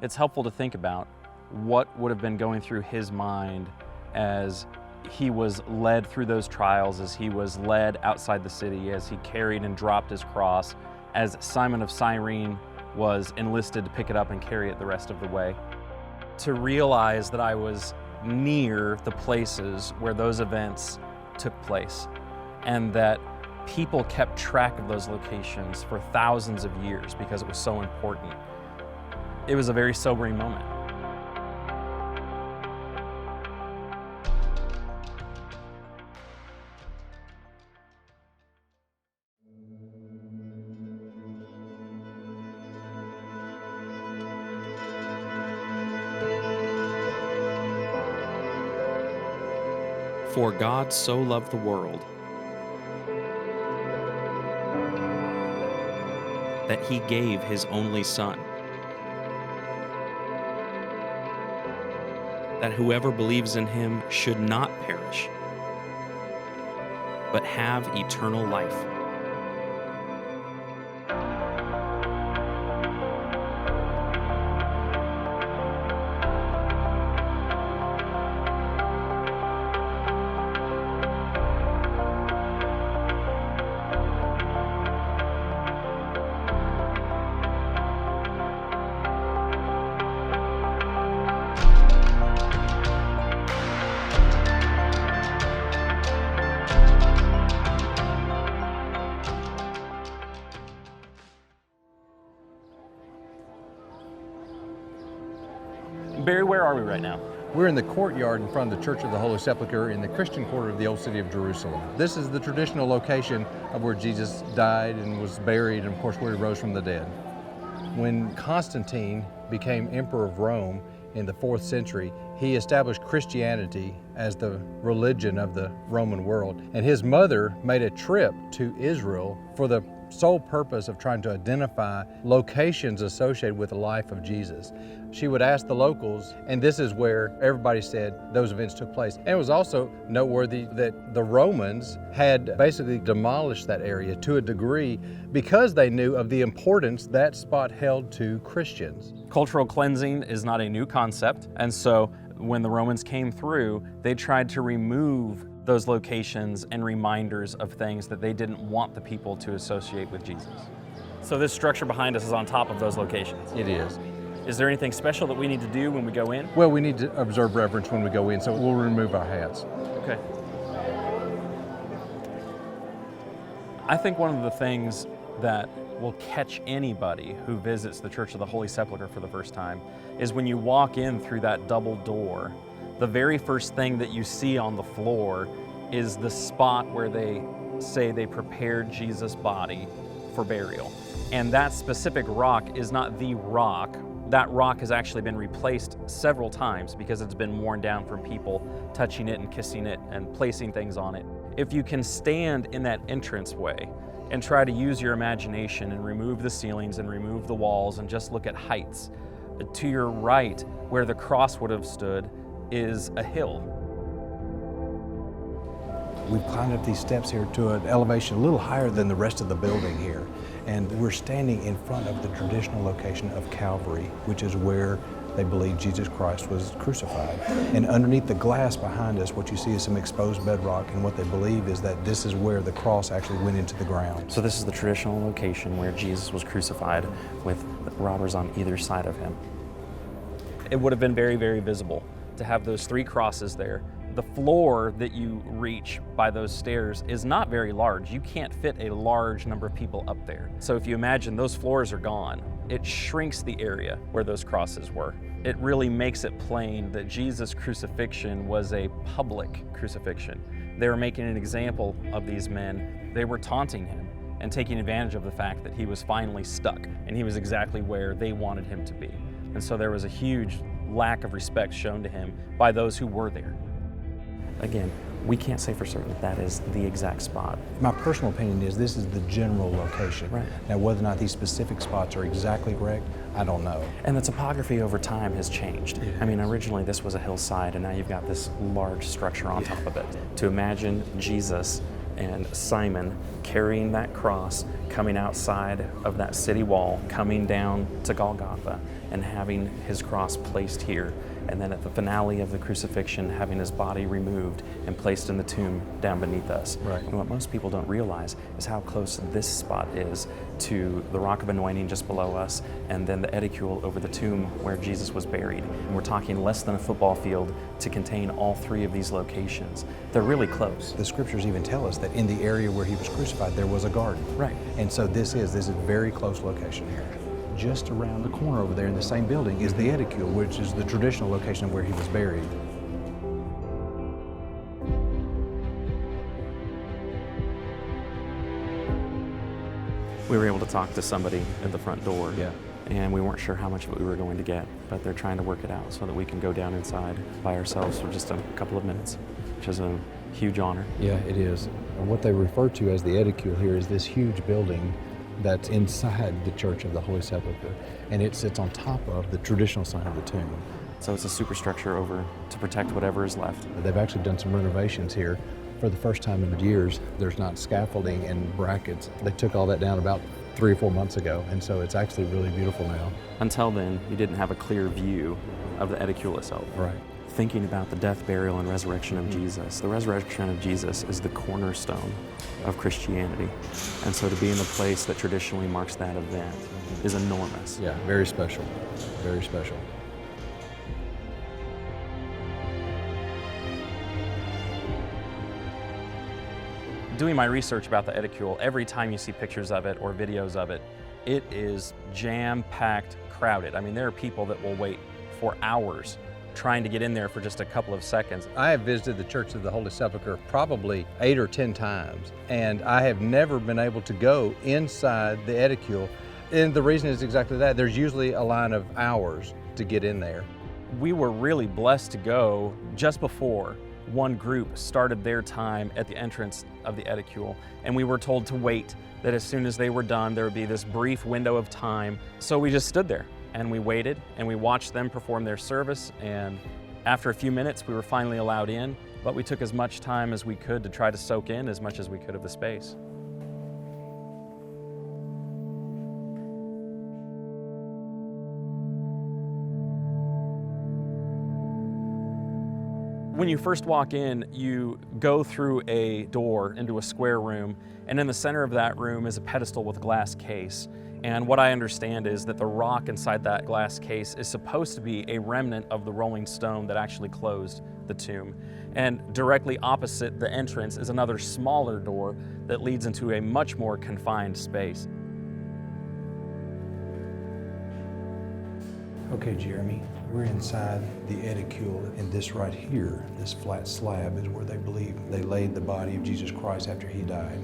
It's helpful to think about what would have been going through his mind as he was led through those trials, as he was led outside the city, as he carried and dropped his cross, as Simon of Cyrene was enlisted to pick it up and carry it the rest of the way. To realize that I was near the places where those events took place, and that people kept track of those locations for thousands of years because it was so important. It was a very sobering moment. For God so loved the world that he gave his only Son, that whoever believes in him should not perish, but have eternal life. Barry, where are we right now? We're in the courtyard in front of the Church of the Holy Sepulchre in the Christian quarter of the old city of Jerusalem. This is the traditional location of where Jesus died and was buried, and of course where he rose from the dead. When Constantine became emperor of Rome in the 4th century, he established Christianity as the religion of the Roman world. And his mother made a trip to Israel for the sole purpose of trying to identify locations associated with the life of Jesus. She would ask the locals, and this is where everybody said those events took place. And it was also noteworthy that the Romans had basically demolished that area to a degree because they knew of the importance that spot held to Christians. Cultural cleansing is not a new concept, and so when the Romans came through, they tried to remove those locations and reminders of things that they didn't want the people to associate with Jesus. So this structure behind us is on top of those locations. It is. Is there anything special that we need to do when we go in? Well, we need to observe reverence when we go in, so we'll remove our hats. Okay. I think one of the things that will catch anybody who visits the Church of the Holy Sepulchre for the first time is when you walk in through that double door, the very first thing that you see on the floor is the spot where they say they prepared Jesus' body for burial. And that specific rock is not the rock. That rock has actually been replaced several times because it's been worn down from people touching it and kissing it and placing things on it. If you can stand in that entranceway and try to use your imagination and remove the ceilings and remove the walls and just look at heights, to your right, where the cross would have stood, is a hill. We've climbed up these steps here to an elevation a little higher than the rest of the building here. And we're standing in front of the traditional location of Calvary, which is where they believe Jesus Christ was crucified. And underneath the glass behind us, what you see is some exposed bedrock, and what they believe is that this is where the cross actually went into the ground. So this is the traditional location where Jesus was crucified with robbers on either side of him. It would have been very, very visible to have those 3 crosses there. The floor that you reach by those stairs is not very large. You can't fit a large number of people up there. So if you imagine those floors are gone, it shrinks the area where those crosses were. It really makes it plain that Jesus' crucifixion was a public crucifixion. They were making an example of these men. They were taunting him and taking advantage of the fact that he was finally stuck and he was exactly where they wanted him to be. And so there was a huge lack of respect shown to him by those who were there. Again, we can't say for certain that is the exact spot. My personal opinion is this is the general location. Right. Now, whether or not these specific spots are exactly correct, I don't know. And the topography over time has changed. I mean, originally this was a hillside, and now you've got this large structure on top of it. To imagine Jesus and Simon carrying that cross, coming outside of that city wall, coming down to Golgotha, and having his cross placed here, and then at the finale of the crucifixion, having his body removed and placed in the tomb down beneath us. Right. And what most people don't realize is how close this spot is to the Rock of Anointing just below us, and then the edicule over the tomb where Jesus was buried. And we're talking less than a football field to contain all 3 of these locations. They're really close. The scriptures even tell us that in the area where he was crucified, there was a garden. Right. And so this is a very close location here. Just around the corner over there in the same building is the edicule, which is the traditional location of where he was buried. We were able to talk to somebody at the front door. Yeah. And we weren't sure how much of it we were going to get, but they're trying to work it out so that we can go down inside by ourselves for just a couple of minutes, which is a huge honor. Yeah, it is. And what they refer to as the edicule here is this huge building that's inside the Church of the Holy Sepulchre, and it sits on top of the traditional side of the tomb. So it's a superstructure over to protect whatever is left. They've actually done some renovations here. For the first time in years, there's not scaffolding and brackets. They took all that down about 3 or 4 months ago, and so it's actually really beautiful now. Until then, you didn't have a clear view of the edicule itself. Right. Thinking about the death, burial, and resurrection of Jesus. The resurrection of Jesus is the cornerstone of Christianity. And so to be in the place that traditionally marks that event is enormous. Yeah, very special, very special. Doing my research about the edicule, every time you see pictures of it or videos of it, it is jam-packed, crowded. I mean, there are people that will wait for hours trying to get in there for just a couple of seconds. I have visited the Church of the Holy Sepulchre probably 8 or 10 times, and I have never been able to go inside the edicule. And the reason is exactly that. There's usually a line of hours to get in there. We were really blessed to go just before one group started their time at the entrance of the edicule, and we were told to wait, that as soon as they were done, there would be this brief window of time. So we just stood there and we waited and we watched them perform their service, and after a few minutes we were finally allowed in, but we took as much time as we could to try to soak in as much as we could of the space. When you first walk in, you go through a door into a square room, and in the center of that room is a pedestal with a glass case. And what I understand is that the rock inside that glass case is supposed to be a remnant of the rolling stone that actually closed the tomb. And directly opposite the entrance is another smaller door that leads into a much more confined space. Okay, Jeremy, we're inside the edicule, and this right here, this flat slab, is where they believe they laid the body of Jesus Christ after he died.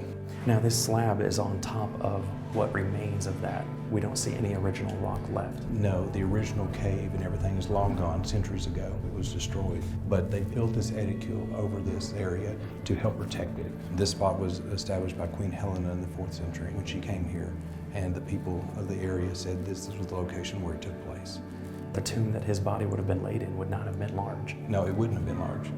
Now this slab is on top of what remains of that. We don't see any original rock left. No, the original cave and everything is long gone, centuries ago. It was destroyed. But they built this edicule over this area to help protect it. This spot was established by Queen Helena in the 4th century when she came here, and the people of the area said this was the location where it took place. The tomb that his body would have been laid in would not have been large. No, it wouldn't have been large.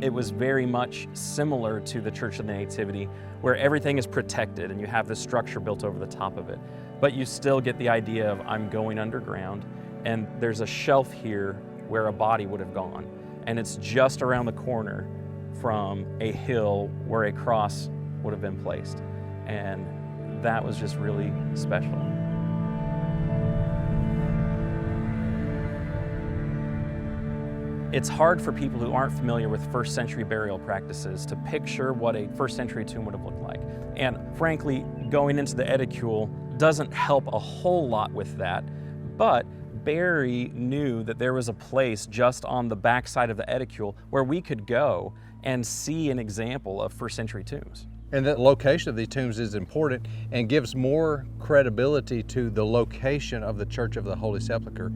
It was very much similar to the Church of the Nativity, where everything is protected and you have this structure built over the top of it. But you still get the idea of, I'm going underground, and there's a shelf here where a body would have gone. And it's just around the corner from a hill where a cross would have been placed. And that was just really special. It's hard for people who aren't familiar with first century burial practices to picture what a first century tomb would have looked like. And frankly, going into the edicule doesn't help a whole lot with that, but Barry knew that there was a place just on the backside of the edicule where we could go and see an example of first century tombs. And the location of these tombs is important and gives more credibility to the location of the Church of the Holy Sepulchre.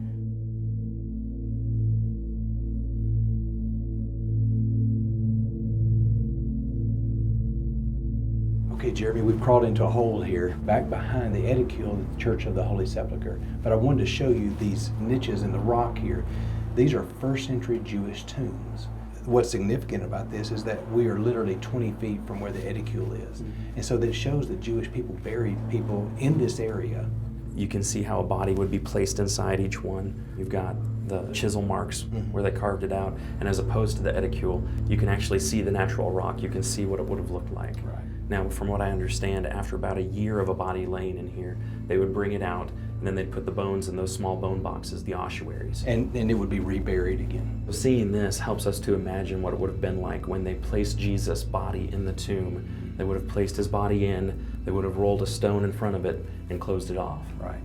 Okay, Jeremy, we've crawled into a hole here, back behind the edicule of the Church of the Holy Sepulchre. But I wanted to show you these niches in the rock here. These are first century Jewish tombs. What's significant about this is that we are literally 20 feet from where the edicule is. And so that shows that Jewish people buried people in this area. You can see how a body would be placed inside each one. You've got the chisel marks where they carved it out, and as opposed to the edicule, you can actually see the natural rock. You can see what it would have looked like. Right. Now, from what I understand, after about a year of a body laying in here, they would bring it out, and then they'd put the bones in those small bone boxes, the ossuaries. And it would be reburied again. Seeing this helps us to imagine what it would have been like when they placed Jesus' body in the tomb. They would have placed his body in, they would have rolled a stone in front of it and closed it off. Right.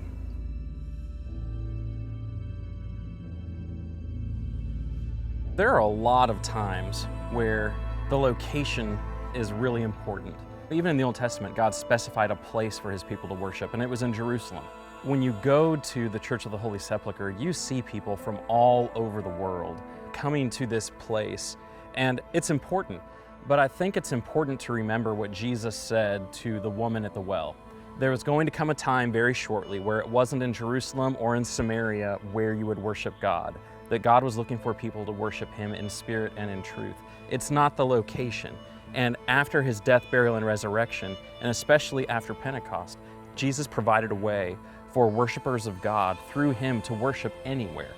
There are a lot of times where the location is really important. Even in the Old Testament, God specified a place for his people to worship, and it was in Jerusalem. When you go to the Church of the Holy Sepulchre, you see people from all over the world coming to this place, and it's important. But I think it's important to remember what Jesus said to the woman at the well. There was going to come a time very shortly where it wasn't in Jerusalem or in Samaria where you would worship God, that God was looking for people to worship him in spirit and in truth. It's not the location. And after his death, burial, and resurrection, and especially after Pentecost, Jesus provided a way for worshipers of God through him to worship anywhere.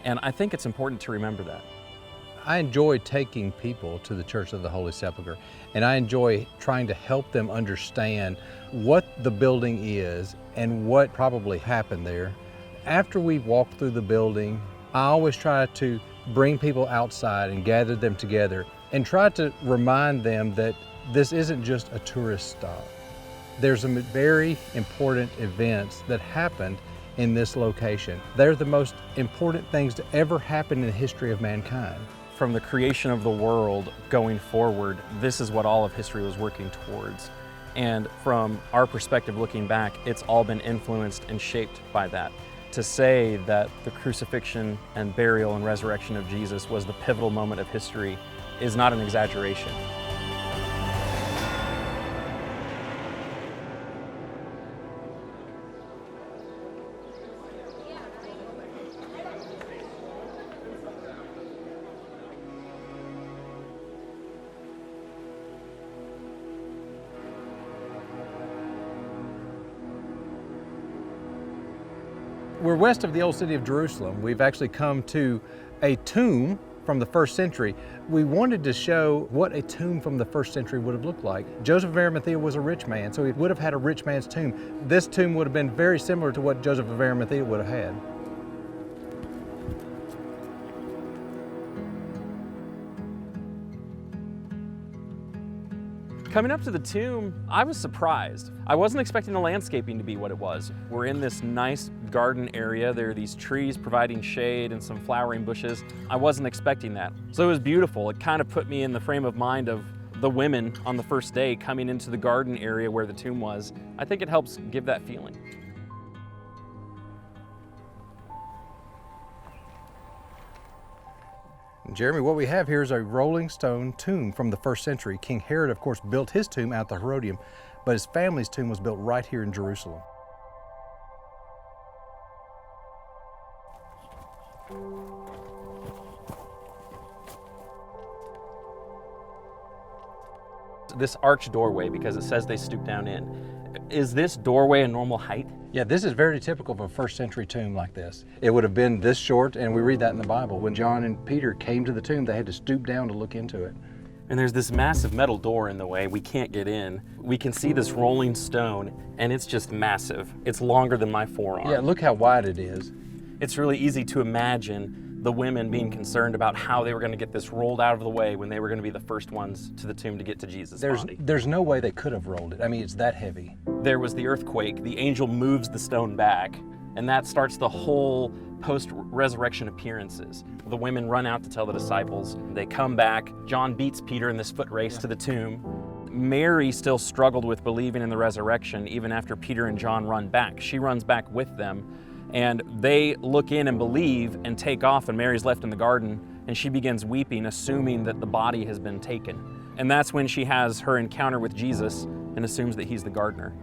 And I think it's important to remember that. I enjoy taking people to the Church of the Holy Sepulchre, and I enjoy trying to help them understand what the building is and what probably happened there. After we walk through the building, I always try to bring people outside and gather them together and try to remind them that this isn't just a tourist stop. There's some very important events that happened in this location. They're the most important things to ever happen in the history of mankind. From the creation of the world going forward, this is what all of history was working towards. And from our perspective looking back, it's all been influenced and shaped by that. To say that the crucifixion and burial and resurrection of Jesus was the pivotal moment of history is not an exaggeration. We're west of the old city of Jerusalem. We've actually come to a tomb from the first century. We wanted to show what a tomb from the first century would have looked like. Joseph of Arimathea was a rich man, so he would have had a rich man's tomb. This tomb would have been very similar to what Joseph of Arimathea would have had. Coming up to the tomb, I was surprised. I wasn't expecting the landscaping to be what it was. We're in this nice garden area. There are these trees providing shade and some flowering bushes. I wasn't expecting that. So it was beautiful. It kind of put me in the frame of mind of the women on the first day coming into the garden area where the tomb was. I think it helps give that feeling. Jeremy, what we have here is a rolling stone tomb from the first century. King Herod, of course, built his tomb out the Herodium, but his family's tomb was built right here in Jerusalem. This arched doorway, because it says they stooped down in, is this doorway a normal height? Yeah, this is very typical of a first century tomb like this. It would have been this short, and we read that in the Bible. When John and Peter came to the tomb, they had to stoop down to look into it. And there's this massive metal door in the way. We can't get in. We can see this rolling stone, and it's just massive. It's longer than my forearm. Yeah, look how wide it is. It's really easy to imagine the women being concerned about how they were going to get this rolled out of the way when they were going to be the first ones to the tomb to get to Jesus' body. There's no way they could have rolled it. I mean, it's that heavy. There was the earthquake. The angel moves the stone back, and that starts the whole post-resurrection appearances. The women run out to tell the disciples. They come back. John beats Peter in this foot race to the tomb. Mary still struggled with believing in the resurrection even after Peter and John run back. She runs back with them, and they look in and believe and take off, and Mary's left in the garden, and she begins weeping, assuming that the body has been taken. And that's when she has her encounter with Jesus and assumes that he's the gardener.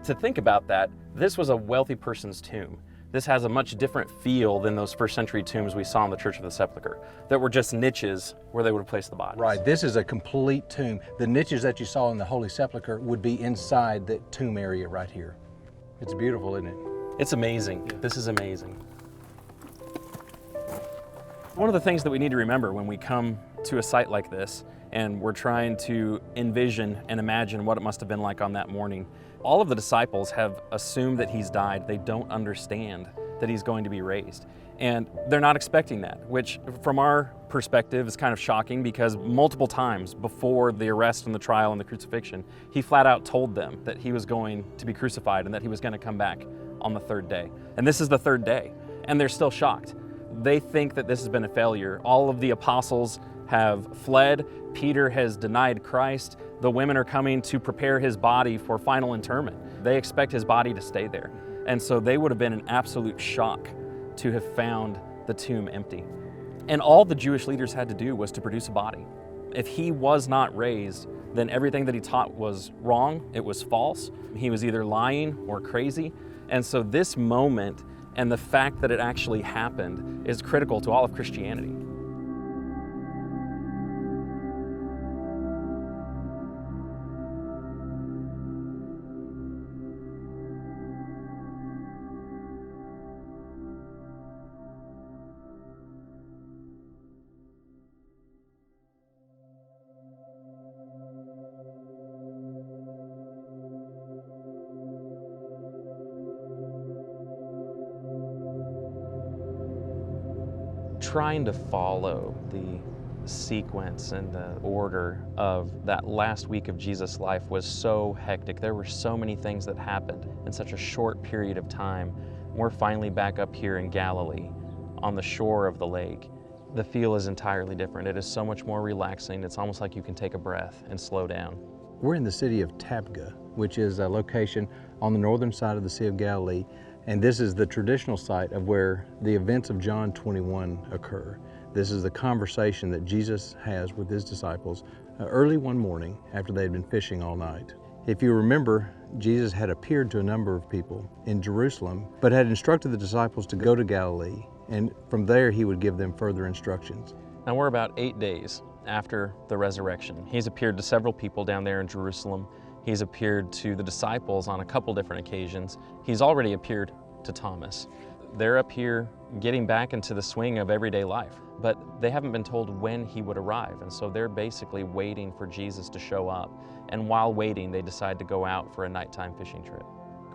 To think about that, this was a wealthy person's tomb. This has a much different feel than those first century tombs we saw in the Church of the Sepulchre that were just niches where they would have placed the bodies. Right, this is a complete tomb. The niches that you saw in the Holy Sepulchre would be inside that tomb area right here. It's beautiful, isn't it? It's amazing. This is amazing. One of the things that we need to remember when we come to a site like this and we're trying to envision and imagine what it must have been like on that morning, all of the disciples have assumed that he's died. They don't understand that he's going to be raised. And they're not expecting that, which from our perspective is kind of shocking because multiple times before the arrest and the trial and the crucifixion, he flat out told them that he was going to be crucified and that he was going to come back on the third day. And this is the third day, and they're still shocked. They think that this has been a failure. All of the apostles have fled. Peter has denied Christ. The women are coming to prepare his body for final interment. They expect his body to stay there. And so they would have been in absolute shock to have found the tomb empty. And all the Jewish leaders had to do was to produce a body. If he was not raised, then everything that he taught was wrong, it was false. He was either lying or crazy. And so this moment and the fact that it actually happened is critical to all of Christianity. Trying to follow the sequence and the order of that last week of Jesus' life was so hectic. There were so many things that happened in such a short period of time. We're finally back up here in Galilee, on the shore of the lake. The feel is entirely different. It is so much more relaxing. It's almost like you can take a breath and slow down. We're in the city of Tabgha, which is a location on the northern side of the Sea of Galilee, and this is the traditional site of where the events of John 21 occur. This is the conversation that Jesus has with his disciples early one morning after they had been fishing all night. If you remember, Jesus had appeared to a number of people in Jerusalem, but had instructed the disciples to go to Galilee, and from there he would give them further instructions. Now we're about 8 days after the resurrection. He's appeared to several people down there in Jerusalem. He's appeared to the disciples on a couple different occasions. He's already appeared to Thomas. They're up here getting back into the swing of everyday life, but they haven't been told when he would arrive, and so they're basically waiting for Jesus to show up. And while waiting, they decide to go out for a nighttime fishing trip.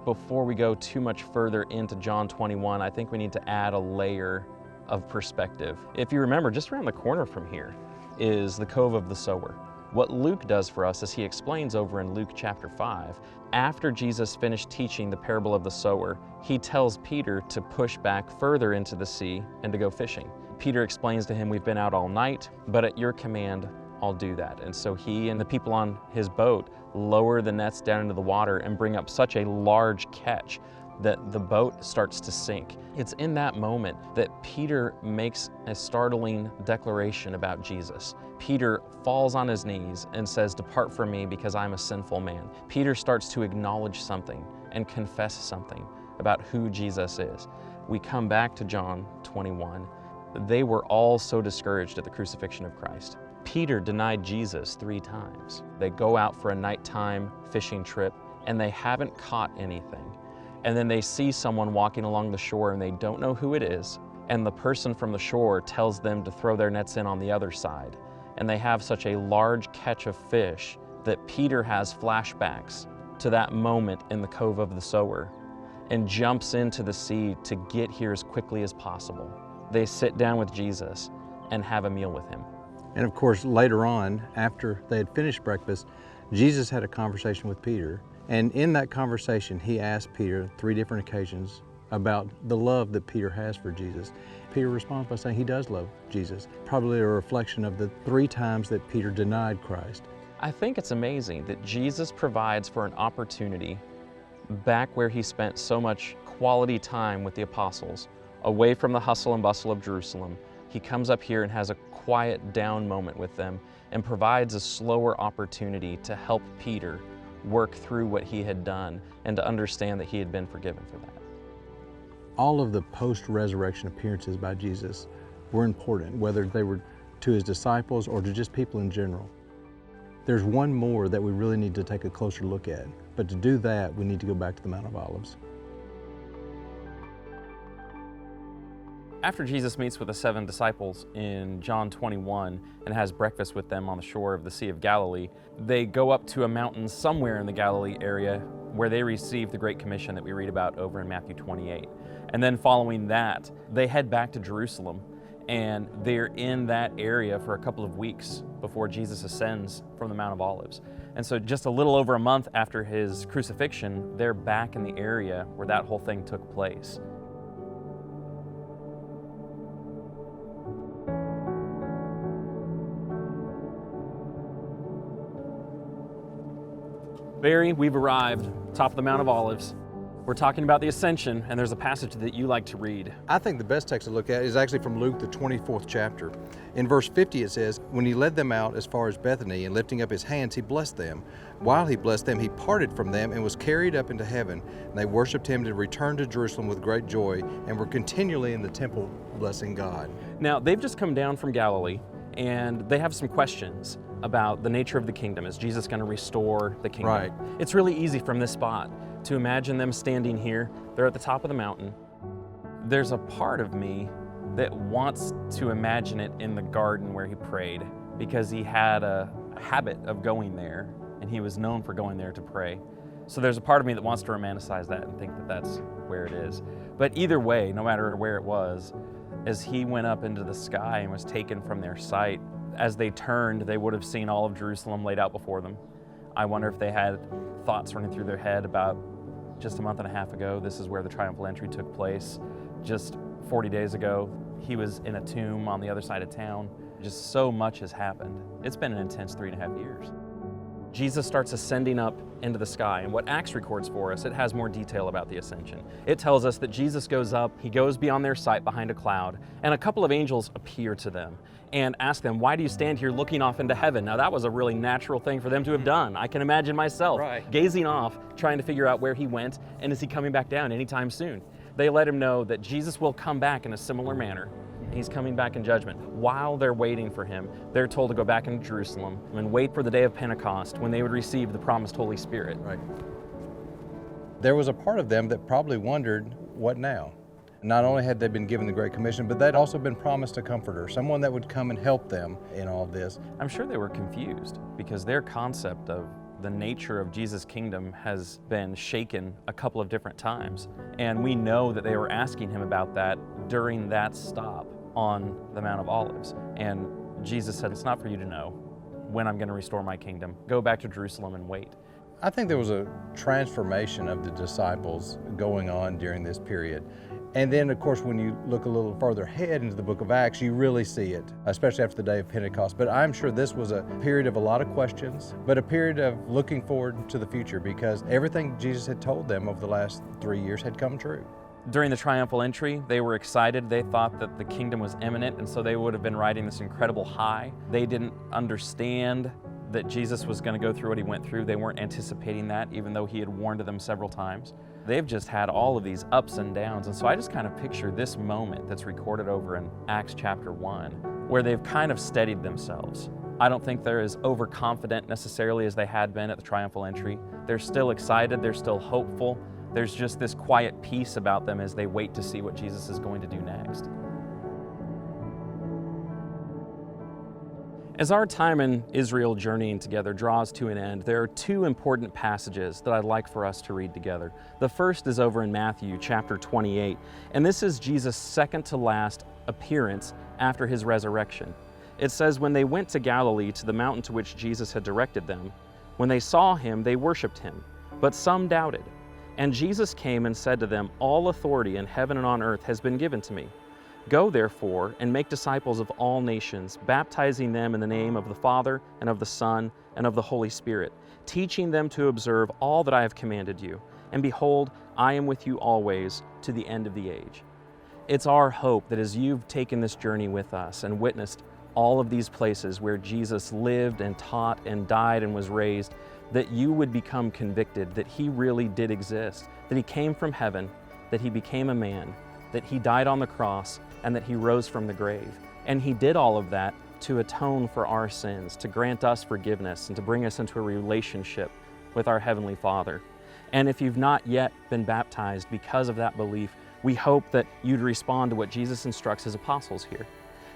Before we go too much further into John 21, I think we need to add a layer of perspective. If you remember, just around the corner from here is the Cove of the Sower. What Luke does for us is he explains over in Luke chapter 5, after Jesus finished teaching the parable of the sower, he tells Peter to push back further into the sea and to go fishing. Peter explains to him, we've been out all night, but at your command, I'll do that. And so he and the people on his boat lower the nets down into the water and bring up such a large catch that the boat starts to sink. It's in that moment that Peter makes a startling declaration about Jesus. Peter falls on his knees and says, "Depart from me because I'm a sinful man." Peter starts to acknowledge something and confess something about who Jesus is. We come back to John 21. They were all so discouraged at the crucifixion of Christ. Peter denied Jesus 3 times. They go out for a nighttime fishing trip and they haven't caught anything. And then they see someone walking along the shore and they don't know who it is. And the person from the shore tells them to throw their nets in on the other side. And they have such a large catch of fish that Peter has flashbacks to that moment in the Cove of the Sower and jumps into the sea to get here as quickly as possible. They sit down with Jesus and have a meal with him. And of course, later on, after they had finished breakfast, Jesus had a conversation with Peter. And in that conversation, he asked Peter 3 different occasions about the love that Peter has for Jesus. Peter responds by saying he does love Jesus, probably a reflection of the 3 times that Peter denied Christ. I think it's amazing that Jesus provides for an opportunity back where he spent so much quality time with the apostles, away from the hustle and bustle of Jerusalem. He comes up here and has a quiet down moment with them and provides a slower opportunity to help Peter work through what he had done and to understand that he had been forgiven for that. All of the post-resurrection appearances by Jesus were important, whether they were to his disciples or to just people in general. There's one more that we really need to take a closer look at, but to do that, we need to go back to the Mount of Olives. After Jesus meets with the 7 disciples in John 21 and has breakfast with them on the shore of the Sea of Galilee, they go up to a mountain somewhere in the Galilee area where they receive the Great Commission that we read about over in Matthew 28. And then following that, they head back to Jerusalem, and they're in that area for a couple of weeks before Jesus ascends from the Mount of Olives. And so just a little over a month after his crucifixion, they're back in the area where that whole thing took place. Barry, we've arrived, top of the Mount of Olives. We're talking about the Ascension, and there's a passage that you like to read. I think the best text to look at is actually from Luke, the 24th chapter. In verse 50 it says, "When he led them out as far as Bethany, and lifting up his hands, he blessed them. While he blessed them, he parted from them and was carried up into heaven. And they worshiped him and returned to Jerusalem with great joy, and were continually in the temple blessing God." Now, they've just come down from Galilee, and they have some questions about the nature of the kingdom. Is Jesus going to restore the kingdom? Right. It's really easy from this spot to imagine them standing here. They're at the top of the mountain. There's a part of me that wants to imagine it in the garden where he prayed, because he had a habit of going there, and he was known for going there to pray. So there's a part of me that wants to romanticize that and think that that's where it is. But either way, no matter where it was, as he went up into the sky and was taken from their sight, as they turned, they would have seen all of Jerusalem laid out before them. I wonder if they had thoughts running through their head about just a month and a half ago. This is where the triumphal entry took place. Just 40 days ago, he was in a tomb on the other side of town. Just so much has happened. It's been an intense 3.5 years. Jesus starts ascending up into the sky, and what Acts records for us, it has more detail about the ascension. It tells us that Jesus goes up, he goes beyond their sight behind a cloud, and a couple of angels appear to them and ask them, why do you stand here looking off into heaven? Now that was a really natural thing for them to have done. I can imagine myself gazing off, trying to figure out where he went, and is he coming back down anytime soon? They let him know that Jesus will come back in a similar manner. He's coming back in judgment. While they're waiting for him, they're told to go back into Jerusalem and wait for the day of Pentecost when they would receive the promised Holy Spirit. Right. There was a part of them that probably wondered, what now? Not only had they been given the Great Commission, but they'd also been promised a comforter, someone that would come and help them in all this. I'm sure they were confused because their concept of the nature of Jesus' kingdom has been shaken a couple of different times. And we know that they were asking him about that during that stop on the Mount of Olives. And Jesus said, it's not for you to know when I'm going to restore my kingdom. Go back to Jerusalem and wait. I think there was a transformation of the disciples going on during this period. And then, of course, when you look a little further ahead into the book of Acts, you really see it, especially after the day of Pentecost. But I'm sure this was a period of a lot of questions, but a period of looking forward to the future because everything Jesus had told them over the last 3 years had come true. During the triumphal entry, they were excited. They thought that the kingdom was imminent, and so they would have been riding this incredible high. They didn't understand that Jesus was going to go through what he went through. They weren't anticipating that, even though he had warned them several times. They've just had all of these ups and downs, and so I just kind of picture this moment that's recorded over in Acts chapter 1, where they've kind of steadied themselves. I don't think they're as overconfident necessarily as they had been at the triumphal entry. They're still excited, they're still hopeful. There's just this quiet peace about them as they wait to see what Jesus is going to do next. As our time in Israel journeying together draws to an end, there are two important passages that I'd like for us to read together. The first is over in Matthew chapter 28, and this is Jesus' second to last appearance after his resurrection. It says, when they went to Galilee to the mountain to which Jesus had directed them, when they saw him, they worshiped him, but some doubted. And Jesus came and said to them, all authority in heaven and on earth has been given to me. Go therefore and make disciples of all nations, baptizing them in the name of the Father and of the Son and of the Holy Spirit, teaching them to observe all that I have commanded you. And behold, I am with you always to the end of the age. It's our hope that as you've taken this journey with us and witnessed all of these places where Jesus lived and taught and died and was raised, that you would become convicted that he really did exist, that he came from heaven, that he became a man, that he died on the cross, and that he rose from the grave. And he did all of that to atone for our sins, to grant us forgiveness, and to bring us into a relationship with our Heavenly Father. And if you've not yet been baptized because of that belief, we hope that you'd respond to what Jesus instructs his apostles here.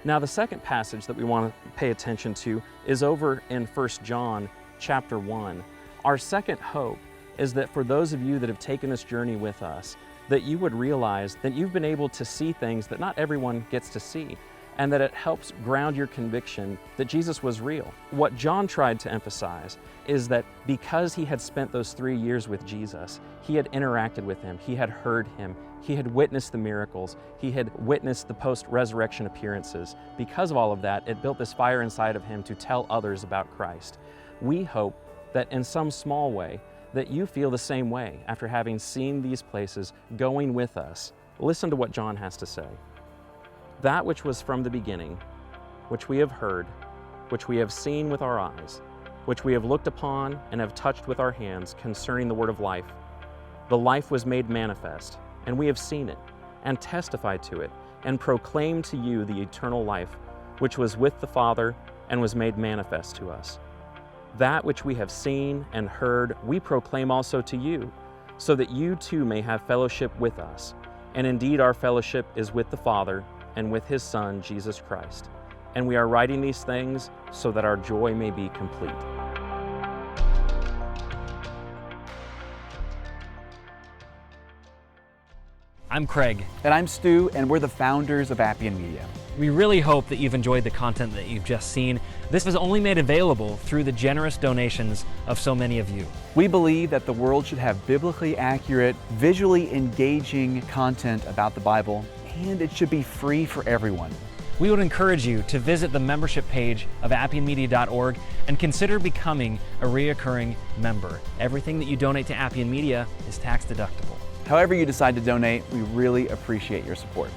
Now, the second passage that we want to pay attention to is over in 1 John chapter 1. Our second hope is that for those of you that have taken this journey with us, that you would realize that you've been able to see things that not everyone gets to see, and that it helps ground your conviction that Jesus was real. What John tried to emphasize is that because he had spent those 3 years with Jesus, he had interacted with him, he had heard him, he had witnessed the miracles, he had witnessed the post-resurrection appearances. Because of all of that, it built this fire inside of him to tell others about Christ. We hope that in some small way, that you feel the same way after having seen these places going with us. Listen to what John has to say. That which was from the beginning, which we have heard, which we have seen with our eyes, which we have looked upon and have touched with our hands concerning the word of life. The life was made manifest, and we have seen it, and testified to it, and proclaimed to you the eternal life, which was with the Father and was made manifest to us. That which we have seen and heard, we proclaim also to you, so that you too may have fellowship with us. And indeed our fellowship is with the Father and with his Son, Jesus Christ. And we are writing these things so that our joy may be complete. I'm Craig. And I'm Stu, and we're the founders of Appian Media. We really hope that you've enjoyed the content that you've just seen. This was only made available through the generous donations of so many of you. We believe that the world should have biblically accurate, visually engaging content about the Bible, and it should be free for everyone. We would encourage you to visit the membership page of appianmedia.org and consider becoming a reoccurring member. Everything that you donate to Appian Media is tax deductible. However you decide to donate, we really appreciate your support.